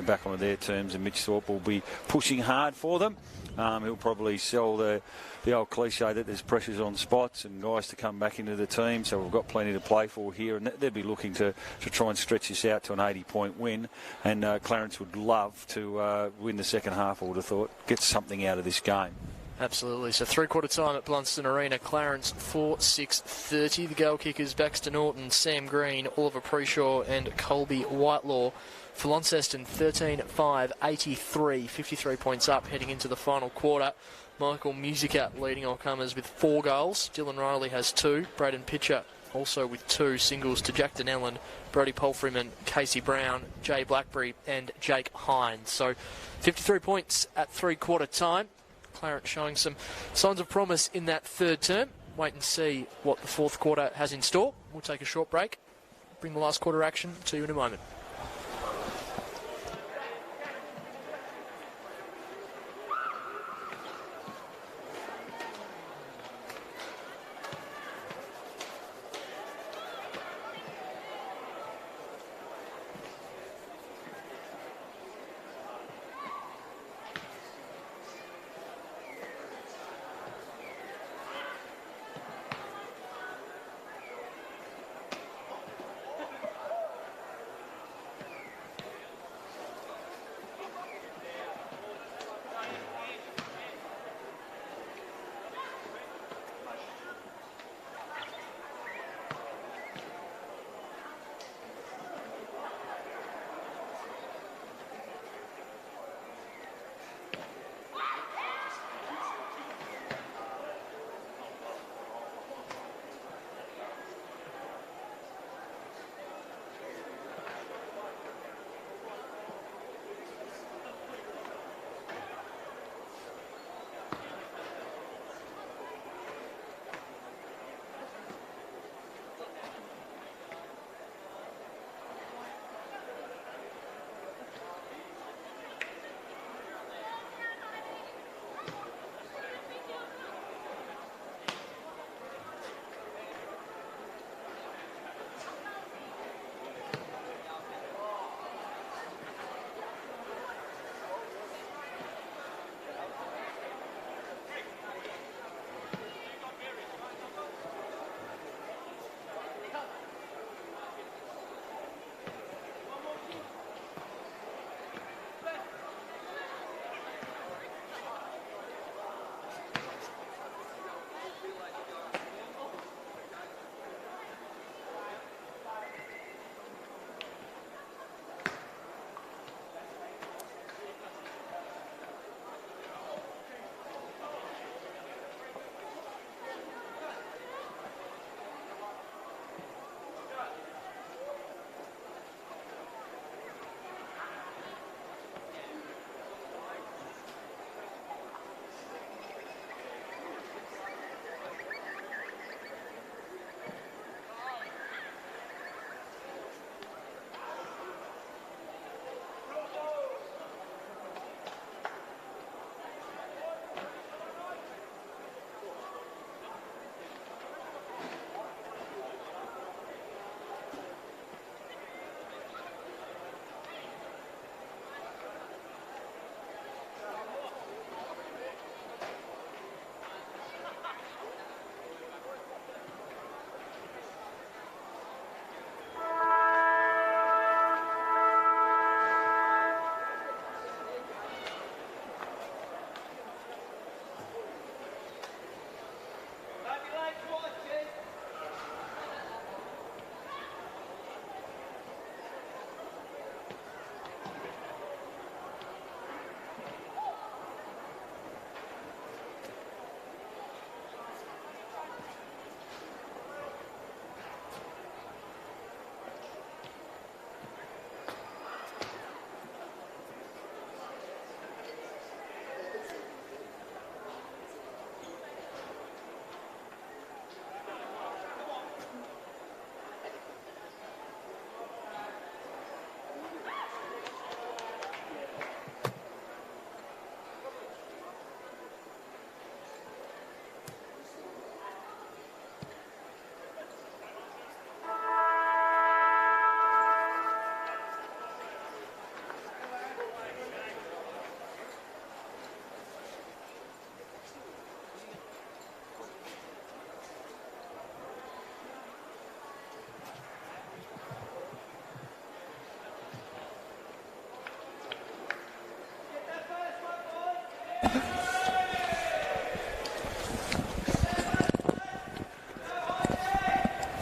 back onto their terms, and Mitch Thorpe will be pushing hard for them. He'll probably sell the old cliche that there's pressures on spots and guys to come back into the team, so we've got plenty to play for here, and they'd be looking to try and stretch this out to an 80-point win, and Clarence would love to win the second half, I would have thought, get something out of this game. Absolutely. So three-quarter time at Blundstone Arena. Clarence 4-6-30. The goal kickers Baxter Norton, Sam Green, Oliver Preshaw and Colby Whitelaw. For Launceston, 13-5-83. 53 points up heading into the final quarter. Michael Musica leading all comers with 4 goals. Dylan Riley has 2. Braden Pitcher also with 2 singles to Jack Donnellan, Brody Palfreyman, Casey Brown, Jay Blackberry and Jake Hines. So 53 points at three-quarter time. Clarence showing some signs of promise in that third term. Wait and see what the fourth quarter has in store. We'll take a short break. Bring the last quarter action to you in a moment.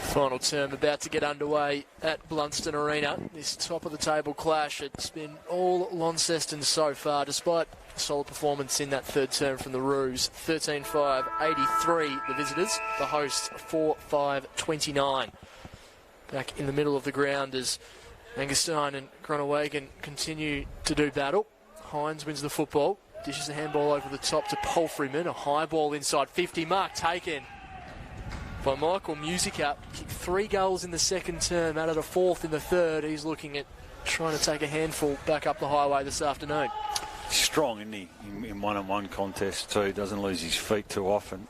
Final term about to get underway at Blundstone Arena. This top of the table clash, it's been all Launceston so far, despite a solid performance in that third term from the Roos. 13-5, 83 the visitors, the hosts 4-5, 29. Back in the middle of the ground as Angerstein and Groenewegen continue to do battle. Hines wins the football, dishes the handball over the top to Palfreyman, a high ball inside 50, mark taken by Michael Musica. Kicked 3 goals in the second term, added a 4th in the third. He's looking at trying to take a handful back up the highway this afternoon. Strong, isn't he, in one-on-one contests too. Doesn't lose his feet too often.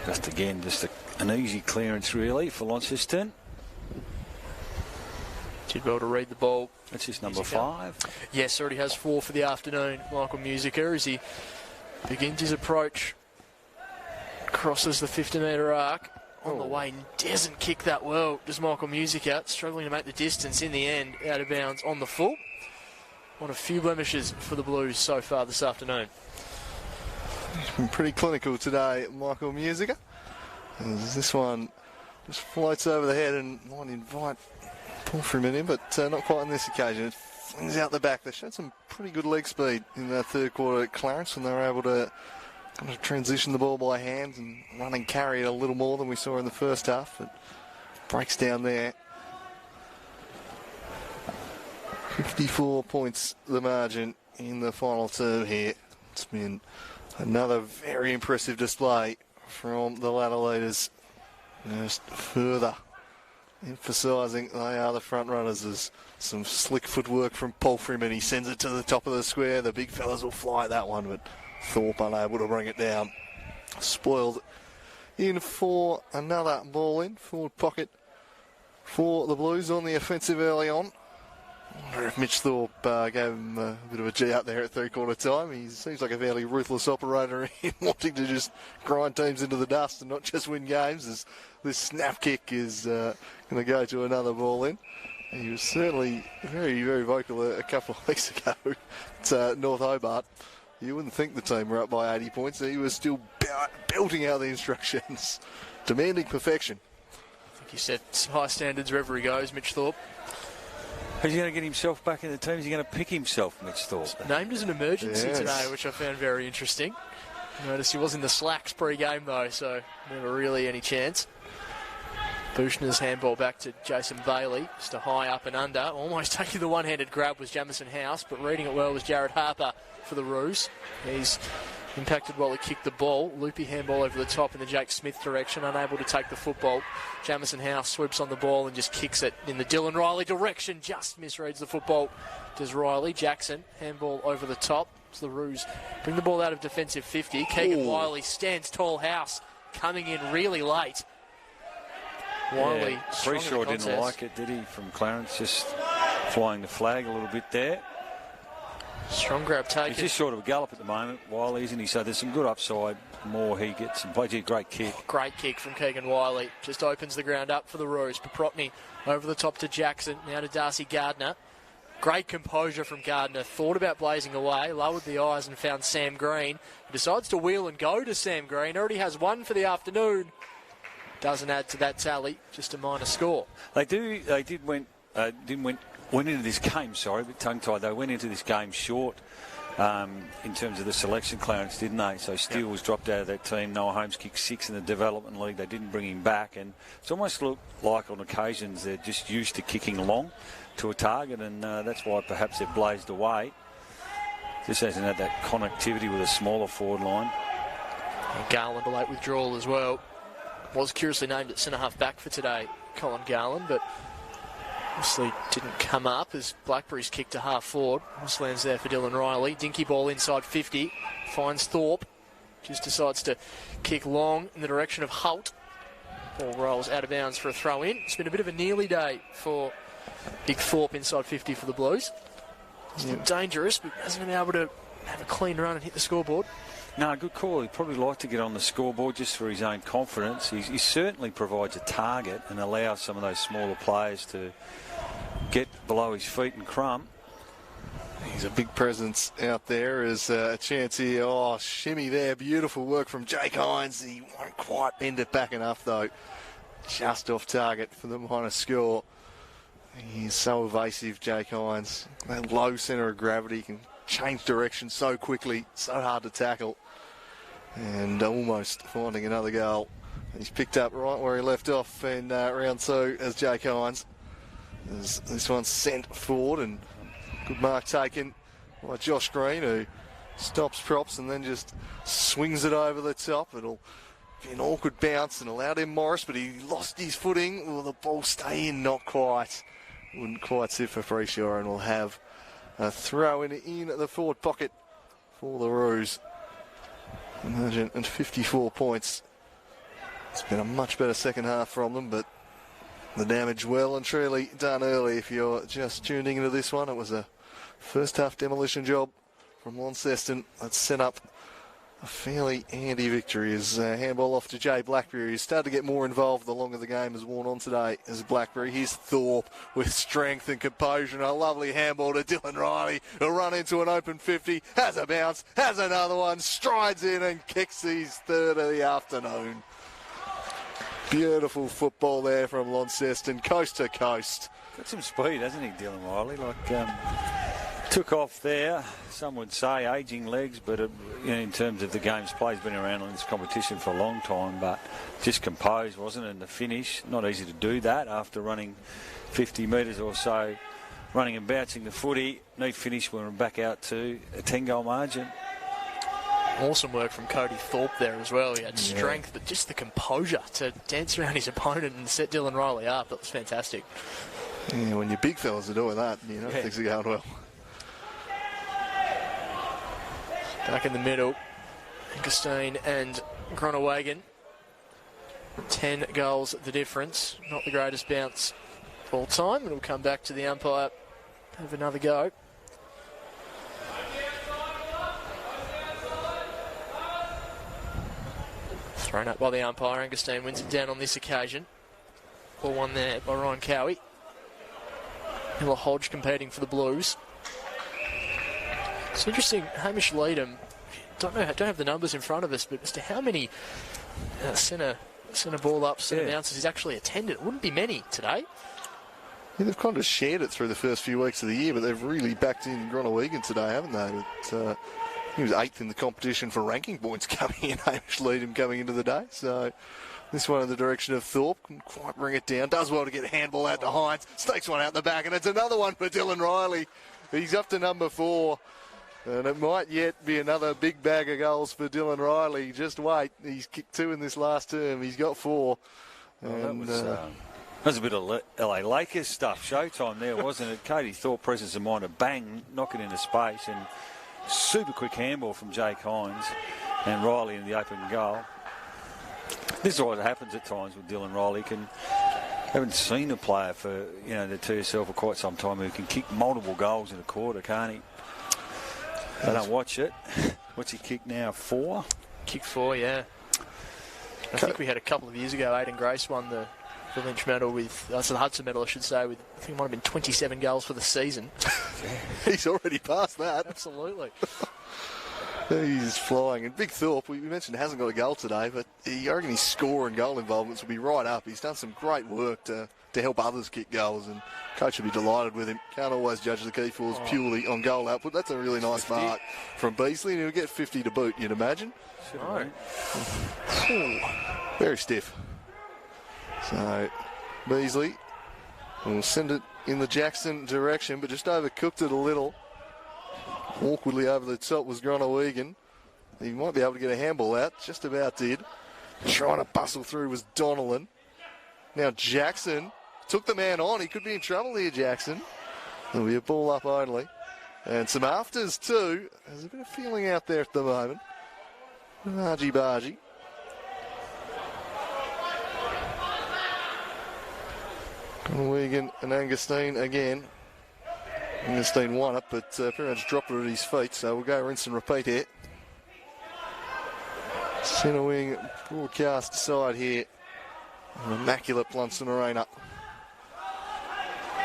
Just an easy clearance really for Launceston. Did well to read the ball. That's his number 5. Yes, already has 4 for the afternoon. Michael Musica, as he begins his approach, crosses the 50-metre arc on the way, doesn't kick that well. Does Michael Musica, struggling to make the distance in the end, out of bounds on the full. One of few blemishes for the Blues so far this afternoon. He's been pretty clinical today, Michael Musica. As this one just floats over the head and might invite Palfreyman in, but not quite on this occasion. It flings out the back. They showed some pretty good leg speed in that third quarter at Clarence, and they were able to kind of transition the ball by hand and run and carry it a little more than we saw in the first half. It breaks down there. 54 points the margin in the final term here. It's been another very impressive display from the ladder leaders. Just further emphasising they are the front runners. There's some slick footwork from Palfreyman. He sends it to the top of the square. The big fellas will fly that one, but Thorpe unable to bring it down. Spoiled in for another ball in. Forward pocket for the Blues on the offensive early on. I wonder if Mitch Thorpe gave him a bit of a G up there at three-quarter time. He seems like a fairly ruthless operator in wanting to just grind teams into the dust and not just win games, as this snap kick is going to go to another ball in. And he was certainly very, very vocal a couple of weeks ago at North Hobart. You wouldn't think the team were up by 80 points. He was still belting out the instructions, demanding perfection. I think he set high standards wherever he goes, Mitch Thorpe. Is he going to get himself back in the team? Is he going to pick himself, Mitch Thorpe? Named as an emergency today, which I found very interesting. Notice he was in the slacks pre-game though, so never really any chance. Buchner's handball back to Jason Bailey, just a high up and under. Almost taking the one-handed grab was Jamison House, but reading it well was Jared Harper for the Roos. He's impacted while he kicked the ball. Loopy handball over the top in the Jake Smith direction, unable to take the football. Jamison House swoops on the ball and just kicks it in the Dylan Riley direction. Just misreads the football. Does Riley. Jackson, handball over the top. So the Roos bring the ball out of defensive 50. Keegan Wiley stands tall. House coming in really late. Wiley, pretty sure didn't like it, did he, from Clarence? Just flying the flag a little bit there. Strong grab taken. He's just short of a gallop at the moment, Wiley, isn't he? So there's some good upside. More he gets and plays a great kick. Great kick from Keegan Wiley. Just opens the ground up for the Roos. Paprotny over the top to Jackson. Now to Darcy Gardner. Great composure from Gardner. Thought about blazing away. Lowered the eyes and found Sam Green. He decides to wheel and go to Sam Green. Already has 1 for the afternoon. Doesn't add to that tally. Just a minor score. Went into this game, a bit tongue-tied. They went into this game short in terms of the selection clearance, didn't they? So Steele was dropped out of that team. Noah Holmes kicked 6 in the development league. They didn't bring him back. And it's almost looked like on occasions they're just used to kicking long to a target, and that's why perhaps they've blazed away. Just hasn't had that connectivity with a smaller forward line. And Garland a late withdrawal as well. Was curiously named at centre-half back for today, Colin Garland, but obviously didn't come up as Blackberry's kicked to half forward. This lands there for Dylan Riley. Dinky ball inside 50. Finds Thorpe. Just decides to kick long in the direction of Holt. Ball rolls out of bounds for a throw in. It's been a bit of a nearly day for Big Thorpe inside 50 for the Blues. He's been dangerous, but hasn't been able to have a clean run and hit the scoreboard. No, good call. He'd probably like to get on the scoreboard just for his own confidence. He certainly provides a target and allows some of those smaller players to get below his feet and crumb. He's a big presence out there. As a chance here. Oh, shimmy there. Beautiful work from Jake Hines. He won't quite bend it back enough, though. Just off target for the minor score. He's so evasive, Jake Hines. That low centre of gravity can change direction so quickly. So hard to tackle. And almost finding another goal. He's picked up right where he left off in round 2 as Jake Hines. As this one's sent forward, and good mark taken by Josh Green, who stops props and then just swings it over the top. It'll be an awkward bounce and allowed him Morris, but he lost his footing. Will the ball stay in? Not quite. Wouldn't quite sit for Freeshaw, and we'll have a throw in the forward pocket for the Roos. 154 points. It's been a much better second half from them, but the damage well and truly done early. If you're just tuning into this one, it was a first half demolition job from Launceston that set up a fairly handy victory. As handball off to Jay Blackberry, who's started to get more involved the longer the game has worn on today as Blackberry. Here's Thorpe with strength and composure, and a lovely handball to Dylan Riley, who'll run into an open 50, has a bounce, has another one, strides in and kicks his third of the afternoon. Beautiful football there from Launceston, coast to coast. Got some speed, hasn't he, Dylan Riley? Took off there. Some would say ageing legs, but in terms of the game's play, he's been around in this competition for a long time, but just composed, wasn't it? And the finish, not easy to do that after running 50 metres or so, running and bouncing the footy. Neat finish when we're back out to a 10-goal margin. Awesome work from Cody Thorpe there as well. He had strength, but just the composure to dance around his opponent and set Dylan Riley up. That was fantastic. Yeah, when your big fellas are doing that, things are going well. Back in the middle, Launceston and Groningen. 10 goals the difference. Not the greatest bounce all time. It'll come back to the umpire. Have another go. Thrown up by the umpire. Launceston wins it down on this occasion. Ball one there by Ryan Cowie. Hilla Hodge competing for the Blues. It's interesting, Hamish Leadham, don't have the numbers in front of us, but as to how many centre ball ups, centre bounces he's actually attended, it wouldn't be many today. Yeah, they've kind of shared it through the first few weeks of the year, but they've really backed in Groningen today, haven't they? But, he was 8th in the competition for ranking points coming in, Hamish Leadham coming into the day. So this one in the direction of Thorpe, can quite bring it down. Does well to get a handball out to Hines. Stakes one out the back, and it's another one for Dylan Riley. He's up to number 4. And it might yet be another big bag of goals for Dylan Riley. Just wait. He's kicked 2 in this last term. He's got 4. And, that was a bit of LA Lakers stuff. Showtime there, wasn't it? Katie Thorpe, presence of mind, a bang, knock it into space, and super quick handball from Jake Hines and Riley in the open goal. This is what happens at times with Dylan Riley. Haven't seen a player for the TSL for quite some time who can kick multiple goals in a quarter, can't he? I don't watch it. What's he kicked now? 4? Kick 4, yeah. I think we had a couple of years ago, Aidan Grace won the Lynch medal with, the Hudson medal, I should say, with, I think it might have been 27 goals for the season. He's already passed that. Absolutely. He's flying. And Big Thorpe, we mentioned, hasn't got a goal today, but I reckon his score and goal involvements will be right up. He's done some great work to help others kick goals, and coach will be delighted with him. Can't always judge the key forwards purely on goal output. That's a really nice 50. Mark from Beasley, and he'll get 50 to boot, you'd imagine. Very stiff. So Beasley will send it in the Jackson direction, but just overcooked it a little. Awkwardly over the top was Groningen. He might be able to get a handball out. Just about did. Trying to bustle through was Donnellan. Now Jackson took the man on. He could be in trouble here, Jackson. There'll be a ball up only. And some afters too. There's a bit of feeling out there at the moment. Argy-bargy. Groningen and Launceston again. Launceston won it, but pretty much dropped it at his feet, so we'll go rinse and repeat here. Centre wing broadcast side here. An immaculate Blundstone Arena.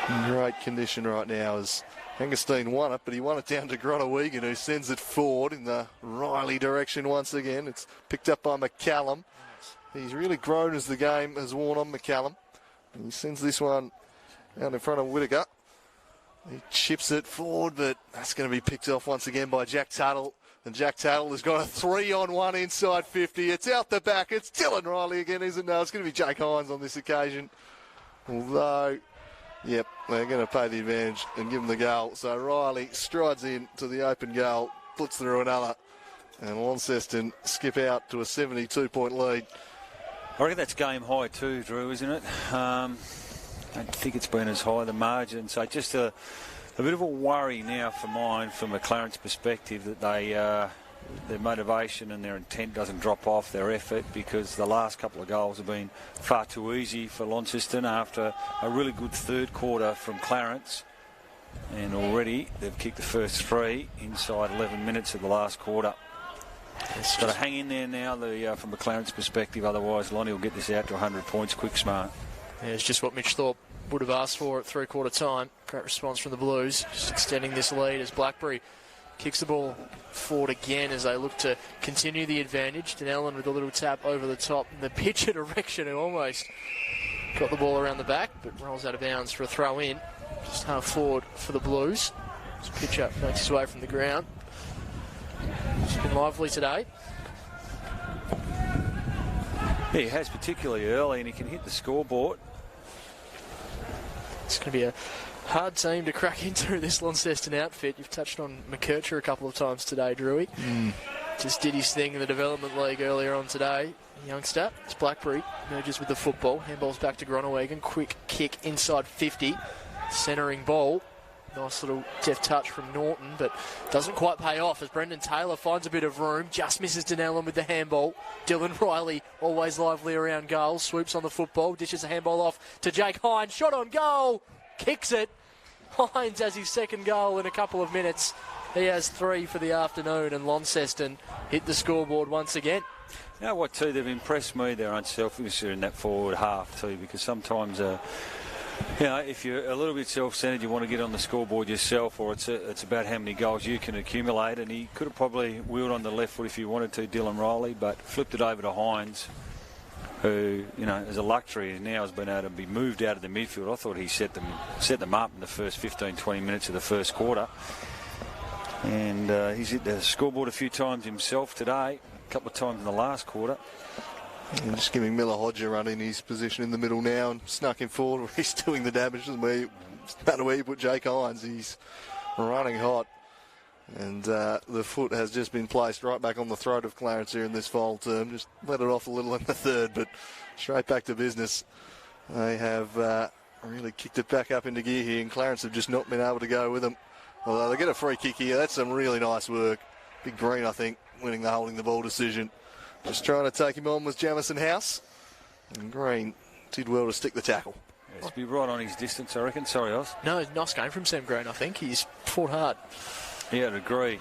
In great condition right now as Hengestein won it, but he won it down to Groningen, who sends it forward in the Riley direction once again. It's picked up by McCallum. He's really grown as the game has worn on McCallum. And he sends this one out in front of Whittaker. He chips it forward, but that's going to be picked off once again by Jack Tuttle. And Jack Tuttle has got a 3-on-1 inside 50. It's out the back. It's Dylan Riley again, isn't it? No, it's going to be Jake Hines on this occasion. Although, yep, they're going to pay the advantage and give him the goal. So Riley strides in to the open goal, puts through another. And Launceston skip out to a 72-point lead. I reckon that's game high too, Drew, isn't it? I don't think it's been as high, the margin. So just a bit of a worry now for mine, from a Clarence perspective, that their motivation and their intent doesn't drop off, their effort, because the last couple of goals have been far too easy for Launceston after a really good third quarter from Clarence. And already they've kicked the first 3 inside 11 minutes of the last quarter. It's got to hang in there now from a Clarence perspective, otherwise Lonnie will get this out to 100 points quick smart. Yeah, it's just what Mitch Thorpe would have asked for at three-quarter time. Great response from the Blues, just extending this lead as Blackberry kicks the ball forward again as they look to continue the advantage. Denellen with a little tap over the top. And the pitch at Erection, who almost got the ball around the back, but rolls out of bounds for a throw in. Just half forward for the Blues. This pitch up makes his way from the ground. It's been lively today. Yeah, he has, particularly early, and he can hit the scoreboard. It's going to be a hard team to crack into, this Launceston outfit. You've touched on McKercher a couple of times today, Drewy. Just did his thing in the development league earlier on today. Youngster, it's Blackberry, merges with the football. Handball's back to Groningen. Quick kick inside 50. Centering ball. Nice little deft touch from Norton, but doesn't quite pay off as Brendan Taylor finds a bit of room. Just misses Denellen with the handball. Dylan Riley, always lively around goal, swoops on the football, dishes the handball off to Jake Hines. Shot on goal, kicks it. Hines has his second goal in a couple of minutes. He has 3 for the afternoon, and Launceston hit the scoreboard once again. You know what, too? They've impressed me, their unselfishness in that forward half, too, because sometimes if you're a little bit self-centred, you want to get on the scoreboard yourself, or it's about how many goals you can accumulate. And he could have probably wheeled on the left foot if he wanted to, Dylan Riley, but flipped it over to Hines, who, as a luxury, now has been able to be moved out of the midfield. I thought he set them up in the first 15-20 minutes of the first quarter. And he's hit the scoreboard a few times himself today, a couple of times in the last quarter. And just giving Miller Hodge a run in his position in the middle now and snuck him forward where he's doing the damage. No matter where you put Jake Hines, he's running hot. And the foot has just been placed right back on the throat of Clarence here in this final term. Just let it off a little in the third, but straight back to business. They have really kicked it back up into gear here, and Clarence have just not been able to go with them. Although they get a free kick here. That's some really nice work. Big Green, I think, winning the holding the ball decision. Just trying to take him on was Jamison House. And Green did well to stick the tackle. Yes, be right on his distance, I reckon. Sorry, Oz. No, nice game from Sam Green, I think. He's fought hard. Yeah, I'd agree.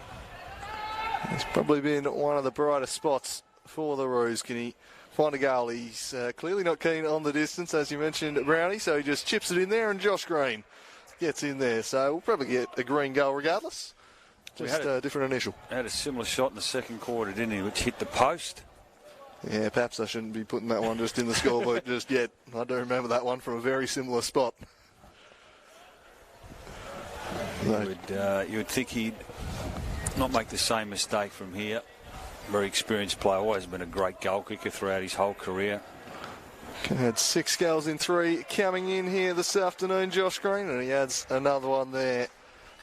It's probably been one of the brightest spots for the Roos. Can he find a goal? He's clearly not keen on the distance, as you mentioned, Brownie, so he just chips it in there, and Josh Green gets in there. So we'll probably get a Green goal regardless. Just a different initial. Had a similar shot in the second quarter, didn't he, which hit the post. Yeah, perhaps I shouldn't be putting that one just in the scoreboard just yet. I do remember that one from a very similar spot. You would think he'd not make the same mistake from here. Very experienced player, always been a great goal kicker throughout his whole career. Had 6 goals in 3 coming in here this afternoon, Josh Green, and he adds another one there.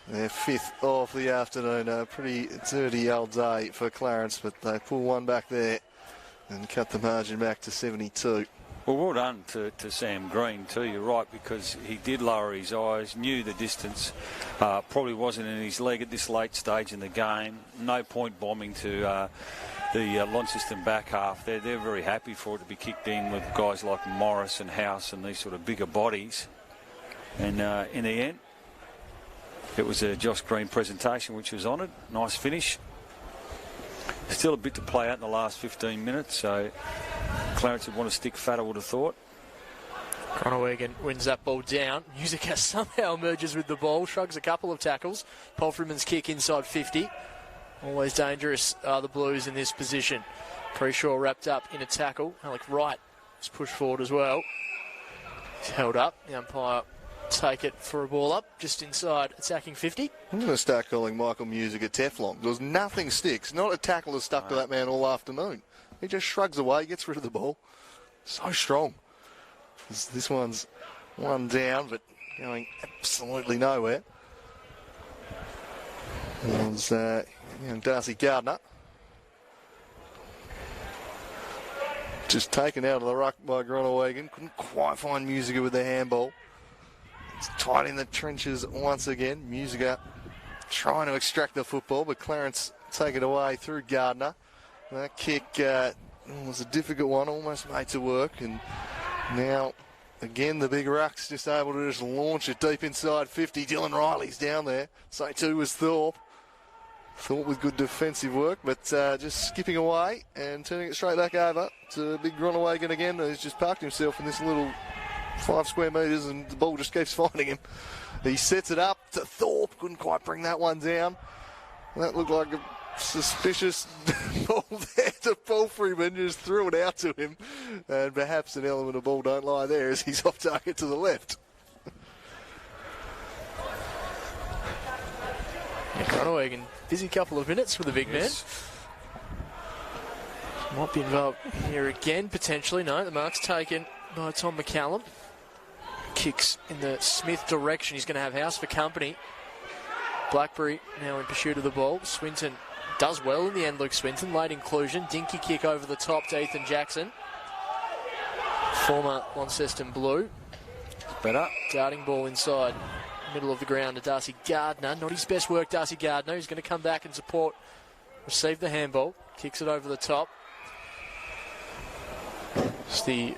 Their 5th of the afternoon. A pretty dirty old day for Clarence, but they pull one back there and cut the margin back to 72. Well, well done to Sam Green too, you're right, because he did lower his eyes, knew the distance, probably wasn't in his leg at this late stage in the game. No point bombing to the Launceston back half. They're very happy for it to be kicked in with guys like Morris and House and these sort of bigger bodies. And in the end, it was a Josh Green presentation which was honoured. Nice finish. Still a bit to play out in the last 15 minutes, so Clarence would want to stick fat, I would have thought. Groningen wins that ball down. Musica somehow emerges with the ball, shrugs a couple of tackles. Polfriman's kick inside 50. Always dangerous are the Blues in this position. Preshaw wrapped up in a tackle. Alec Wright is pushed forward as well. He's held up. The umpire take it for a ball up just inside attacking 50. I'm going to start calling Michael Music a Teflon because nothing sticks. Not a tackle has stuck to that man all afternoon. He just shrugs away, gets rid of the ball. So strong. This one's one down, but going absolutely nowhere. It was Darcy Gardner. Just taken out of the ruck by Groningen. Couldn't quite find Musica with the handball. It's tight in the trenches once again. Musica trying to extract the football, but Clarence take it away through Gardner. That kick was a difficult one, almost made to work. And now, again, the big ruck's just able to just launch it deep inside 50. Dylan Riley's down there. So too was Thorpe. Thorpe with good defensive work, but just skipping away and turning it straight back over to big Groningen again, who's just parked himself in this little 5 square metres and the ball just keeps finding him. He sets it up to Thorpe. Couldn't quite bring that one down. That looked like a suspicious ball there to Paul Freeman. Just threw it out to him. And perhaps an element of ball don't lie there as he's off target to the left. Groningen, busy couple of minutes for the big man. Might be involved here again, potentially. No, the mark's taken by Tom McCallum. Kicks in the Smith direction. He's going to have house for company. Blackberry now in pursuit of the ball. Swinton does well in the end, Luke Swinton. Late inclusion. Dinky kick over the top to Ethan Jackson. Former Launceston Blue. Better. Darting ball inside. Middle of the ground to Darcy Gardner. Not his best work, Darcy Gardner. He's going to come back and support. Receive the handball. Kicks it over the top. It's the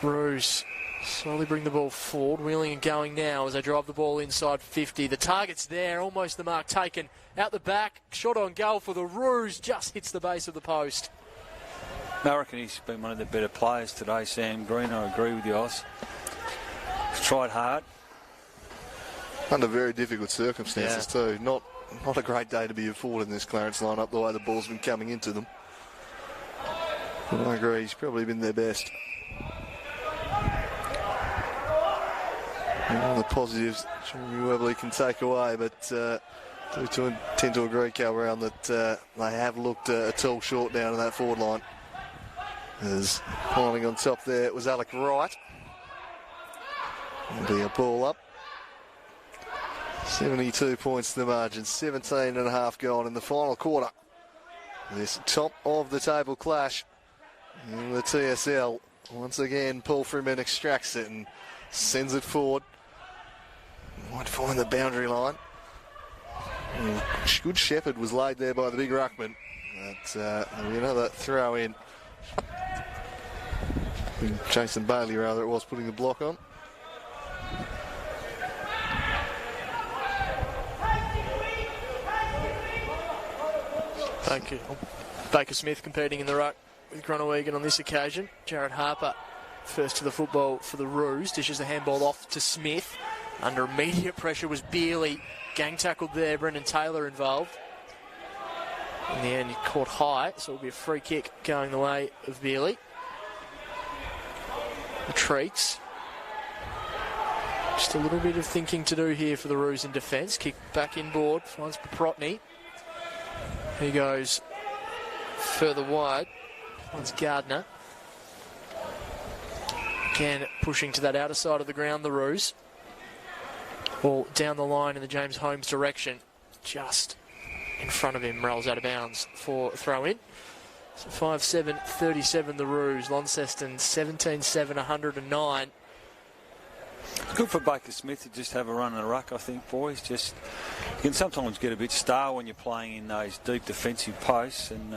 Roos slowly bring the ball forward. Wheeling and going now as they drive the ball inside 50. The target's there. Almost the mark taken. Out the back. Shot on goal for the Roos. Just hits the base of the post. I reckon he's been one of the better players today, Sam Green. I agree with you, Oz. He's tried hard. Under very difficult circumstances too. Not a great day to be forward in this Clarence lineup, the way the ball's been coming into them. But I agree, he's probably been their best. And one of the positives Jeremy Webley can take away, but do tend to agree, Cal Brown, that they have looked a tall short down in that forward line. As climbing on top there, it was Alec Wright. There'll be a ball up. 72 points to the margin, 17 and a half gone in the final quarter. This top of the table clash in the TSL. Once again, Paul Freeman extracts it and sends it forward. Might find the boundary line. And good shepherd was laid there by the big ruckman. But another throw in. Jason Bailey, rather, it was putting the block on. Baker Smith competing in the ruck with Groningen on this occasion. Jared Harper first to the football for the Roos. Dishes the handball off to Smith. Under immediate pressure was Beerley. Gang tackled there. Brendan Taylor involved. In the end, he caught high, so it'll be a free kick going the way of Beerley. Retreats. Just a little bit of thinking to do here for the Roos in defence. Kick back inboard. Finds Paprotny. He goes further wide. Finds Gardner. Again, pushing to that outer side of the ground, the Roos. Ball down the line in the James Holmes direction. Just in front of him, rolls out of bounds for a throw in. So 5-7-37 the Roos. Launceston 17-7, 109. Good for Baker Smith to just have a run in the ruck, I think, boys. Just you can sometimes get a bit stale when you're playing in those deep defensive posts, and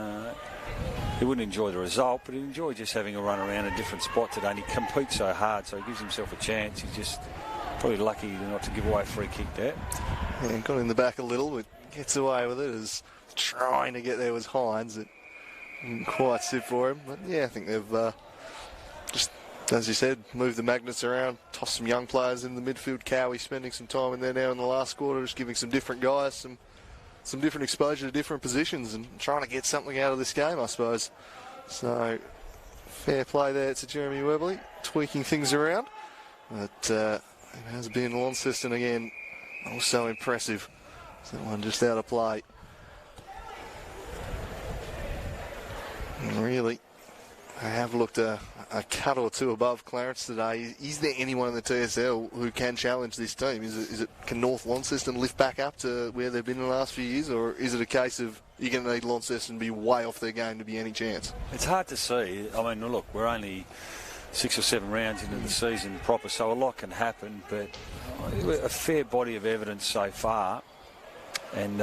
he wouldn't enjoy the result, but he'd enjoy just having a run around a different spot today. And he competes so hard, so he gives himself a chance. He's just probably lucky not to give away a free kick there. Yeah, got in the back a little, but gets away with it. As trying to get there was Hines. It didn't quite sit for him, but yeah, I think they've just As you said, move the magnets around, toss some young players in the midfield. Cowie spending some time in there now in the last quarter, just giving some different guys some different exposure to different positions and trying to get something out of this game, I suppose. So, fair play there to Jeremy Webley, tweaking things around. But it has been Launceston again, also impressive. Someone just out of play. And really, I have looked a cut or two above Clarence today. Is there anyone in the TSL who can challenge this team? Can North Launceston lift back up to where they've been in the last few years, or is it a case of you're going to need Launceston to be way off their game to be any chance? It's hard to see. I mean, look, we're only 6 or 7 rounds into the season proper, so a lot can happen, but a fair body of evidence so far. And,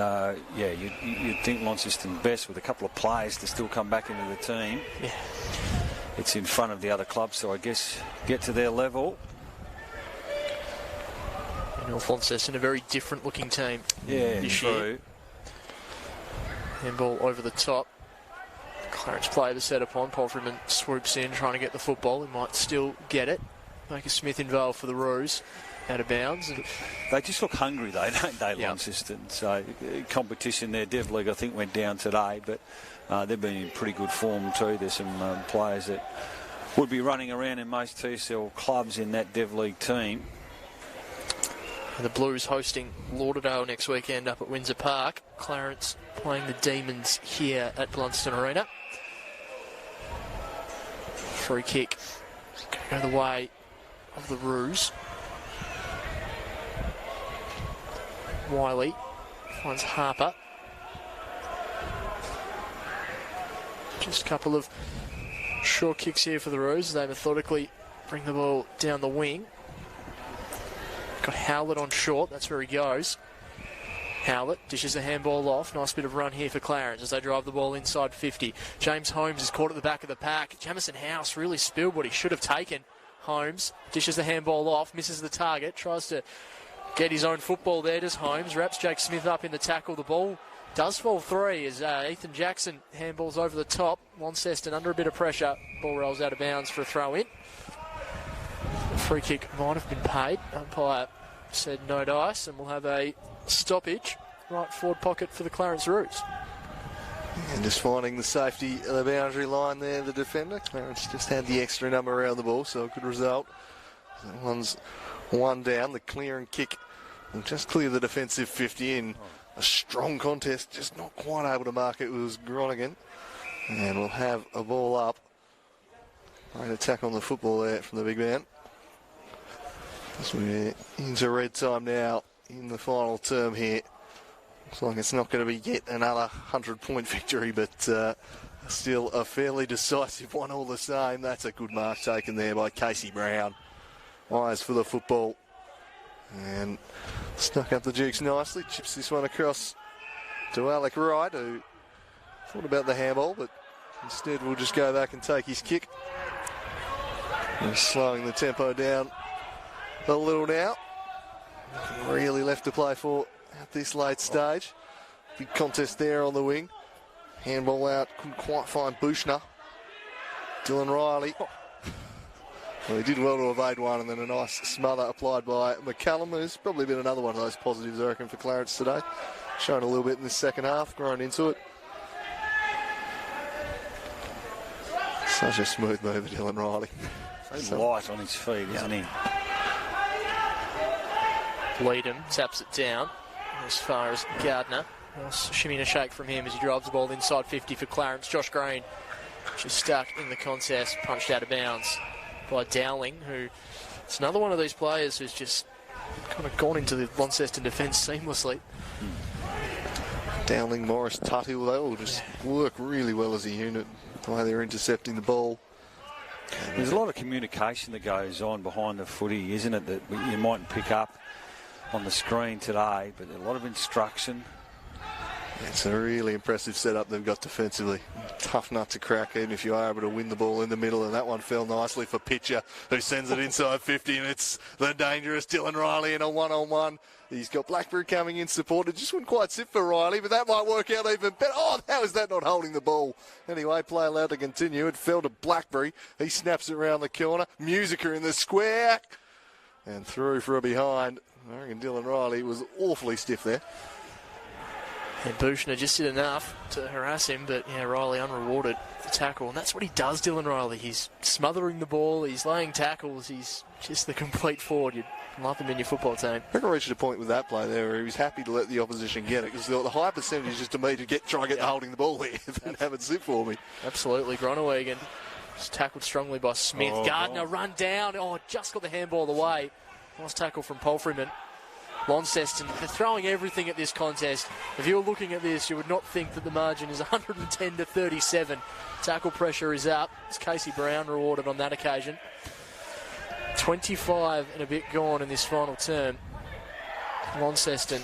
you'd think Launceston best with a couple of players to still come back into the team. Yeah. It's in front of the other clubs, so I guess get to their level. And North Launceston, a very different looking team this year. Handball over the top. Clarence player to set upon. Polterman swoops in, trying to get the football. He might still get it. Marcus Smith involved for the Roos. Out of bounds. They just look hungry, though, don't they, Launceston? So competition there. Dev League, I think, went down today, but they've been in pretty good form too. There's some players that would be running around in most TSL clubs in that Dev League team. And the Blues hosting Lauderdale next weekend up at Windsor Park. Clarence playing the Demons here at Blundstone Arena. Free kick going to go the way of the Roos. Wiley finds Harper. Just a couple of short kicks here for the Roos. They methodically bring the ball down the wing. Got Howlett on short. That's where he goes. Howlett dishes the handball off. Nice bit of run here for Clarence as they drive the ball inside 50. James Holmes is caught at the back of the pack. Jamison House really spilled what he should have taken. Holmes dishes the handball off, misses the target, tries to get his own football there, does Holmes. Wraps Jake Smith up in the tackle. The ball does fall free as Ethan Jackson handballs over the top. Launceston under a bit of pressure. Ball rolls out of bounds for a throw in. The free kick might have been paid. Umpire said no dice, and we'll have a stoppage right forward pocket for the Clarence Roos. And just finding the safety of the boundary line there, the defender. Clarence just had the extra number around the ball, so a good result. That one's one down. The clear and kick will just clear the defensive 50 in. A strong contest, just not quite able to mark it. It was Groningen. And we'll have a ball up. Great attack on the football there from the big man. As we're into red time now in the final term here. Looks like it's not going to be yet another 100-point victory, but still a fairly decisive one all the same. That's a good mark taken there by Casey Brown. Eyes for the football. And snuck up the Dukes nicely. Chips this one across to Alec Wright, who thought about the handball, but instead will just go back and take his kick. And slowing the tempo down a little now. Nothing really left to play for at this late stage. Big contest there on the wing. Handball out, couldn't quite find Bushner. Dylan Riley. Well, he did well to evade one, and then a nice smother applied by McCallum, who's probably been another one of those positives, I reckon, for Clarence today. Shown a little bit in the second half, grown into it. Such a smooth mover, Dylan Riley. So light on his feet, isn't he? Leadham taps it down as far as Gardner. Nice shimmy and a shake from him as he drives the ball inside 50 for Clarence. Josh Green just stuck in the contest, punched out of bounds by Dowling, who is another one of these players who's just kind of gone into the Launceston defence seamlessly. Dowling, Morris, Tuthill, they all just work really well as a unit, the way they're intercepting the ball. There's a lot of communication that goes on behind the footy, isn't it, that you mightn't pick up on the screen today, but a lot of instruction. It's a really impressive setup they've got defensively. Tough nut to crack, even if you are able to win the ball in the middle. And that one fell nicely for Pitcher, who sends it inside 50. And it's the dangerous Dylan Riley in a one-on-one. He's got Blackberry coming in support. It just wouldn't quite sit for Riley, but that might work out even better. Oh, how is that not holding the ball? Anyway, play allowed to continue. It fell to Blackberry. He snaps it around the corner. Musica in the square. And through for a behind. I reckon Dylan Riley was awfully stiff there. And Buchner just did enough to harass him, but yeah, Riley unrewarded the tackle. And that's what he does, Dylan Riley. He's smothering the ball, he's laying tackles, he's just the complete forward. You'd love him in your football team. I reckon I reached a point with that play there where he was happy to let the opposition get it, because the high percentage is just to me to try and get the holding the ball here and have it sit for me. Absolutely. Groenewegen was tackled strongly by Smith. Gardner run down. Oh, just got the handball away. Nice tackle from Palfreyman. Launceston, they're throwing everything at this contest. If you were looking at this, you would not think that the margin is 110 to 37. Tackle pressure is up. It's Casey Brown rewarded on that occasion. 25 and a bit gone in this final term. Launceston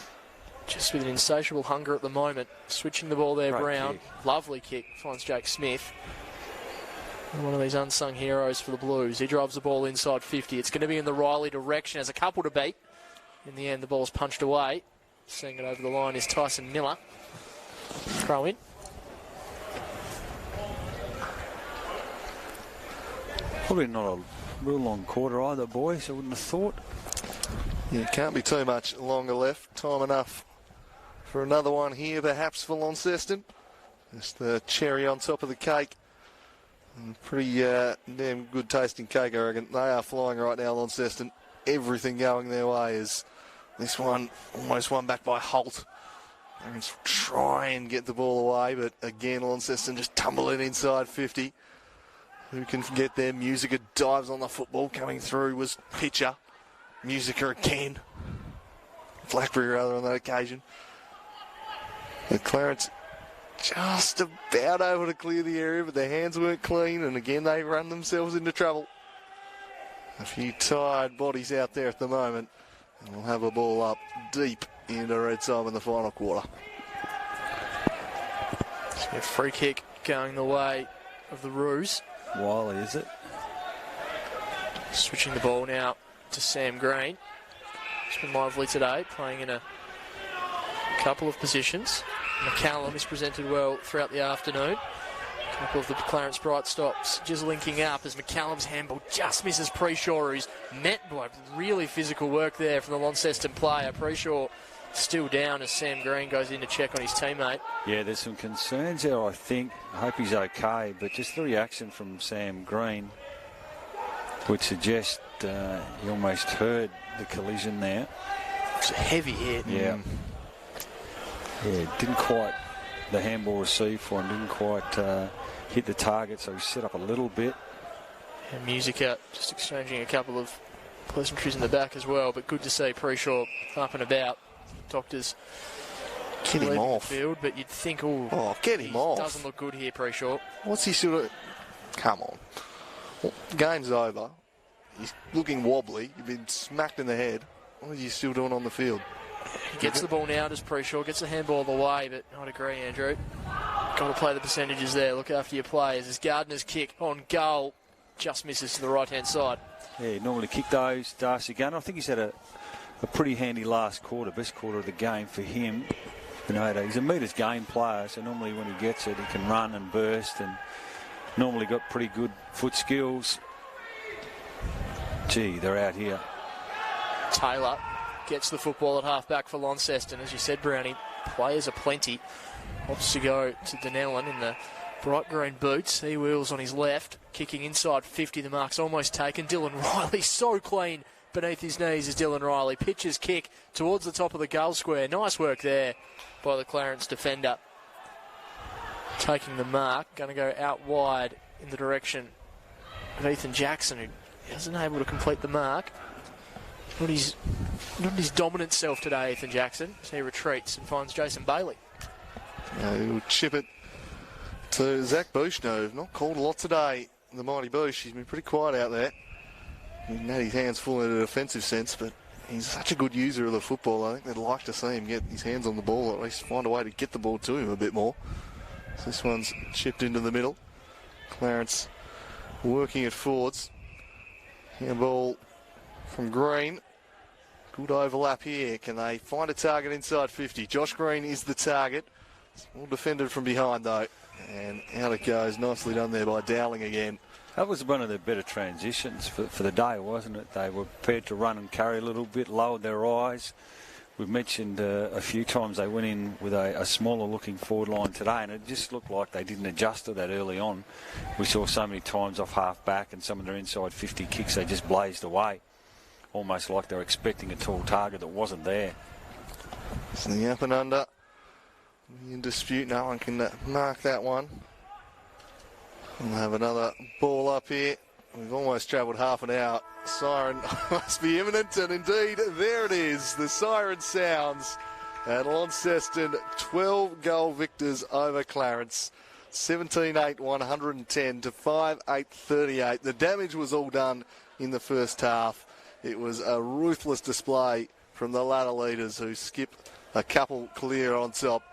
just with an insatiable hunger at the moment. Switching the ball there, Great Brown. kick. Lovely kick. Finds Jake Smith. One of these unsung heroes for the Blues. He drives the ball inside 50. It's going to be in the Riley direction. Has a couple to beat. In the end, the ball's punched away. Seeing it over the line is Tyson Miller. Throw in. Probably not a real long quarter either, boys, I wouldn't have thought. Yeah, can't be too much longer left. Time enough for another one here, perhaps, for Launceston. Just the cherry on top of the cake. And pretty damn good tasting cake, I reckon. They are flying right now, Launceston. Everything going their way is this one almost won back by Holt. They're going to try and get the ball away, but again, Launceston just tumble it inside 50. Who can get there? Musica dives on the football. Coming through was Pitcher. Musica again. Blackberry, rather, on that occasion. And Clarence just about able to clear the area, but their hands weren't clean, and again, they run themselves into trouble. A few tired bodies out there at the moment. And we'll have a ball up deep into red time in the final quarter. A free kick going the way of the Roos. Wiley, is it? Switching the ball now to Sam Green. It's been lively today, playing in a couple of positions. McCallum is presented well throughout the afternoon. A couple of the Clarence Bright stops just linking up as McCallum's handball just misses Preshaw, who's met by really physical work there from the Launceston player. Preshaw still down as Sam Green goes in to check on his teammate. Yeah, there's some concerns there, I think. I hope he's okay, but just the reaction from Sam Green would suggest he almost heard the collision there. It's a heavy hit. Yeah. Yeah, didn't quite, the handball received for him, didn't quite hit the target, so he set up a little bit. And Musica just exchanging a couple of pleasantries in the back as well, but good to see Preshaw up and about. Doctors Get him off. the field, but you'd think, get him off. Doesn't look good here, Preshaw. What's he sort of... Come on. Well, game's over. He's looking wobbly. You've been smacked in the head. What are you still doing on the field? He gets the ball now, does Preshaw, gets the handball away, but I'd agree, Andrew. Got to play the percentages there. Look after your players. As Gardner's kick on goal just misses to the right-hand side. Yeah, normally kick those, Darcy Gunner. I think he's had a pretty handy last quarter, best quarter of the game for him. Benodo, he's a metres game player, so normally when he gets it, he can run and burst, and normally got pretty good foot skills. Gee, they're out here. Taylor gets the football at half-back for Launceston. As you said, Brownie, players are plenty. Opts to go to Denellen in the bright green boots. He wheels on his left, kicking inside 50. The mark's almost taken. Dylan Riley so clean beneath his knees as Dylan Riley pitches kick towards the top of the goal square. Nice work there by the Clarence defender. Taking the mark, going to go out wide in the direction of Ethan Jackson, who isn't able to complete the mark. Not his dominant self today, Ethan Jackson, as he retreats and finds Jason Bailey. He'll chip it to Zach Buchner. Not called a lot today, the mighty Bush. He's been pretty quiet out there. He had his hands full in a defensive sense, but he's such a good user of the football. I think they'd like to see him get his hands on the ball, or at least find a way to get the ball to him a bit more. So this one's chipped into the middle. Clarence working it forwards. Handball from Green. Good overlap here. Can they find a target inside 50? Josh Green is the target. It's well defended from behind though. And out it goes. Nicely done there by Dowling again. That was one of the better transitions for the day, wasn't it? They were prepared to run and carry a little bit, lowered their eyes. We've mentioned a few times they went in with a smaller looking forward line today, and it just looked like they didn't adjust to that early on. We saw so many times off half back and some of their inside 50 kicks, they just blazed away. Almost like they were expecting a tall target that wasn't there. So the up and under in dispute. No one can mark that one. We'll have another ball up here. We've almost travelled half an hour. Siren must be imminent, and indeed there it is. The siren sounds, and Launceston 12-goal victors over Clarence. 17-8, 110 to 5-8, 38. The damage was all done in the first half. It was a ruthless display from the ladder leaders, who skipped a couple clear on top.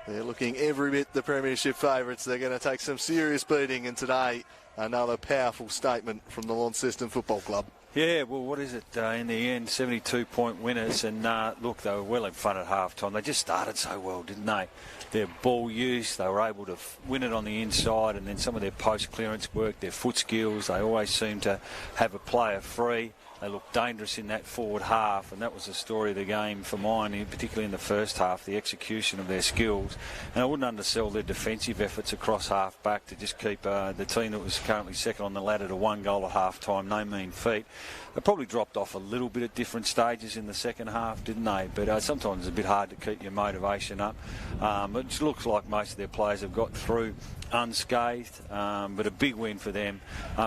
They're looking every bit the premiership favourites. They're going to take some serious beating, and today another powerful statement from the Launceston Football Club. Yeah, well, what is it? In the end, 72-point winners, and look, they were well in front at half-time. They just started so well, didn't they? Their ball use, they were able to win it on the inside, and then some of their post-clearance work, their foot skills, they always seem to have a player free. They looked dangerous in that forward half, and that was the story of the game for mine, particularly in the first half, the execution of their skills. And I wouldn't undersell their defensive efforts across half-back to just keep the team that was currently second on the ladder to 1 goal at half-time, no mean feat. They probably dropped off a little bit at different stages in the second half, didn't they? But sometimes it's a bit hard to keep your motivation up. It looks like most of their players have got through unscathed, but a big win for them.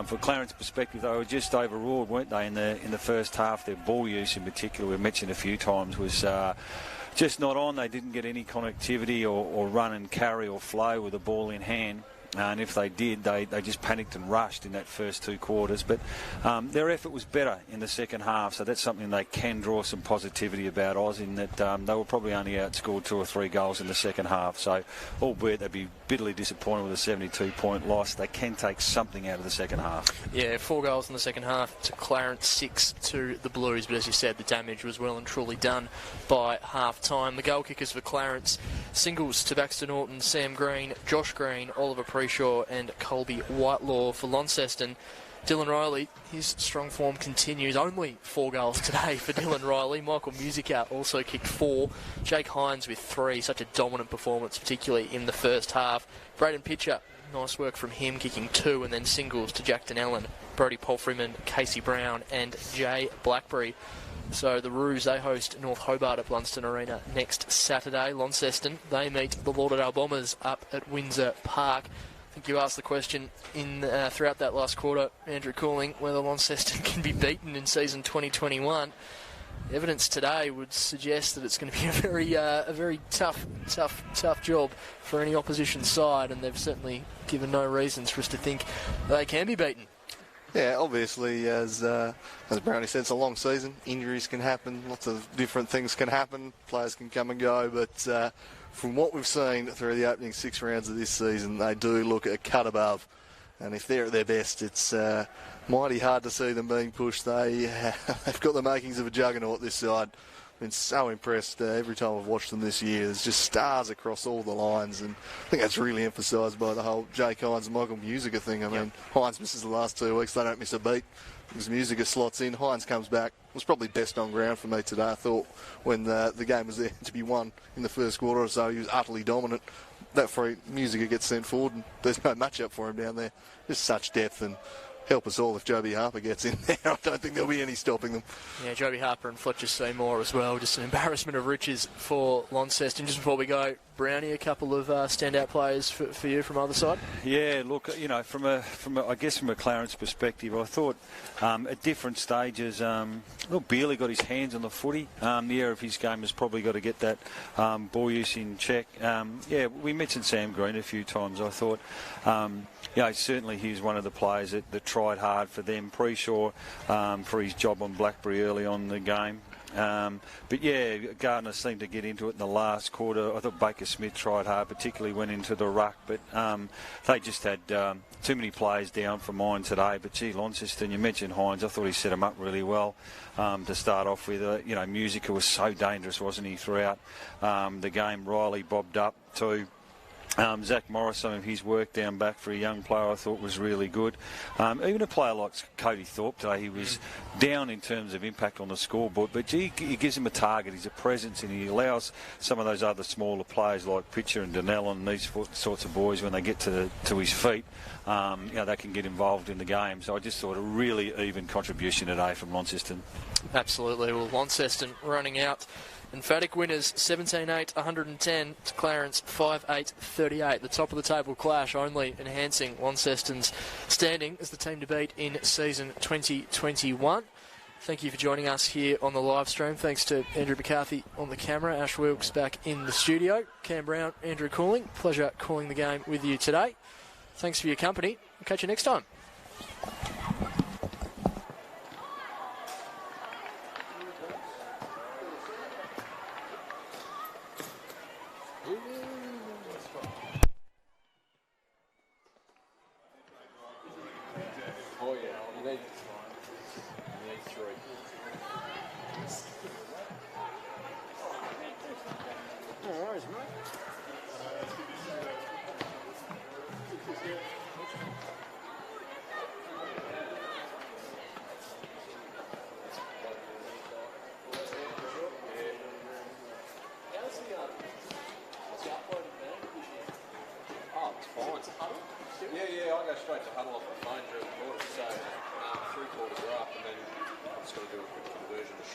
For Clarence perspective, they were just overawed, weren't they, in the first half? Their ball use in particular, we've mentioned a few times, was just not on. They didn't get any connectivity or run and carry or flow with the ball in hand. And if they did, they just panicked and rushed in that first 2 quarters. But their effort was better in the second half, so that's something they can draw some positivity about, Oz, in that they were probably only outscored 2 or 3 goals in the second half. So, albeit they'd be bitterly disappointed with a 72-point loss, they can take something out of the second half. Yeah, 4 goals in the second half to Clarence, 6 to the Blues. But as you said, the damage was well and truly done by half-time. The goal kickers for Clarence: singles to Baxter Norton, Sam Green, Josh Green, Oliver Preshaw and Colby Whitelaw. For Launceston, Dylan Riley, his strong form continues. Only 4 goals today for Dylan Riley. Michael Musica also kicked 4. Jake Hines with 3. Such a dominant performance, particularly in the first half. Braden Pitcher, nice work from him, kicking 2, and then singles to Jackton Allen, Brody Palfreyman, Casey Brown and Jay Blackberry. So the Roos, they host North Hobart at Blundstone Arena next Saturday. Launceston, they meet the Lauderdale Bombers up at Windsor Park. I think you asked the question throughout that last quarter, Andrew Cooling, whether Launceston can be beaten in season 2021. Evidence today would suggest that it's going to be a very tough job for any opposition side, and they've certainly given no reasons for us to think they can be beaten. Yeah, obviously, as Brownie said, it's a long season. Injuries can happen. Lots of different things can happen. Players can come and go. But from what we've seen through the opening 6 rounds of this season, they do look a cut above. And if they're at their best, it's mighty hard to see them being pushed. They've got the makings of a juggernaut, this side. Been so impressed every time I've watched them this year. There's just stars across all the lines, and I think that's really emphasised by the whole Jake Hines and Michael Musica thing. I mean, Hines misses the last 2 weeks, they don't miss a beat. As Musica slots in, Hines comes back. Was probably best on ground for me today. I thought when the game was there to be won in the first quarter or so, he was utterly dominant. That free Musica gets sent forward, and there's no match-up for him down there. Just such depth, and help us all if Joby Harper gets in there. I don't think there'll be any stopping them. Yeah, Joby Harper and Fletcher Seymour as well. Just an embarrassment of riches for Launceston. Just before we go, Brownie, a couple of standout players for you from either side? Yeah, look, you know, from a Clarence perspective, I thought at different stages, Bealey got his hands on the footy. The air of his game has probably got to get that ball use in check. We mentioned Sam Green a few times. I thought Yeah, certainly he's one of the players that tried hard for them. Pretty sure for his job on Blackberry early on in the game. But yeah, Gardner seemed to get into it in the last quarter. I thought Baker Smith tried hard, particularly went into the ruck, but they just had too many players down for mine today. But gee, Launceston, you mentioned Hines, I thought he set him up really well to start off with. Musica was so dangerous, wasn't he, throughout the game. Riley bobbed up too. Zach Morris, some of his work down back for a young player I thought was really good. Even a player like Cody Thorpe today, he was down in terms of impact on the scoreboard, but gee, he gives him a target, he's a presence, and he allows some of those other smaller players like Pitcher and Donnell and these sorts of boys, when they get to his feet, they can get involved in the game. So I just thought a really even contribution today from Launceston. Absolutely. Well, Launceston running out. Emphatic winners, 17-8, 110 to Clarence, 5-8, 38. The top of the table clash only enhancing Launceston's standing as the team to beat in season 2021. Thank you for joining us here on the live stream. Thanks to Andrew McCarthy on the camera, Ash Wilkes back in the studio, Cam Brown, Andrew Cooling. Pleasure calling the game with you today. Thanks for your company. We'll catch you next time. Oh yeah, you need 3. No worries, mate. Oh, it's fine. Yeah, I go straight to huddle off the phone during the quarter, so 3 quarters are up, and then I've just got to do a quick conversion.